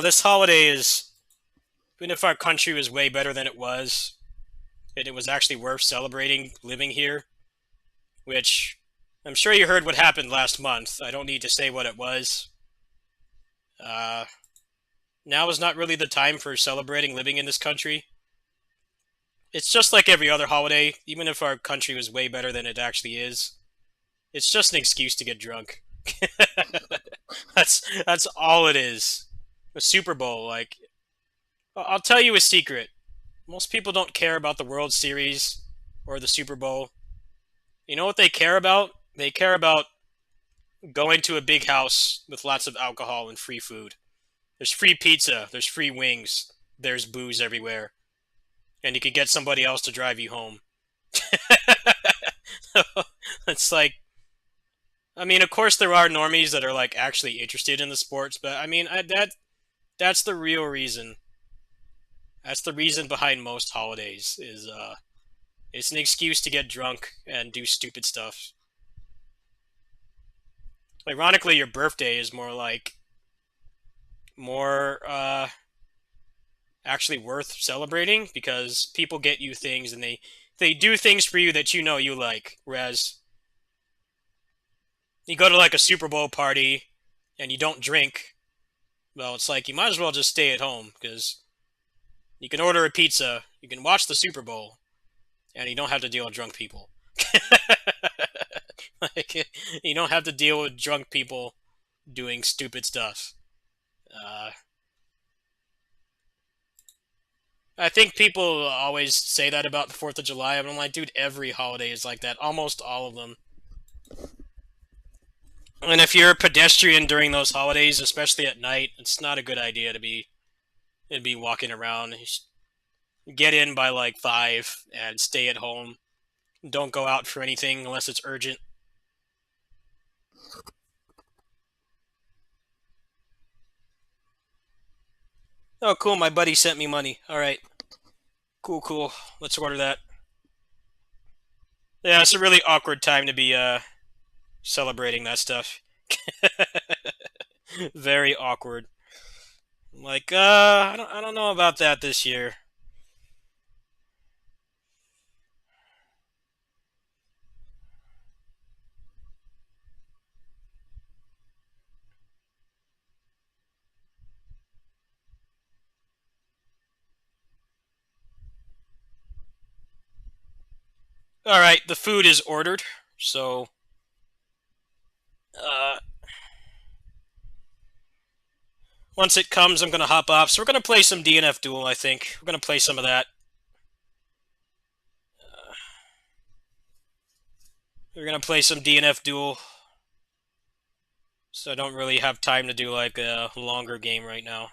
This holiday is, even if our country was way better than it was, and it was actually worth celebrating living here, which I'm sure you heard what happened last month. I don't need to say what it was. Now is not really the time for celebrating living in this country. It's just like every other holiday, even if our country was way better than it actually is. It's just an excuse to get drunk. That's all it is. A Super Bowl, like, I'll tell you a secret. Most people don't care about the World Series or the Super Bowl. You know what they care about? They care about going to a big house with lots of alcohol and free food. There's free pizza, there's free wings, there's booze everywhere. And you can get somebody else to drive you home. It's like, I mean, of course there are normies that are like actually interested in the sports, but I mean, that's the real reason. That's the reason behind most holidays is it's an excuse to get drunk and do stupid stuff. Ironically, your birthday is more actually worth celebrating because people get you things and they do things for you that you know you like. Whereas you go to like a Super Bowl party and you don't drink, well, it's like you might as well just stay at home because you can order a pizza, you can watch the Super Bowl, and you don't have to deal with drunk people. Like, you don't have to deal with drunk people doing stupid stuff. I think people always say that about the 4th of July, and I'm like, dude, every holiday is like that. Almost all of them. And if you're a pedestrian during those holidays, especially at night, it's not a good idea to be walking around. Get in by like 5 and stay at home. Don't go out for anything unless it's urgent. Oh, cool. My buddy sent me money. All right. Cool, cool. Let's order that. Yeah, it's a really awkward time to be celebrating that stuff. Very awkward. Like, I don't know about that this year. All right, the food is ordered, so uh, once it comes, I'm gonna hop off. So we're gonna play some DNF Duel. I think we're gonna play some of that. We're gonna play some DNF Duel. So I don't really have time to do like a longer game right now.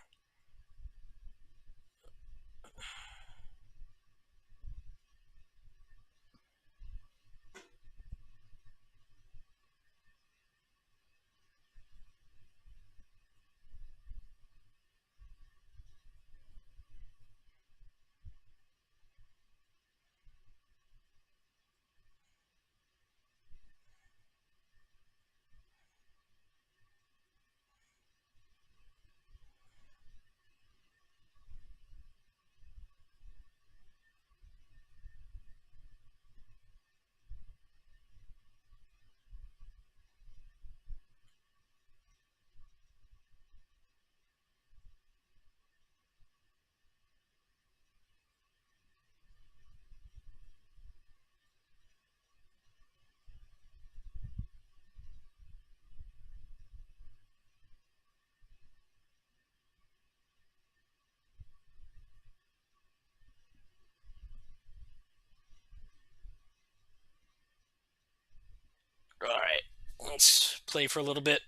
Alright, let's play for a little bit.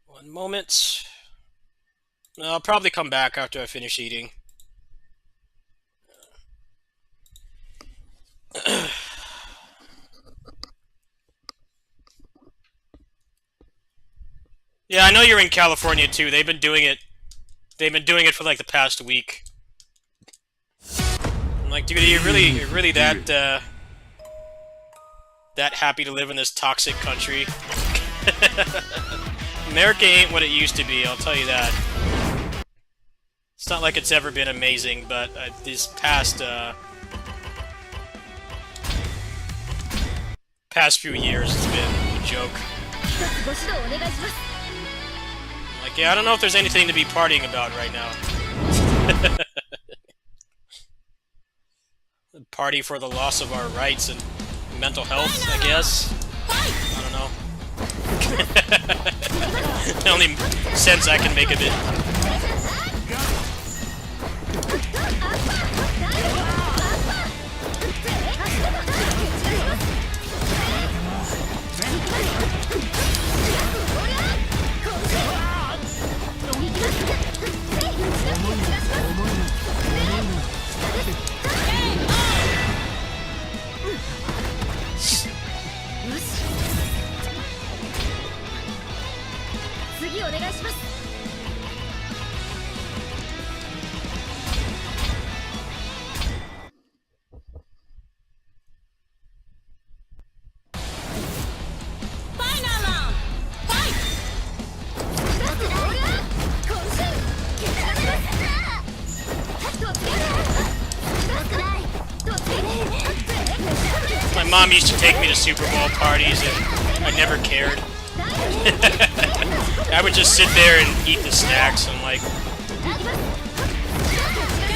One moment. I'll probably come back after I finish eating. Yeah, I know you're in California too. They've been doing it. They've been doing it for like the past week. I'm like, dude, you're really that that happy to live in this toxic country? America ain't what it used to be, I'll tell you that. It's not like it's ever been amazing, but these past few years, it's been a joke. Like, yeah, I don't know if there's anything to be partying about right now. Party for the loss of our rights and mental health, I guess. I don't know. The only sense I can make of it. My mom used to take me to Super Bowl parties, and I never cared. I would just sit there and eat the snacks, and like,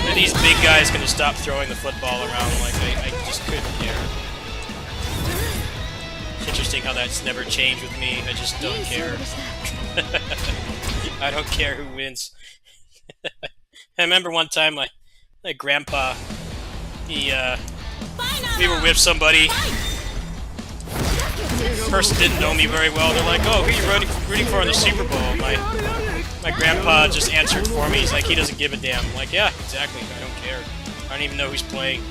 are these big guys gonna stop throwing the football around? Like, I just couldn't care. It's interesting how that's never changed with me. I just don't care. I don't care who wins. I remember one time my grandpa, we were with somebody. The person didn't know me very well. They're like, "Oh, who are you rooting for in the Super Bowl?" My grandpa just answered for me. He's like, he doesn't give a damn. I'm like, yeah, exactly. I don't care. I don't even know who's playing.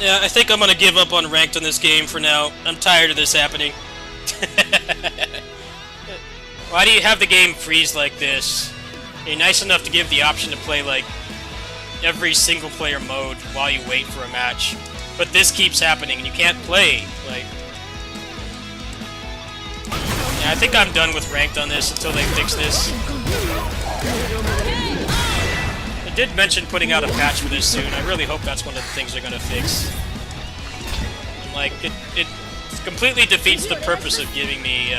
Yeah, I think I'm gonna give up on ranked on this game for now. I'm tired of this happening. Why do you have the game freeze like this? You're nice enough to give the option to play, like, every single player mode while you wait for a match. But this keeps happening and you can't play, like... Yeah, I think I'm done with ranked on this until they fix this. I did mention putting out a patch for this soon. I really hope that's one of the things they're gonna fix. And, like, it completely defeats the purpose of giving me,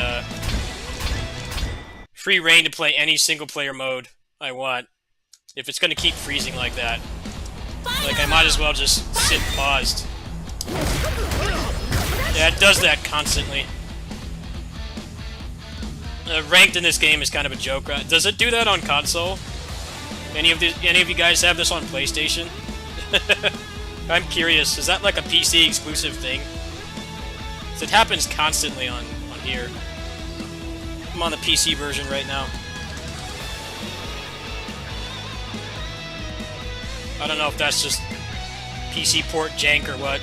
free reign to play any single player mode I want. If it's gonna keep freezing like that. Like, I might as well just sit paused. Yeah, it does that constantly. Ranked in this game is kind of a joke. Does it do that on console? Any of you guys have this on PlayStation? I'm curious. Is that like a PC exclusive thing? 'Cause it happens constantly on here. I'm on the PC version right now. I don't know if that's just PC port jank or what.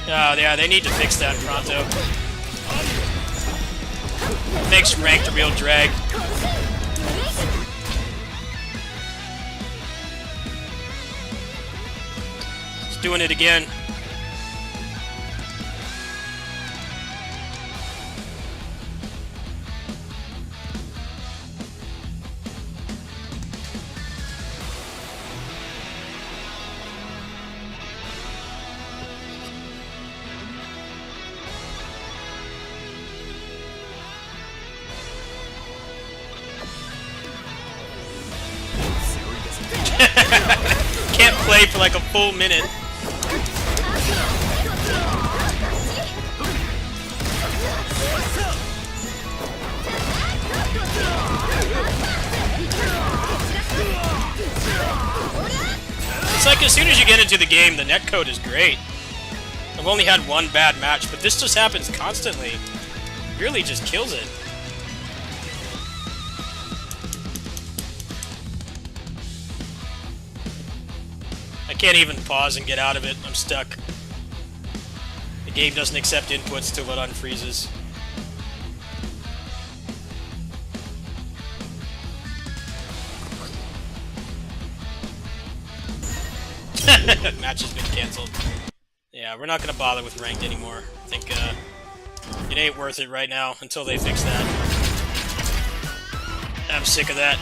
Oh, yeah, they need to fix that pronto. It makes ranked a real drag. It's doing it again. Can't play for like a full minute. It's like as soon as you get into the game, the netcode is great. I've only had one bad match, but this just happens constantly. It really just kills it. I can't even pause and get out of it. I'm stuck. The game doesn't accept inputs till it unfreezes. Match has been cancelled. Yeah, we're not gonna bother with ranked anymore. I think it ain't worth it right now until they fix that. I'm sick of that.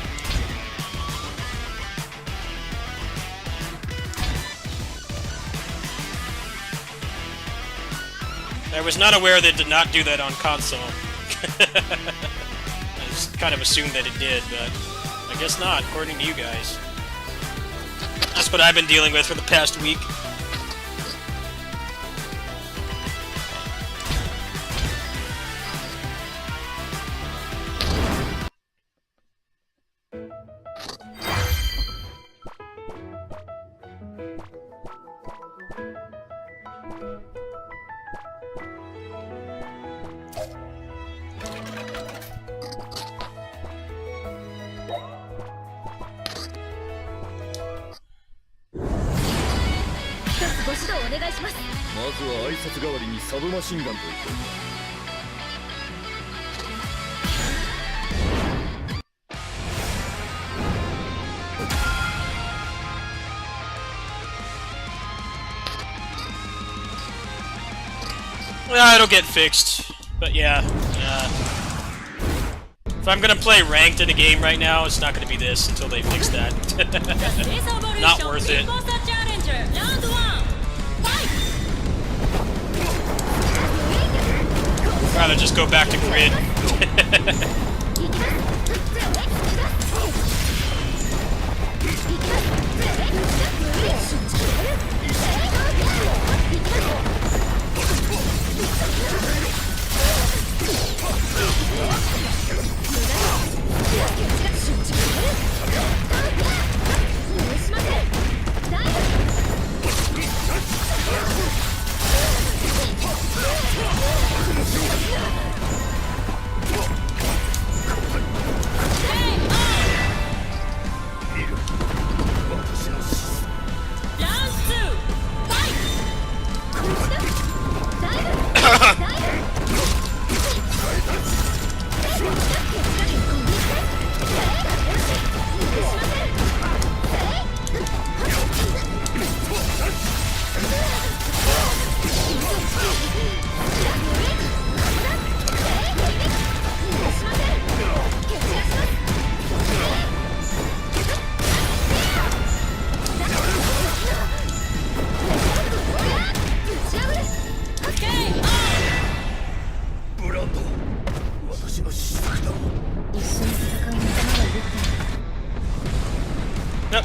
I was not aware that it did not do that on console. I just kind of assumed that it did, but I guess not, according to you guys. That's what I've been dealing with for the past week. Well, it'll get fixed, but yeah. If I'm gonna play ranked in a game right now, it's not gonna be this until they fix that. Not worth it. I'd rather just go back to grid.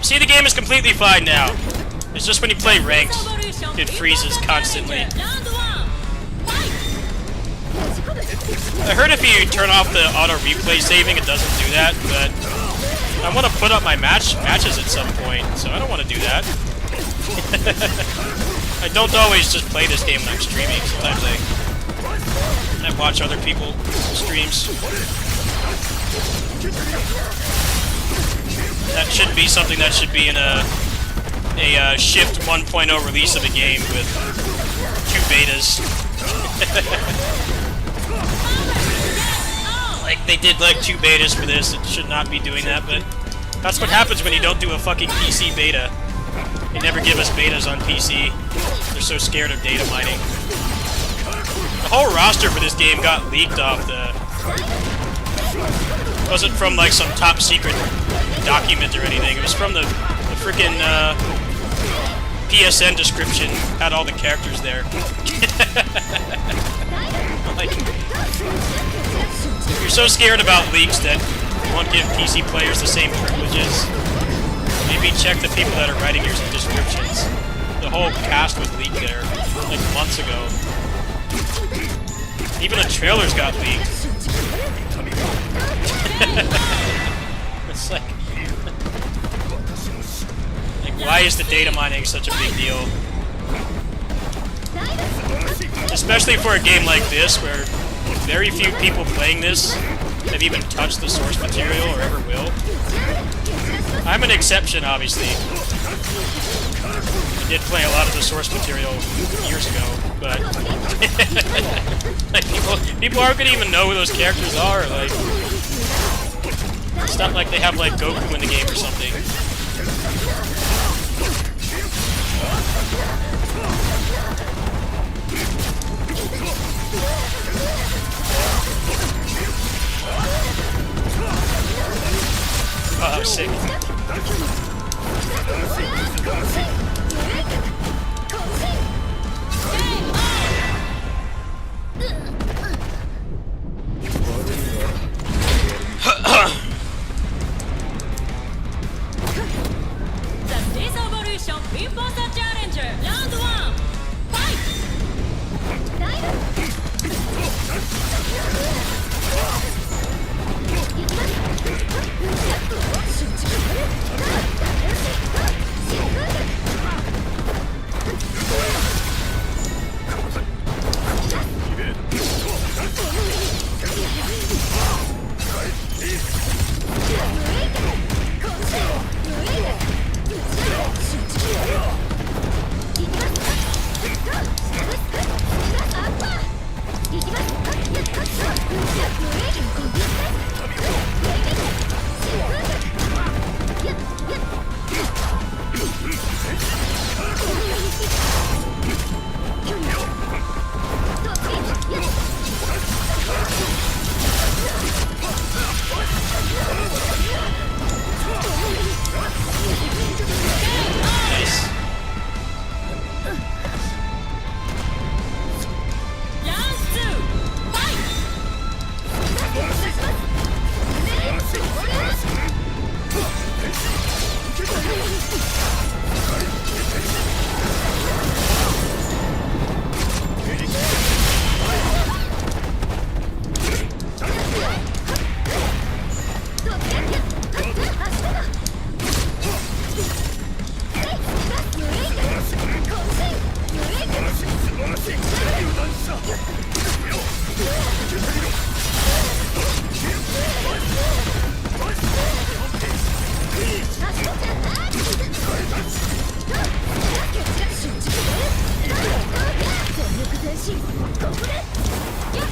See, the game is completely fine now. It's just when you play ranked, it freezes constantly. I heard if you turn off the auto replay saving, it doesn't do that, but I want to put up my matches at some point, so I don't want to do that. I don't always just play this game when I'm streaming. Sometimes I watch other people's streams. That should be something that should be in a Shift 1.0 release of a game with 2 betas. Like, they did like 2 betas for this. It should not be doing that, but that's what happens when you don't do a fucking PC beta. They never give us betas on PC. They're so scared of data mining. The whole roster for this game got leaked off the... It wasn't from like some top secret document or anything. It was from the freaking PSN description. Had all the characters there. Like, if you're so scared about leaks that you won't give PC players the same privileges, maybe check the people that are writing your descriptions. The whole cast was leaked there, like months ago. Even the trailers got leaked. It's like, why is the data mining such a big deal? Especially for a game like this, where very few people playing this have even touched the source material or ever will. I'm an exception, obviously. I did play a lot of the source material years ago, but like people aren't gonna even know who those characters are. Like, it's not like they have like Goku in the game or something. Oh, sick. The Space Evolution Imposter Challenger Round 1 Fight!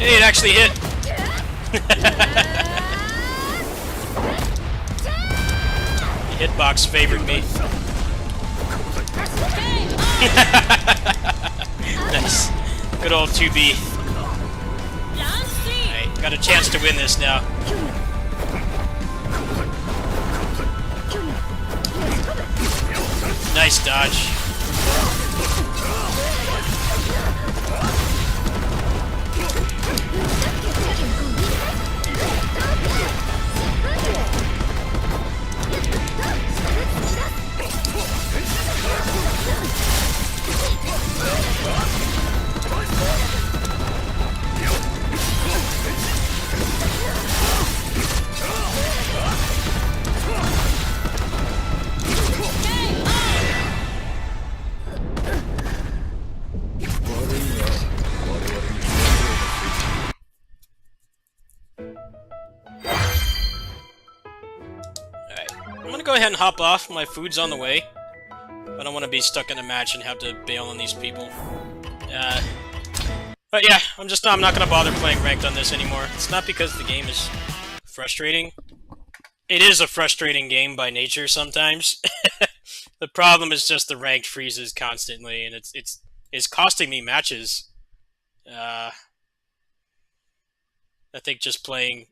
Hey, it actually hit! The hitbox favored me. Nice. Good old 2B. Alright, got a chance to win this now. Nice dodge. gonna go ahead and hop off. My food's on the way. I don't want to be stuck in a match and have to bail on these people. But yeah, I'm not gonna bother playing ranked on this anymore. It's not because the game is frustrating. It is a frustrating game by nature sometimes. The problem is just the ranked freezes constantly, and it's costing me matches. I think just playing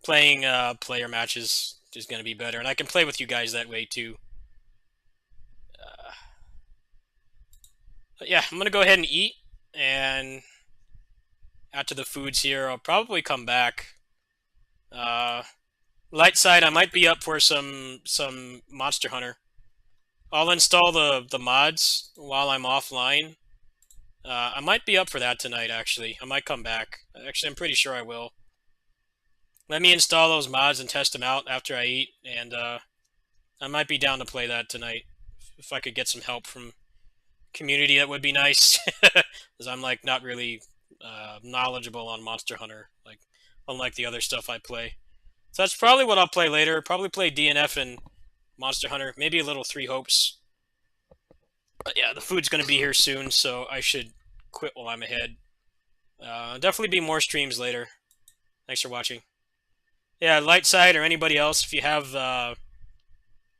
player matches is going to be better, and I can play with you guys that way too. But yeah, I'm going to go ahead and eat, and after the food's here, I'll probably come back. Light side, I might be up for some Monster Hunter. I'll install the mods while I'm offline. I might be up for that tonight, actually. I might come back. Actually, I'm pretty sure I will. Let me install those mods and test them out after I eat, and I might be down to play that tonight. If I could get some help from community, that would be nice. Because I'm like not really knowledgeable on Monster Hunter, like unlike the other stuff I play. So that's probably what I'll play later. Probably play DNF and Monster Hunter, maybe a little Three Hopes. But yeah, the food's going to be here soon, so I should quit while I'm ahead. Definitely be more streams later. Thanks for watching. Yeah, Lightside or anybody else, if you have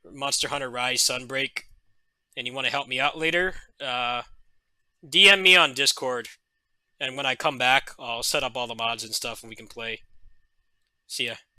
Monster Hunter Rise Sunbreak and you want to help me out later, DM me on Discord. And when I come back, I'll set up all the mods and stuff and we can play. See ya.